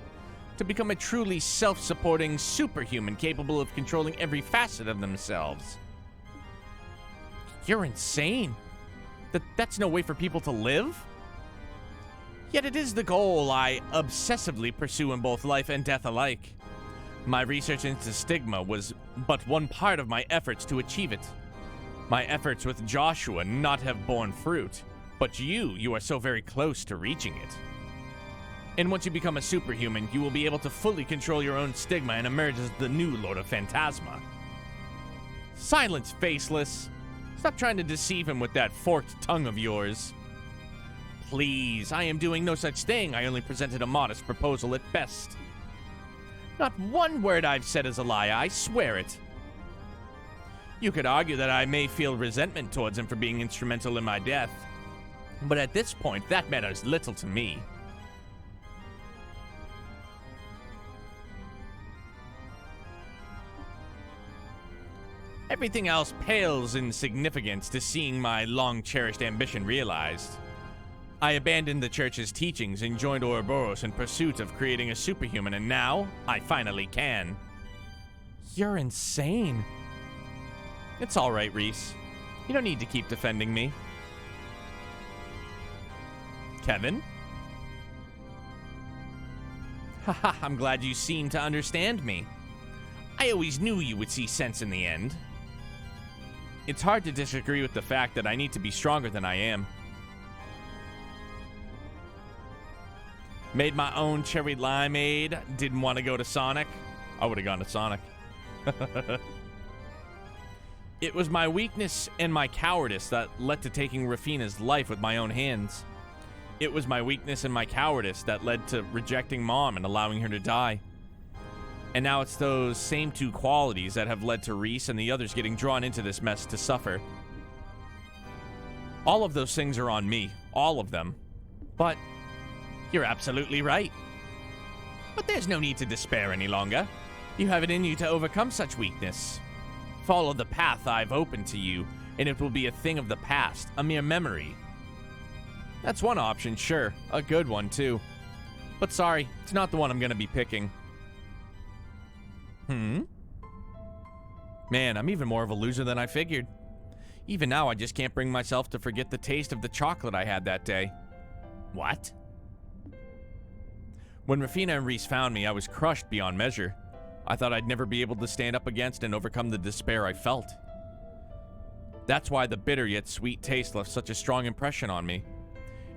A: To become a truly self-supporting superhuman capable of controlling every facet of themselves. You're insane. That's no way for people to live? Yet it is the goal I obsessively pursue in both life and death alike. My research into stigma was but one part of my efforts to achieve it. My efforts with Joshua not have borne fruit, but you are so very close to reaching it. And once you become a superhuman, you will be able to fully control your own stigma and emerge as the new Lord of Phantasma. Silence, faceless. Stop trying to deceive him with that forked tongue of yours. Please, I am doing no such thing. I only presented a modest proposal at best. Not one word I've said is a lie, I swear it. You could argue that I may feel resentment towards him for being instrumental in my death, but at this point, that matters little to me. Everything else pales in significance to seeing my long-cherished ambition realized. I abandoned the church's teachings and joined Ouroboros in pursuit of creating a superhuman, and now I finally can. You're insane. It's all right, Reese. You don't need to keep defending me. Kevin? Haha, I'm glad you seem to understand me. I always knew you would see sense in the end. It's hard to disagree with the fact that I need to be stronger than I am. Made my own cherry limeade. Didn't want to go to Sonic. I would have gone to Sonic. It was my weakness and my cowardice that led to taking Rafina's life with my own hands. It was my weakness and my cowardice that led to rejecting Mom and allowing her to die. And now it's those same two qualities that have led to Reese and the others getting drawn into this mess to suffer. All of those things are on me. All of them. But you're absolutely right. But there's no need to despair any longer. You have it in you to overcome such weakness. Follow the path I've opened to you, and it will be a thing of the past, a mere memory. That's one option, sure. A good one, too. But sorry, it's not the one I'm gonna be picking. Man, I'm even more of a loser than I figured. Even now, I just can't bring myself to forget the taste of the chocolate I had that day. What? When Rafina and Reese found me, I was crushed beyond measure. I thought I'd never be able to stand up against and overcome the despair I felt. That's why the bitter yet sweet taste left such a strong impression on me.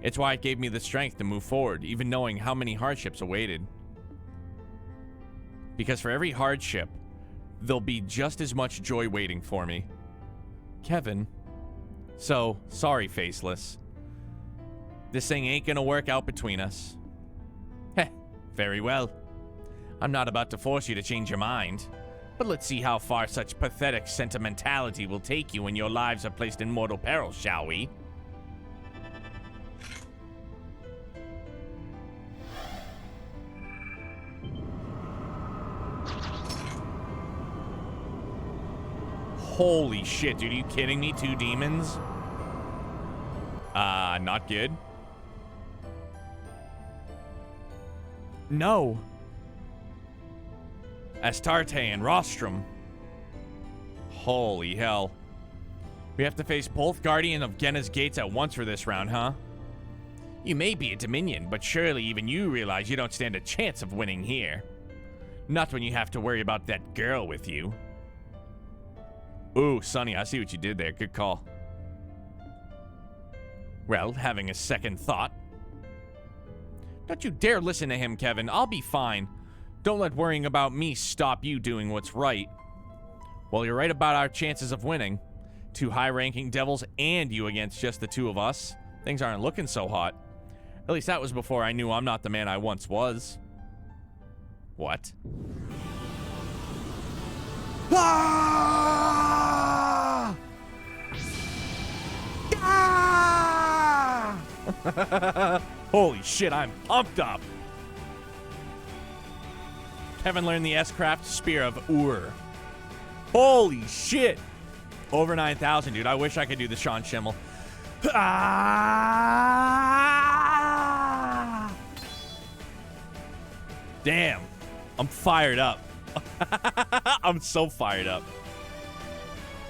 A: It's why it gave me the strength to move forward, even knowing how many hardships awaited. Because for every hardship, there'll be just as much joy waiting for me. Kevin. So, sorry, Faceless. This thing ain't gonna work out between us. Heh, very well. I'm not about to force you to change your mind, but let's see how far such pathetic sentimentality will take you when your lives are placed in mortal peril, shall we? Holy shit, dude, are you kidding me? 2 demons? Not good. No. Astarte and Rostrum. Holy hell. We have to face both Guardian of Genna's Gates at once for this round, huh? You may be a Dominion, but surely even you realize you don't stand a chance of winning here. Not when you have to worry about that girl with you. Ooh, Sonny, I see what you did there. Good call. Well, having a second thought. Don't you dare listen to him, Kevin. I'll be fine. Don't let worrying about me stop you doing what's right. Well, you're right about our chances of winning. 2 high-ranking devils and you against just the 2 of us. Things aren't looking so hot. At least that was before I knew I'm not the man I once was. What? Ah! Ah! Holy shit, I'm pumped up. Kevin learned the S-Craft Spear of Ur. Holy shit. Over 9,000, dude. I wish I could do the Sean Schimmel. Ah! Damn. I'm fired up. I'm so fired up.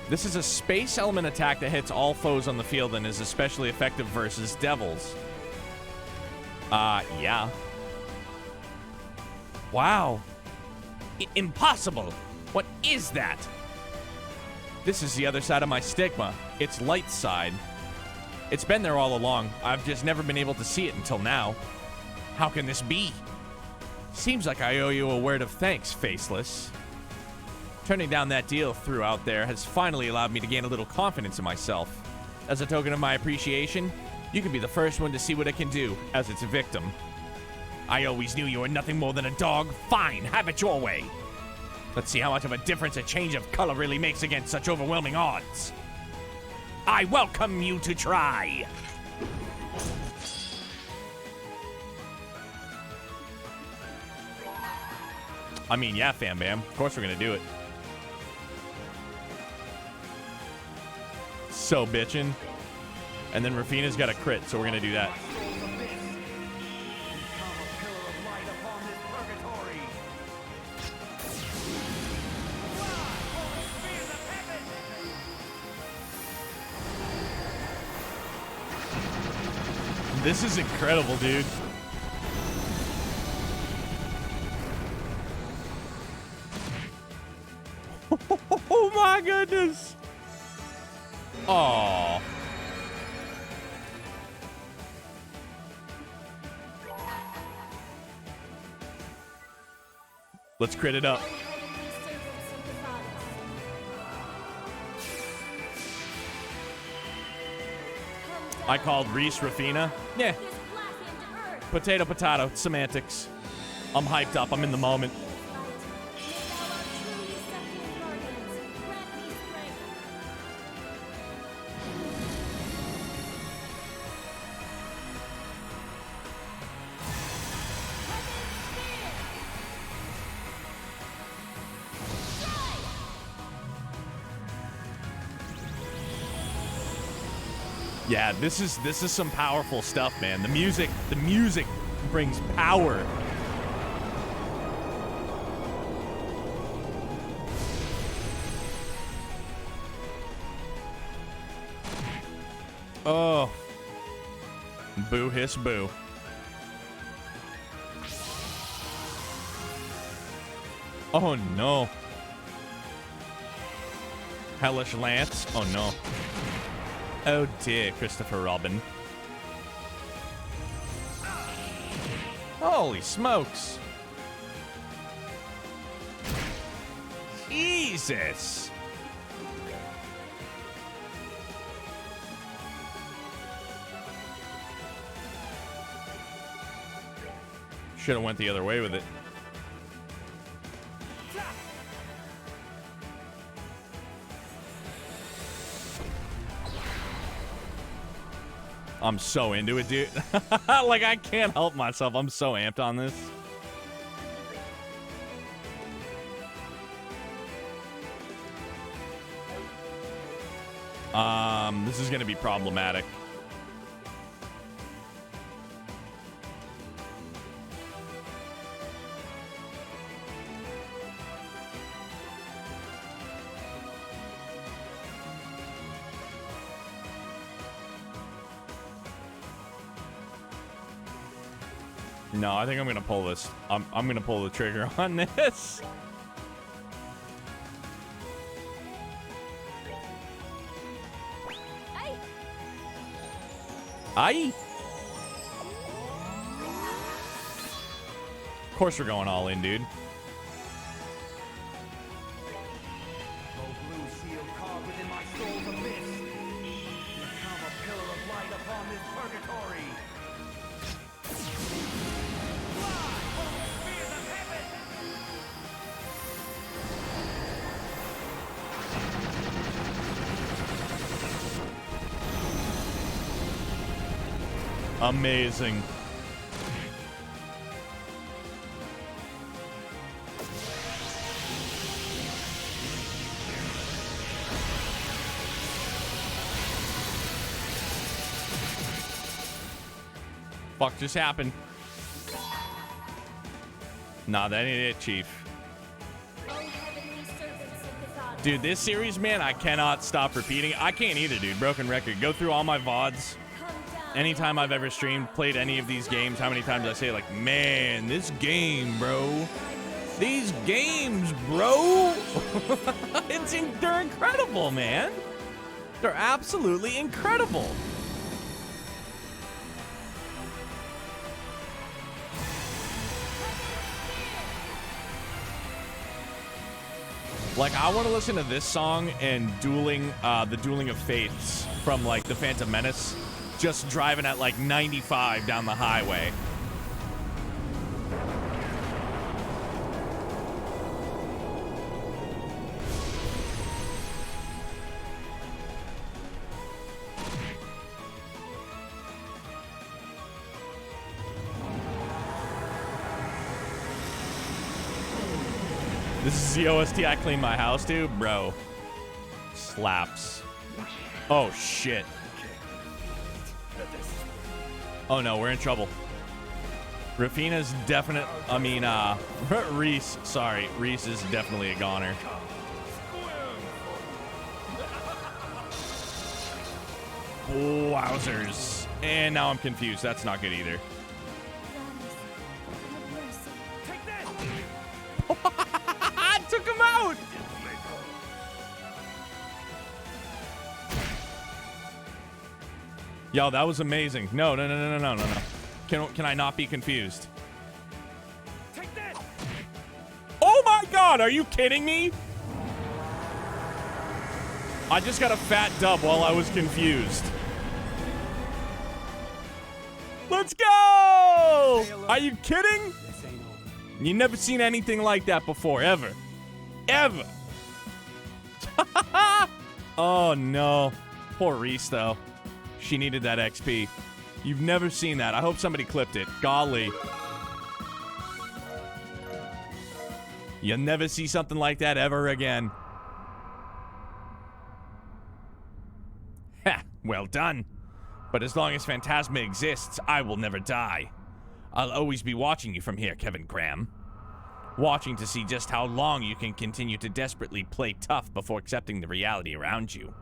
A: This is a space element attack that hits all foes on the field and is especially effective versus devils. Yeah. Wow. Impossible. What is that? This is the other side of my stigma. It's Light's side. It's been there all along. I've just never been able to see it until now. How can this be? Seems like I owe you a word of thanks, Faceless. Turning down that deal threw out there has finally allowed me to gain a little confidence in myself. As a token of my appreciation, you can be the first one to see what it can do as its victim. I always knew you were nothing more than a dog. Fine, have it your way. Let's see how much of a difference a change of color really makes against such overwhelming odds. I welcome you to try. I mean, yeah, Fam Bam. Of course we're gonna do it. So bitchin'. And then Rafina's got a crit, so we're gonna do that. This is incredible, dude. Oh my goodness. Oh. Let's crit it up. I called Reese Rafina. Yeah. Potato, potato. Semantics. I'm hyped up. I'm in the moment. Yeah, this is some powerful stuff, man. The music brings power. Oh. Boo hiss boo. Oh no. Hellish Lance. Oh no. Oh dear, Christopher Robin. Holy smokes. Jesus. Should have went the other way with it. I'm so into it, dude. Like, I can't help myself. I'm so amped on this. This is gonna be problematic. No, I think I'm gonna pull this. I'm gonna pull the trigger on this. Aye. Of course we're going all in, dude. Amazing. Fuck just happened. Nah, that ain't it, Chief. Dude, this series, man, I cannot stop repeating. I can't either, dude. Broken record. Go through all my VODs. Anytime I've ever streamed, played any of these games, how many times I say, like, man, this game, bro. These games, bro. They're incredible, man. They're absolutely incredible. Like, I want to listen to this song and the Dueling of Fates from, like, the Phantom Menace. Just driving at like 95 down the highway. This is the OST I clean my house to, bro. Slaps. Oh shit. Oh no, we're in trouble. Rafina's definite. I mean, Reese. Sorry, Reese is definitely a goner. Wowzers. And now I'm confused. That's not good either.
B: Take that!
A: I took him out! Yo, that was amazing. No. Can I not be confused?
B: Take that!
A: Oh my god, are you kidding me? I just got a fat dub while I was confused. Let's go! Are you kidding?
B: This ain't over.
A: You never seen anything like that before, ever. Ever. Oh no. Poor Reese, though. She needed that XP. You've never seen that. I hope somebody clipped it. Golly. You'll never see something like that ever again. Ha! Well done. But as long as Phantasma exists, I will never die. I'll always be watching you from here, Kevin Graham. Watching to see just how long you can continue to desperately play tough before accepting the reality around you.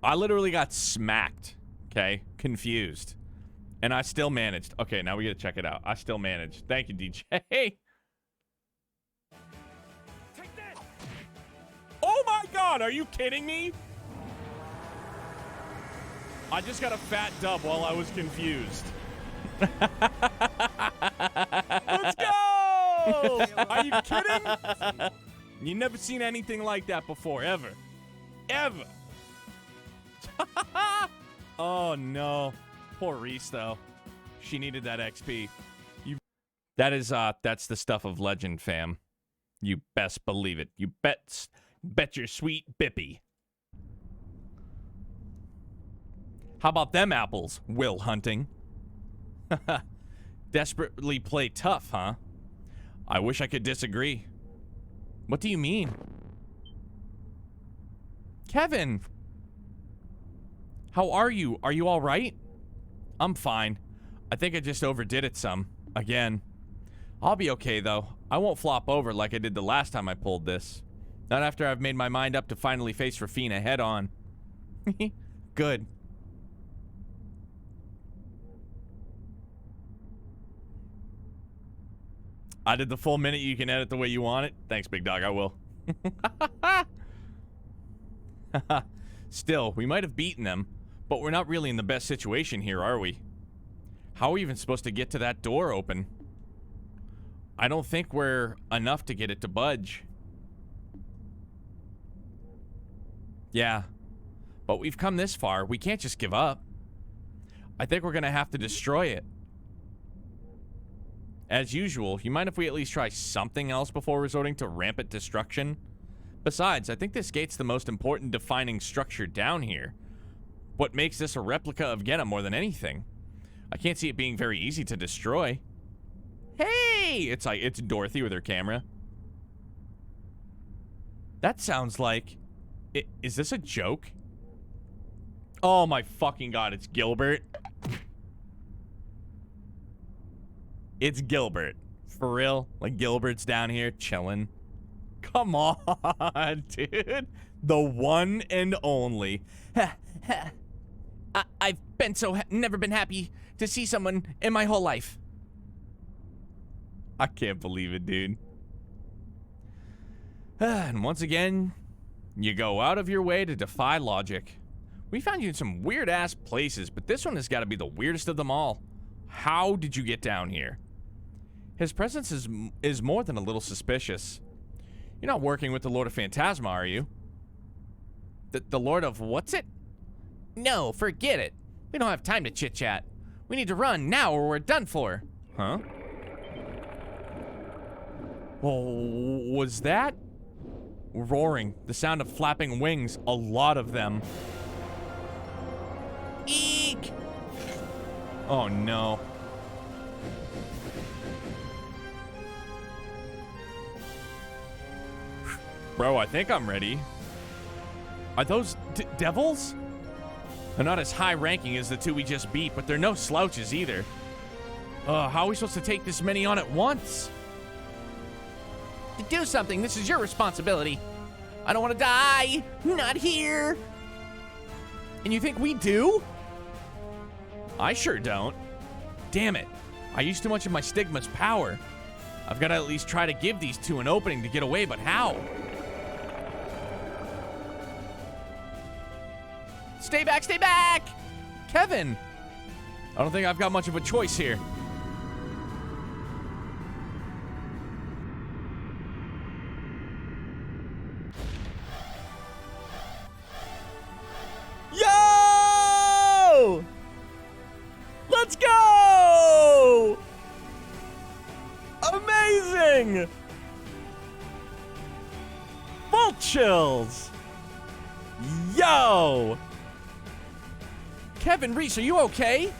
A: I literally got smacked, okay? Confused. And I still managed. Okay, now we gotta check it out. I still managed. Thank you, DJ.
B: Take that!
A: Oh my god, are you kidding me? I just got a fat dub while I was confused. Let's go! Are you kidding? You never seen anything like that before, ever. Ever. Oh no. Poor Reese, though. She needed that XP. That's the stuff of legend, fam. You best believe it. You bet your sweet bippy. How about them apples, Will Hunting? Desperately play tough, huh? I wish I could disagree. What do you mean? Kevin! How are you? Are you all right? I'm fine. I think I just overdid it some. Again. I'll be okay, though. I won't flop over like I did the last time I pulled this. Not after I've made my mind up to finally face Rafina head on. Good. I did the full minute. You can edit the way you want it. Thanks, big dog. I will. Still, we might have beaten them, but we're not really in the best situation here, are we? How are we even supposed to get to that door open? I don't think we're enough to get it to budge. Yeah, but we've come this far. We can't just give up. I think we're gonna have to destroy it. As usual, you mind if we at least try something else before resorting to rampant destruction? Besides, I think this gate's the most important defining structure down here. What makes this a replica of Genna more than anything? I can't see it being very easy to destroy. Hey! It's Dorothy with her camera. That sounds like... Is this a joke? Oh my fucking god, it's Gilbert. It's Gilbert. For real? Like Gilbert's down here chilling. Come on, dude. The one and only. I've been never been happy to see someone in my whole life. I can't believe it, dude. And once again, you go out of your way to defy logic. We found you in some weird-ass places, but this one has got to be the weirdest of them all. How did you get down here? His presence is more than a little suspicious. You're not working with the Lord of Phantasma, are you? The Lord of what's it? No, forget it. We don't have time to chit-chat. We need to run now or we're done for. Huh? Well, was that? Roaring. The sound of flapping wings. A lot of them. Eek! Oh, no. Bro, I think I'm ready. Are those devils? They're not as high ranking as the two we just beat, but they're no slouches either. How are we supposed to take this many on at once? to do something. This is your responsibility. I don't want to die. Not here. And you think we do? I sure don't. Damn it. I used too much of my stigma's power. I've got to at least try to give these two an opening to get away, but how? Stay back, stay back! Kevin! I don't think I've got much of a choice here. Yo! Let's go! Amazing! Full chills! Yo! Kevin Reese, are you okay?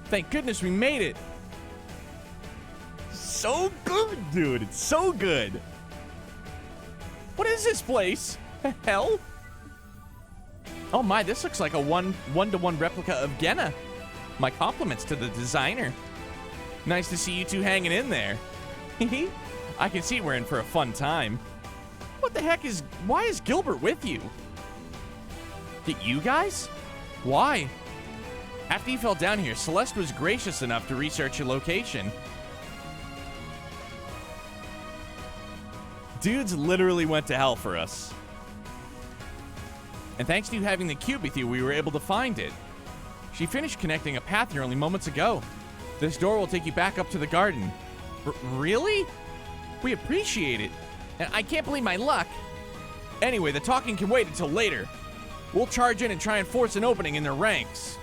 A: Thank goodness we made it. So good, dude. It's so good. What is this place? Hell? Oh my, this looks like a one-to-one replica of Genna. My compliments to the designer. Nice to see you two hanging in there. I can see we're in for a fun time. What the heck is... Why is Gilbert with you? Did you guys? Why? After you fell down here, Celeste was gracious enough to research your location. Dudes literally went to hell for us. And thanks to you having the cube with you, we were able to find it. She finished connecting a path here only moments ago. This door will take you back up to the garden. Really? We appreciate it. And I can't believe my luck. Anyway, the talking can wait until later. We'll charge in and try and force an opening in their ranks.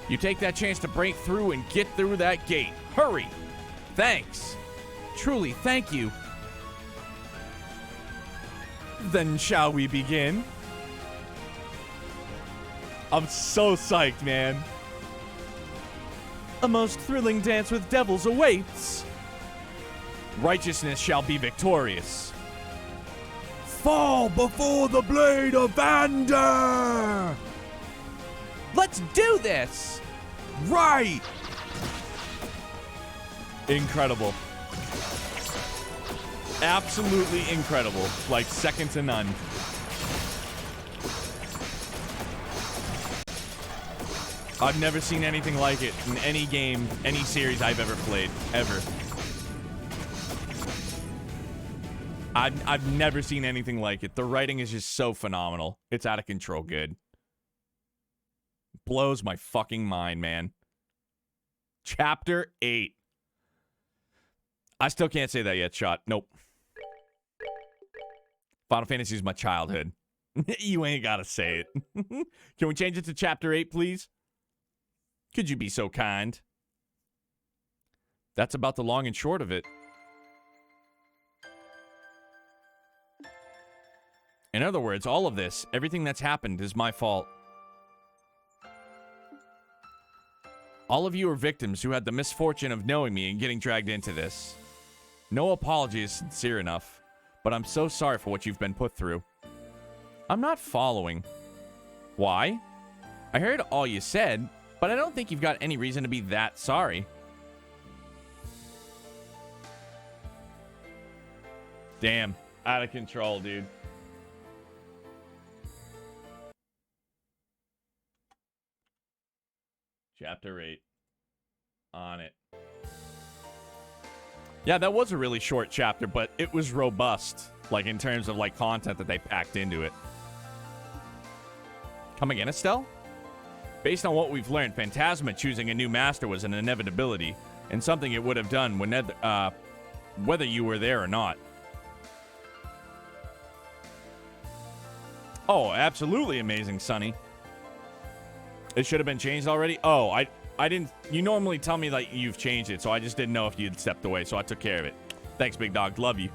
A: You take that chance to break through and get through that gate. Hurry. Thanks. Truly, thank you. Then shall we begin? I'm so psyched, man. A most thrilling dance with devils awaits. Righteousness shall be victorious. Fall before the blade of Vander! Let's do this! Right! Incredible. Absolutely incredible. Like second to none. I've never seen anything like it in any game, any series I've ever played. Ever. I've never seen anything like it. The writing is just so phenomenal. It's out of control good. Blows my fucking mind, man. Chapter 8. I still can't say that yet, Shot. Nope. Final Fantasy is my childhood. You ain't gotta say it. Can we change it to Chapter 8, please? Could you be so kind? That's about the long and short of it. In other words, all of this, everything that's happened is my fault. All of you are victims who had the misfortune of knowing me and getting dragged into this. No apology is sincere enough, but I'm so sorry for what you've been put through. I'm not following. Why? I heard all you said, but I don't think you've got any reason to be that sorry. Damn, out of control, dude. Chapter 8. On it. Yeah, that was a really short chapter, but it was robust. Like, in terms of, like, content that they packed into it. Come again, Estelle? Based on what we've learned, Phantasma choosing a new master was an inevitability, and something it would have done whether you were there or not. Oh, absolutely amazing, Sonny. It should have been changed already? Oh, I didn't... You normally tell me that you've changed it, so I just didn't know if you'd stepped away, so I took care of it. Thanks, big dog. Love you.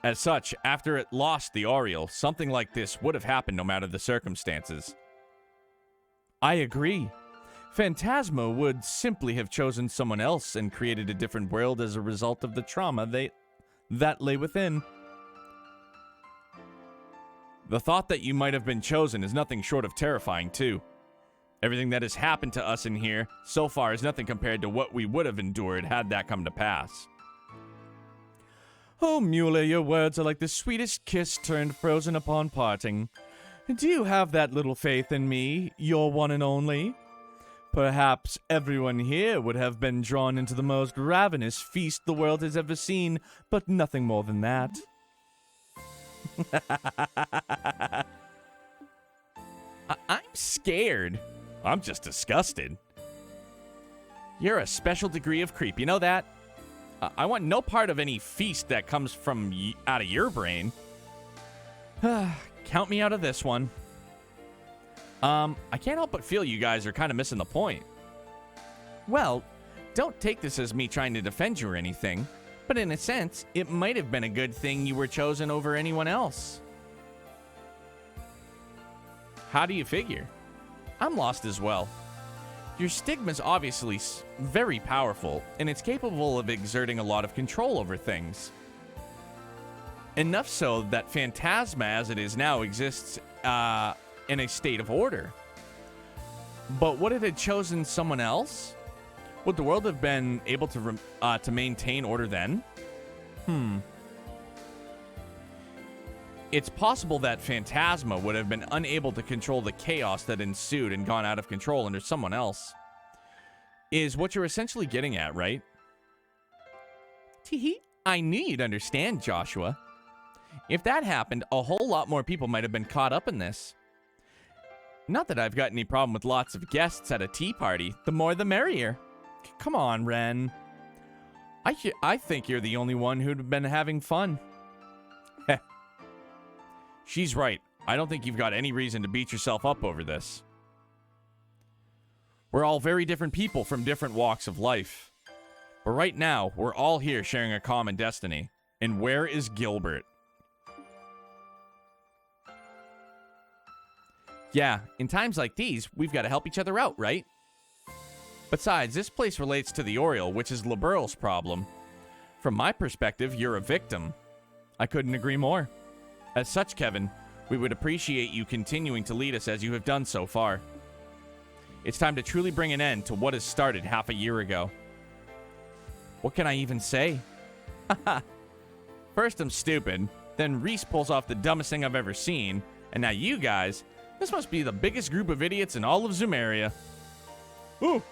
A: As such, after it lost the Oriole, something like this would have happened no matter the circumstances. I agree. Phantasma would simply have chosen someone else and created a different world as a result of the trauma that lay within. The thought that you might have been chosen is nothing short of terrifying, too. Everything that has happened to us in here so far is nothing compared to what we would have endured had that come to pass. Oh, Mueller, your words are like the sweetest kiss turned frozen upon parting. Do you have that little faith in me, your one and only? Perhaps everyone here would have been drawn into the most ravenous feast the world has ever seen, but nothing more than that. I'm scared. I'm just disgusted. You're a special degree of creep, you know that? I want no part of any feast that comes from out of your brain. Count me out of this one. I can't help but feel you guys are kind of missing the point. Well, don't take this as me trying to defend you or anything, but in a sense, it might have been a good thing you were chosen over anyone else. How do you figure? I'm lost as well. Your stigma's obviously very powerful, and it's capable of exerting a lot of control over things. Enough so that Phantasma, as it is now, exists in a state of order. But would it have chosen someone else? Would the world have been able to maintain order then? It's possible that Phantasma would have been unable to control the chaos that ensued and gone out of control under someone else. Is what you're essentially getting at, right? Teehee, I knew you'd understand, Joshua. If that happened, a whole lot more people might have been caught up in this. Not that I've got any problem with lots of guests at a tea party. The more the merrier. Come on, Ren. I think you're the only one who'd been having fun. Heh. She's right. I don't think you've got any reason to beat yourself up over this. We're all very different people from different walks of life. But right now, we're all here sharing a common destiny. And where is Gilbert? Yeah, in times like these, we've got to help each other out, right? Besides, this place relates to the Oriole, which is LeBurle's problem. From my perspective, you're a victim. I couldn't agree more. As such, Kevin, we would appreciate you continuing to lead us as you have done so far. It's time to truly bring an end to what has started half a year ago. What can I even say? Haha. First I'm stupid, then Reese pulls off the dumbest thing I've ever seen, and now you guys, this must be the biggest group of idiots in all of Zumeria. Ooh!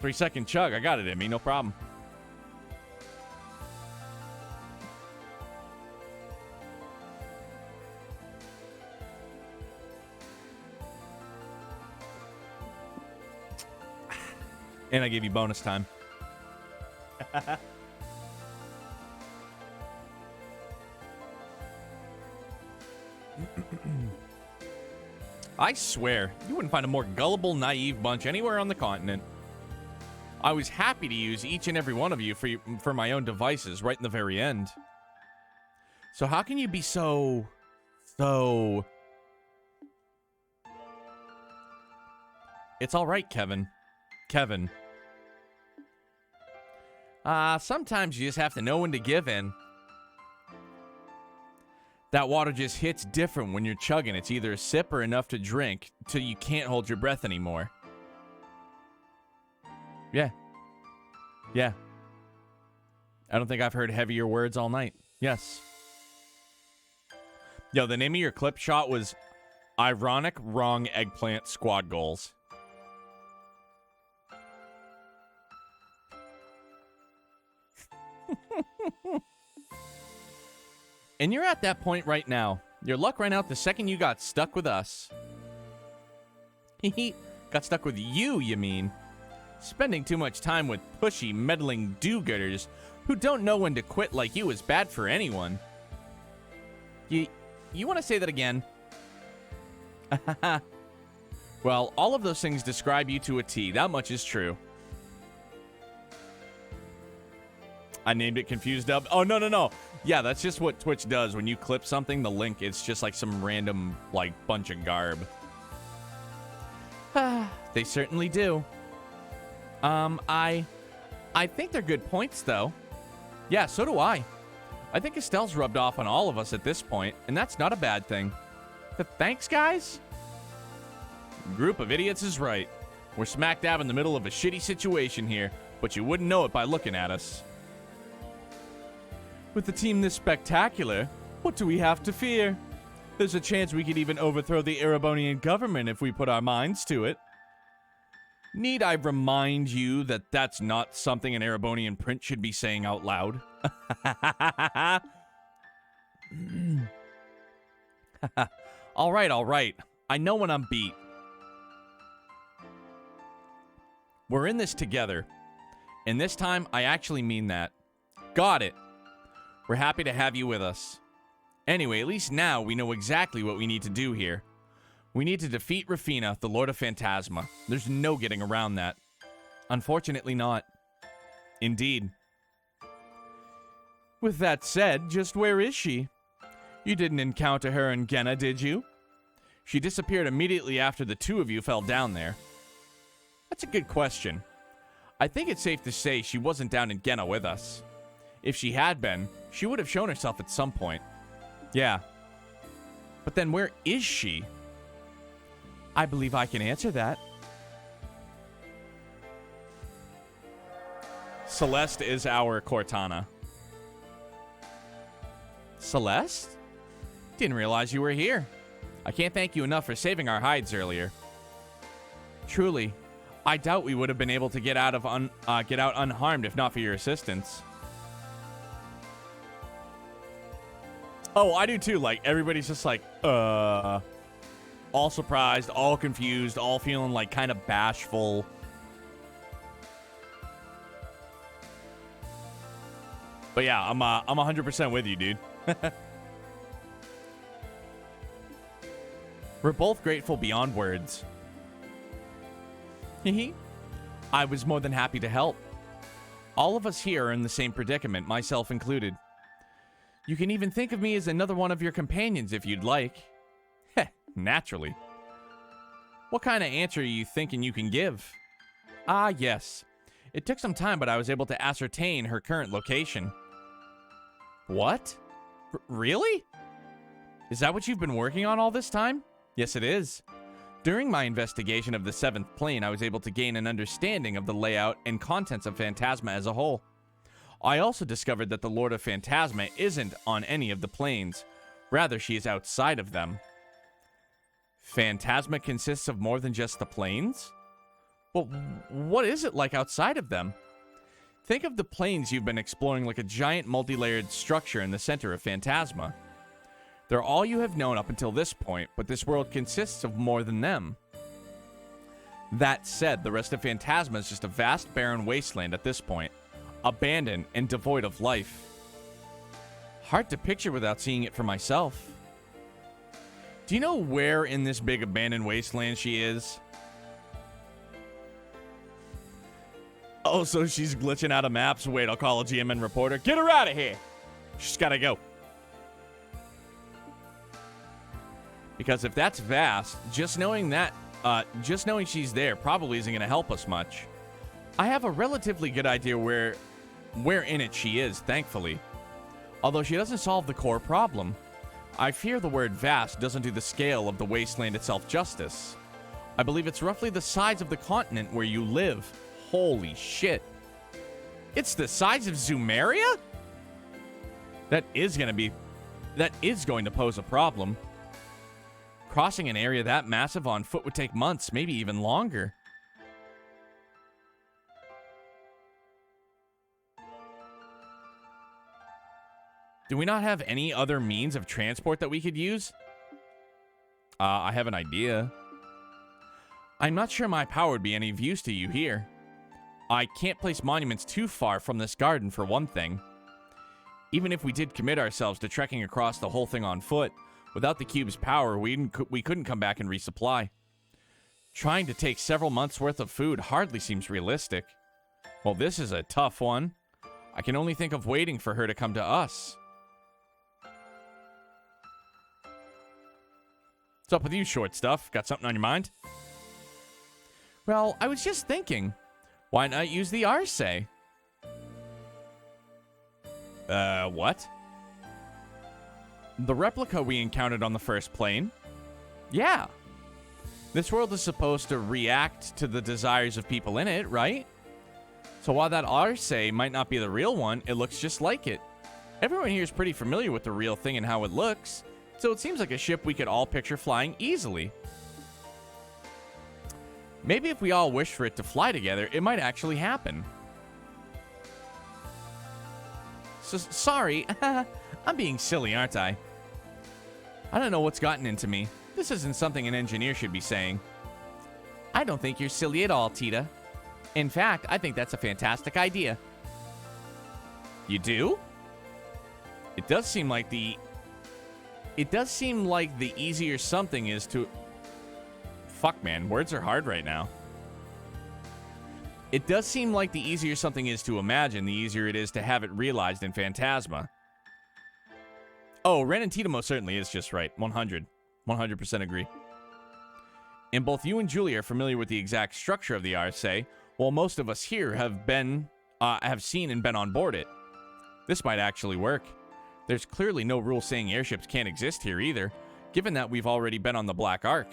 A: 3-second chug, I got it in me, no problem. And I gave you bonus time. I swear, you wouldn't find a more gullible, naive bunch anywhere on the continent. I was happy to use each and every one of you for my own devices right in the very end. So how can you be so... It's all right, Kevin. Kevin. Sometimes you just have to know when to give in. That water just hits different when you're chugging. It's either a sip or enough to drink till you can't hold your breath anymore. Yeah. Yeah. I don't think I've heard heavier words all night. Yes. Yo, the name of your clip shot was Ironic Wrong Eggplant Squad Goals. And you're at that point right now. Your luck ran out the second you got stuck with us. Got stuck with you, you mean? Spending too much time with pushy, meddling do-gooders who don't know when to quit like you is bad for anyone. You want to say that again? Well, all of those things describe you to a T. That much is true. I named it Confused Dub. Oh, no. Yeah, that's just what Twitch does. When you clip something, the link, it's just like some random, like, bunch of garb. They certainly do. I think they're good points, though. Yeah, so do I. I think Estelle's rubbed off on all of us at this point, and that's not a bad thing. But thanks, guys? Group of idiots is right. We're smack dab in the middle of a shitty situation here, but you wouldn't know it by looking at us. With a team this spectacular, what do we have to fear? There's a chance we could even overthrow the Erebonian government if we put our minds to it. Need I remind you that that's not something an Erebonian prince should be saying out loud? All right. I know when I'm beat. We're in this together. And this time, I actually mean that. Got it. We're happy to have you with us. Anyway, at least now we know exactly what we need to do here. We need to defeat Rafina, the Lord of Phantasma. There's no getting around that. Unfortunately not. Indeed. With that said, just where is she? You didn't encounter her in Genna, did you? She disappeared immediately after the two of you fell down there. That's a good question. I think it's safe to say she wasn't down in Genna with us. If she had been, she would have shown herself at some point. Yeah. But then where is she? I believe I can answer that. Celeste is our Cortana. Celeste? Didn't realize you were here. I can't thank you enough for saving our hides earlier. Truly, I doubt we would have been able to get out unharmed if not for your assistance. Oh, I do too. Like, everybody's just like, all surprised, all confused, all feeling like kind of bashful. But yeah, I'm 100% with you, dude. We're both grateful beyond words. I was more than happy to help. All of us here are in the same predicament, myself included. You can even think of me as another one of your companions if you'd like. Heh, naturally. What kind of answer are you thinking you can give? Ah, yes. It took some time, but I was able to ascertain her current location. What? Really? Is that what you've been working on all this time? Yes, it is. During my investigation of the 7th plane, I was able to gain an understanding of the layout and contents of Phantasma as a whole. I also discovered that the Lord of Phantasma isn't on any of the planes. Rather, she is outside of them. Phantasma consists of more than just the planes? Well, what is it like outside of them? Think of the planes you've been exploring like a giant multi-layered structure in the center of Phantasma. They're all you have known up until this point, but this world consists of more than them. That said, the rest of Phantasma is just a vast barren wasteland at this point, abandoned and devoid of life. Hard to picture without seeing it for myself. Do you know where in this big abandoned wasteland she is? Oh, so she's glitching out of maps? Wait, I'll call a GMN reporter. Get her out of here! She's gotta go. Because if that's vast, just knowing she's there probably isn't gonna help us much. I have a relatively good idea where in it she is, thankfully. Although she doesn't solve the core problem. I fear the word vast doesn't do the scale of the wasteland itself justice. I believe it's roughly the size of the continent where you live. Holy shit. It's the size of Zumeria? That is going to pose a problem. Crossing an area that massive on foot would take months, maybe even longer. Do we not have any other means of transport that we could use? I have an idea. I'm not sure my power would be any of use to you here. I can't place monuments too far from this garden, for one thing. Even if we did commit ourselves to trekking across the whole thing on foot, without the cube's power, we couldn't come back and resupply. Trying to take several months' worth of food hardly seems realistic. Well, this is a tough one. I can only think of waiting for her to come to us. What's up with you, short stuff? Got something on your mind? Well, I was just thinking, why not use the Arce? What? The replica we encountered on the first plane? Yeah. This world is supposed to react to the desires of people in it, right? So while that Arce might not be the real one, it looks just like it. Everyone here is pretty familiar with the real thing and how it looks, so it seems like a ship we could all picture flying easily. Maybe if we all wish for it to fly together, it might actually happen. So, sorry, I'm being silly, aren't I? I don't know what's gotten into me. This isn't something an engineer should be saying. I don't think you're silly at all, Tita. In fact, I think that's a fantastic idea. You do? It does seem like the easier something is to... Fuck, man. Words are hard right now. It does seem like the easier something is to imagine, the easier it is to have it realized in Phantasma. Oh, Ren and Tita most certainly is just right. 100% agree. And both you and Julie are familiar with the exact structure of the Arce, while most of us here have seen and been on board it. This might actually work. There's clearly no rule saying airships can't exist here either, given that we've already been on the Black Ark.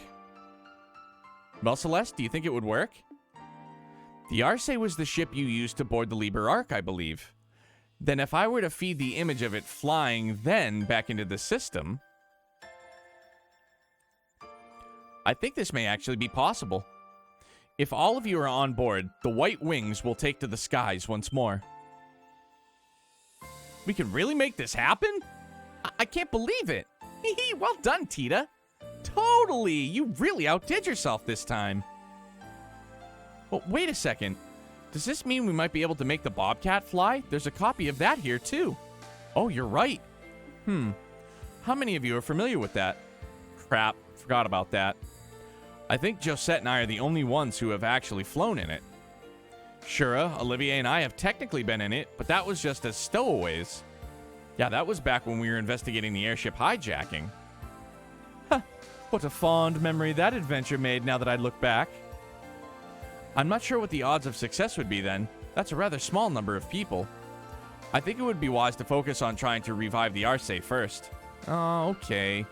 A: Well, Celeste, do you think it would work? The Arce was the ship you used to board the Liber Ark, I believe. Then if I were to feed the image of it flying then back into the system, I think this may actually be possible. If all of you are on board, the white wings will take to the skies once more. We can really make this happen? I can't believe it. Well done, Tita. Totally. You really outdid yourself this time. Well, wait a second. Does this mean we might be able to make the Bobcat fly? There's a copy of that here, too. Oh, you're right. How many of you are familiar with that? Crap. Forgot about that. I think Josette and I are the only ones who have actually flown in it. Shura, Olivier, and I have technically been in it, but that was just as stowaways. Yeah, that was back when we were investigating the airship hijacking. Huh, what a fond memory that adventure made now that I look back. I'm not sure what the odds of success would be then. That's a rather small number of people. I think it would be wise to focus on trying to revive the Arce first. Oh, okay.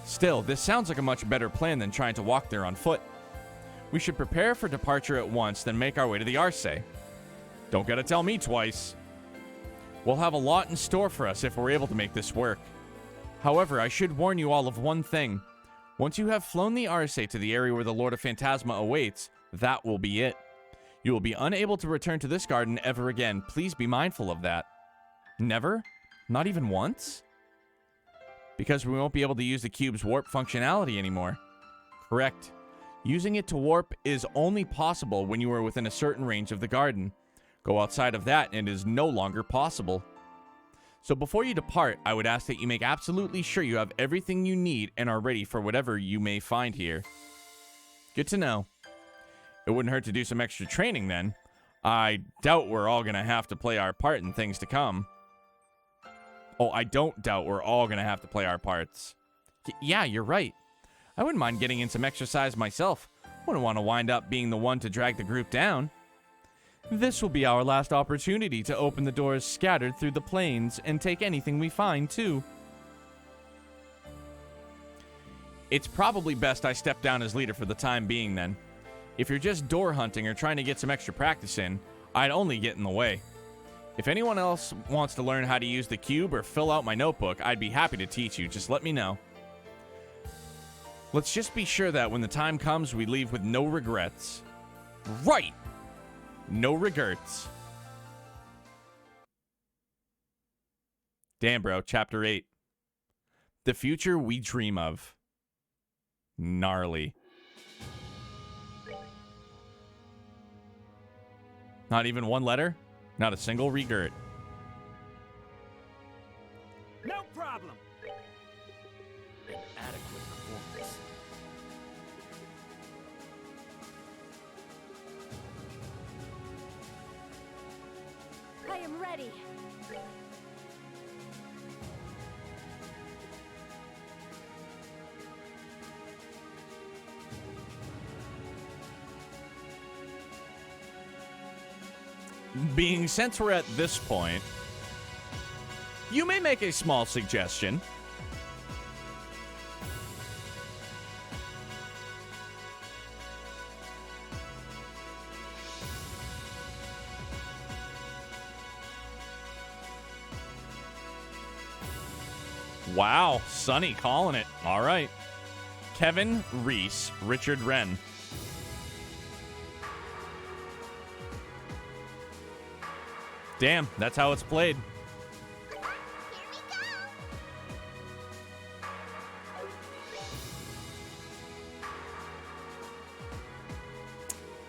A: Still, this sounds like a much better plan than trying to walk there on foot. We should prepare for departure at once, then make our way to the Arce. Don't gotta tell me twice. We'll have a lot in store for us if we're able to make this work. However, I should warn you all of one thing. Once you have flown the Arce to the area where the Lord of Phantasma awaits, that will be it. You will be unable to return to this garden ever again. Please be mindful of that. Never? Not even once? Because we won't be able to use the cube's warp functionality anymore. Correct. Using it to warp is only possible when you are within a certain range of the garden. Go outside of that and it is no longer possible. So before you depart, I would ask that you make absolutely sure you have everything you need and are ready for whatever you may find here. Good to know. It wouldn't hurt to do some extra training then. I doubt we're all going to have to play our part in things to come. Oh, I don't doubt we're all going to have to play our parts. Yeah, you're right. I wouldn't mind getting in some exercise myself. Wouldn't want to wind up being the one to drag the group down. This will be our last opportunity to open the doors scattered through the plains and take anything we find, too. It's probably best I step down as leader for the time being, then. If you're just door hunting or trying to get some extra practice in, I'd only get in the way. If anyone else wants to learn how to use the cube or fill out my notebook, I'd be happy to teach you. Just let me know. Let's just be sure that when the time comes, we leave with no regrets. Right! No regrets. Damn, bro. Chapter 8. The future we dream of. Gnarly. Not even one letter? Not a single regret.
B: No problem. An adequate performance.
C: I am ready.
A: Since we're at this point, you may make a small suggestion. Wow, Sonny calling it. All right. Kevin Reese, Richard Wren. Damn, that's how it's played.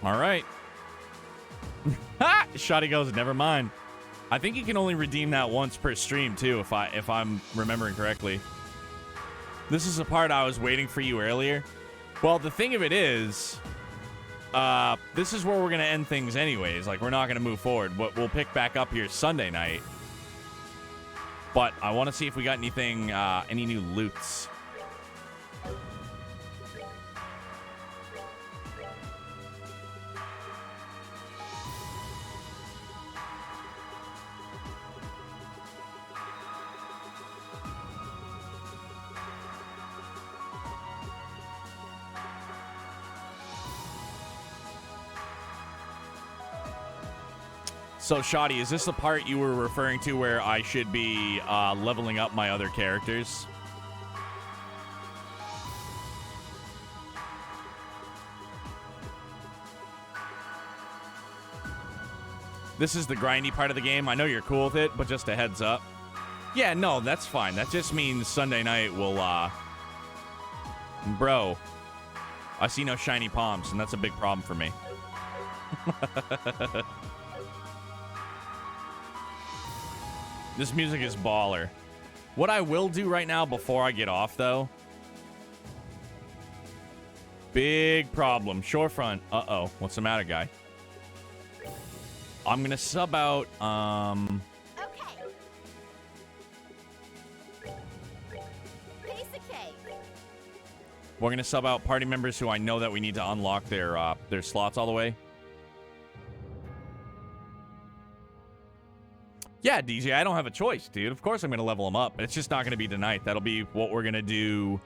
A: All right. Ha! Shoddy goes, never mind. I think you can only redeem that once per stream too, if I'm remembering correctly. This is the part I was waiting for you earlier. Well, the thing of it is, this is where we're gonna end things anyways. Like, we're not gonna move forward. We'll pick back up here Sunday night. But I want to see if we got anything, any new loots. So, Shoddy, is this the part you were referring to where I should be leveling up my other characters? This is the grindy part of the game. I know you're cool with it, but just a heads up. Yeah, no, that's fine. That just means Sunday night will, Bro, I see no shiny palms, and that's a big problem for me. This music is baller. What I will do right now before I get off, though. Big problem. Shorefront. Uh-oh. What's the matter, guy? I'm going to sub out,
C: Okay. Piece of cake.
A: We're going to sub out party members who I know that we need to unlock their slots all the way. Yeah, DJ, I don't have a choice, dude. Of course I'm going to level them up. It's just not going to be tonight. That'll be what we're going to do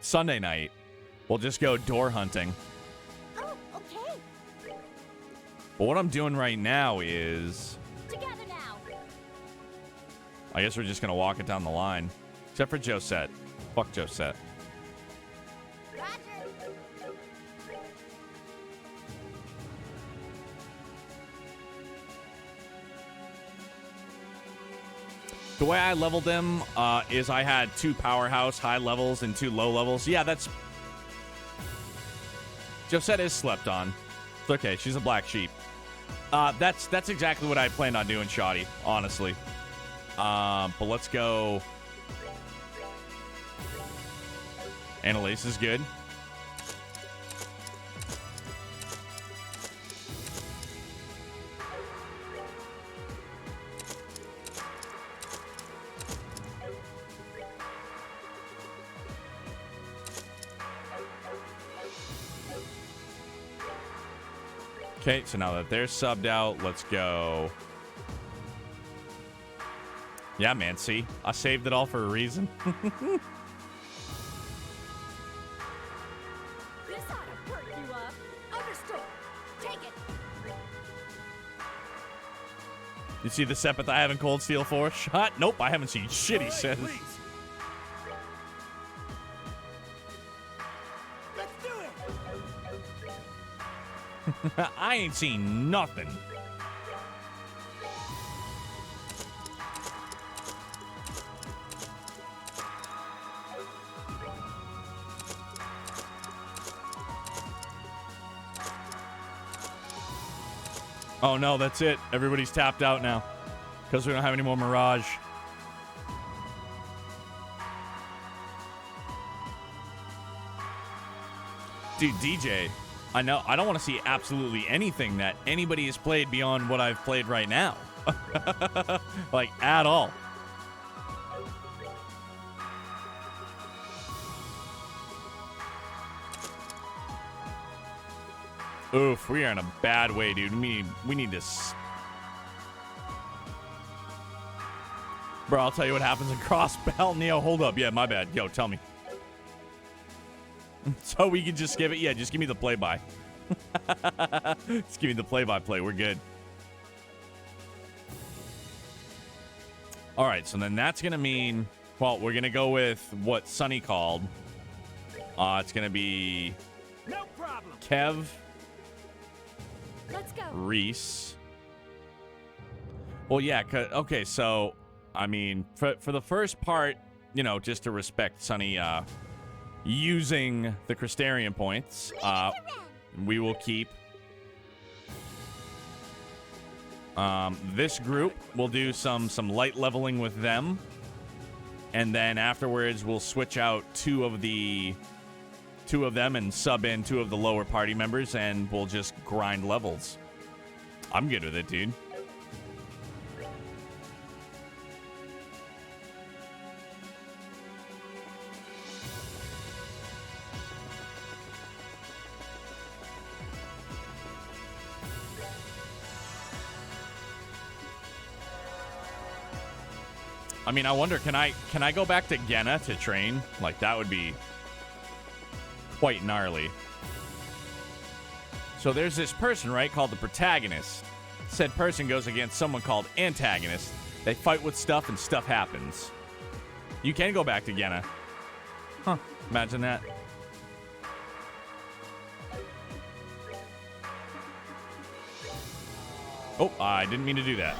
A: Sunday night. We'll just go door hunting.
C: Oh, okay.
A: But what I'm doing right now is...
C: Together now.
A: I guess we're just going to walk it down the line. Except for Josette. Fuck Josette.
C: Roger.
A: The way I leveled them is I had 2 powerhouse high levels and 2 low levels. Yeah, that's... Josette is slept on. It's okay. She's a black sheep. That's exactly what I planned on doing, Shoddy, honestly. But let's go... Annalise is good. Okay, so now that they're subbed out, let's go. Yeah, man, see? I saved it all for a reason.
C: This ought to perk you up. Understood. Take it.
A: You see the Sepith I have in Cold Steel 4? Shot? Nope, I haven't seen shit, he says.
B: Please. Let's do it.
A: I ain't seen nothing. Oh no, that's it. Everybody's tapped out now. Because we don't have any more Mirage. Dude, DJ, I know I don't want to see absolutely anything that anybody has played beyond what I've played right now. Like, at all. Oof, we are in a bad way, dude. We need this. Bro, I'll tell you what happens in Cross Bell. Neo, hold up. Yeah, my bad. Yo, tell me. So we can just give it. Yeah, just give me the play-by. Just give me the play-by-play. We're good. All right, so then that's going to mean, well, we're going to go with what Sunny called. It's going to be
B: No problem.
A: Kev,
C: Let's go.
A: Reese. Well, yeah, okay, so, I mean, for the first part, you know, just to respect Sunny using the Crystarian points, we will keep this group. We'll do some light leveling with them. And then afterwards, we'll switch out two of them and sub in two of the lower party members, and we'll just grind levels. I'm good with it, dude. I mean, I wonder, can I go back to Genna to train? Like, that would be quite gnarly. So there's this person, right, called the protagonist. Said person goes against someone called antagonist. They fight with stuff and stuff happens. You can go back to Genna. Huh, imagine that. Oh, I didn't mean to do that.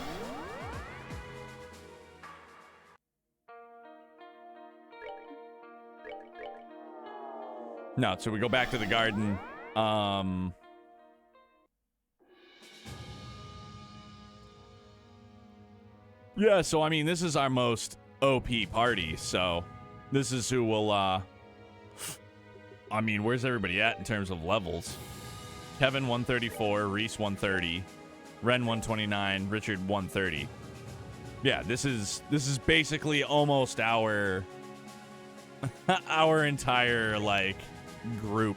A: No, so we go back to the garden. Yeah, so I mean, this is our most OP party, so this is who will, I mean, where's everybody at in terms of levels? Kevin 134, Reese 130, Ren 129, Richard 130. Yeah, this is basically almost our our entire, like, group.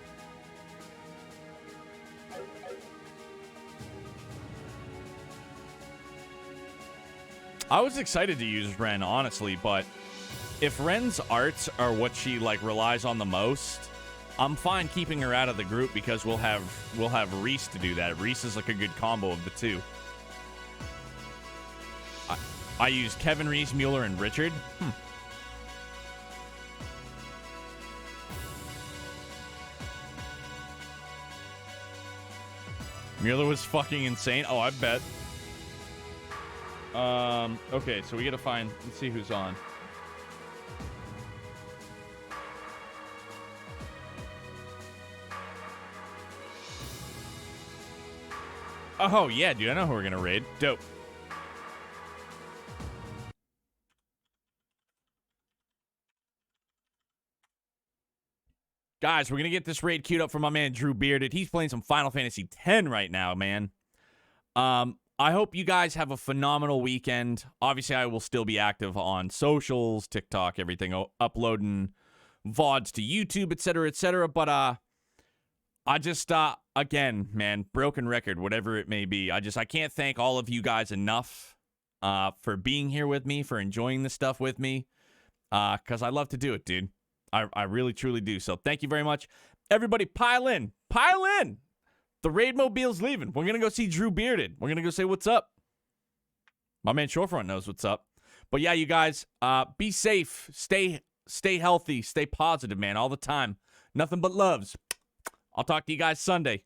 A: I was excited to use Ren, honestly, but if Ren's arts are what she, like, relies on the most, I'm fine keeping her out of the group because we'll have Reese to do that. Reese is like a good combo of the two. I use Kevin, Reese, Mueller, and Richard. Mueller was fucking insane. Oh, I bet. Okay, so we gotta find... Let's see who's on. Oh, yeah, dude. I know who we're gonna raid. Dope. Guys, we're going to get this raid queued up for my man Drew Bearded. He's playing some Final Fantasy X right now, man. I hope you guys have a phenomenal weekend. Obviously, I will still be active on socials, TikTok, everything, uploading VODs to YouTube, etc. But I just, again, man, broken record, whatever it may be. I can't thank all of you guys enough for being here with me, for enjoying this stuff with me, because I love to do it, dude. I really, truly do. So thank you very much. Everybody, pile in. Pile in. The raid mobile's leaving. We're going to go see Drew Bearded. We're going to go say what's up. My man Shorefront knows what's up. But yeah, you guys, be safe. Stay healthy. Stay positive, man, all the time. Nothing but loves. I'll talk to you guys Sunday.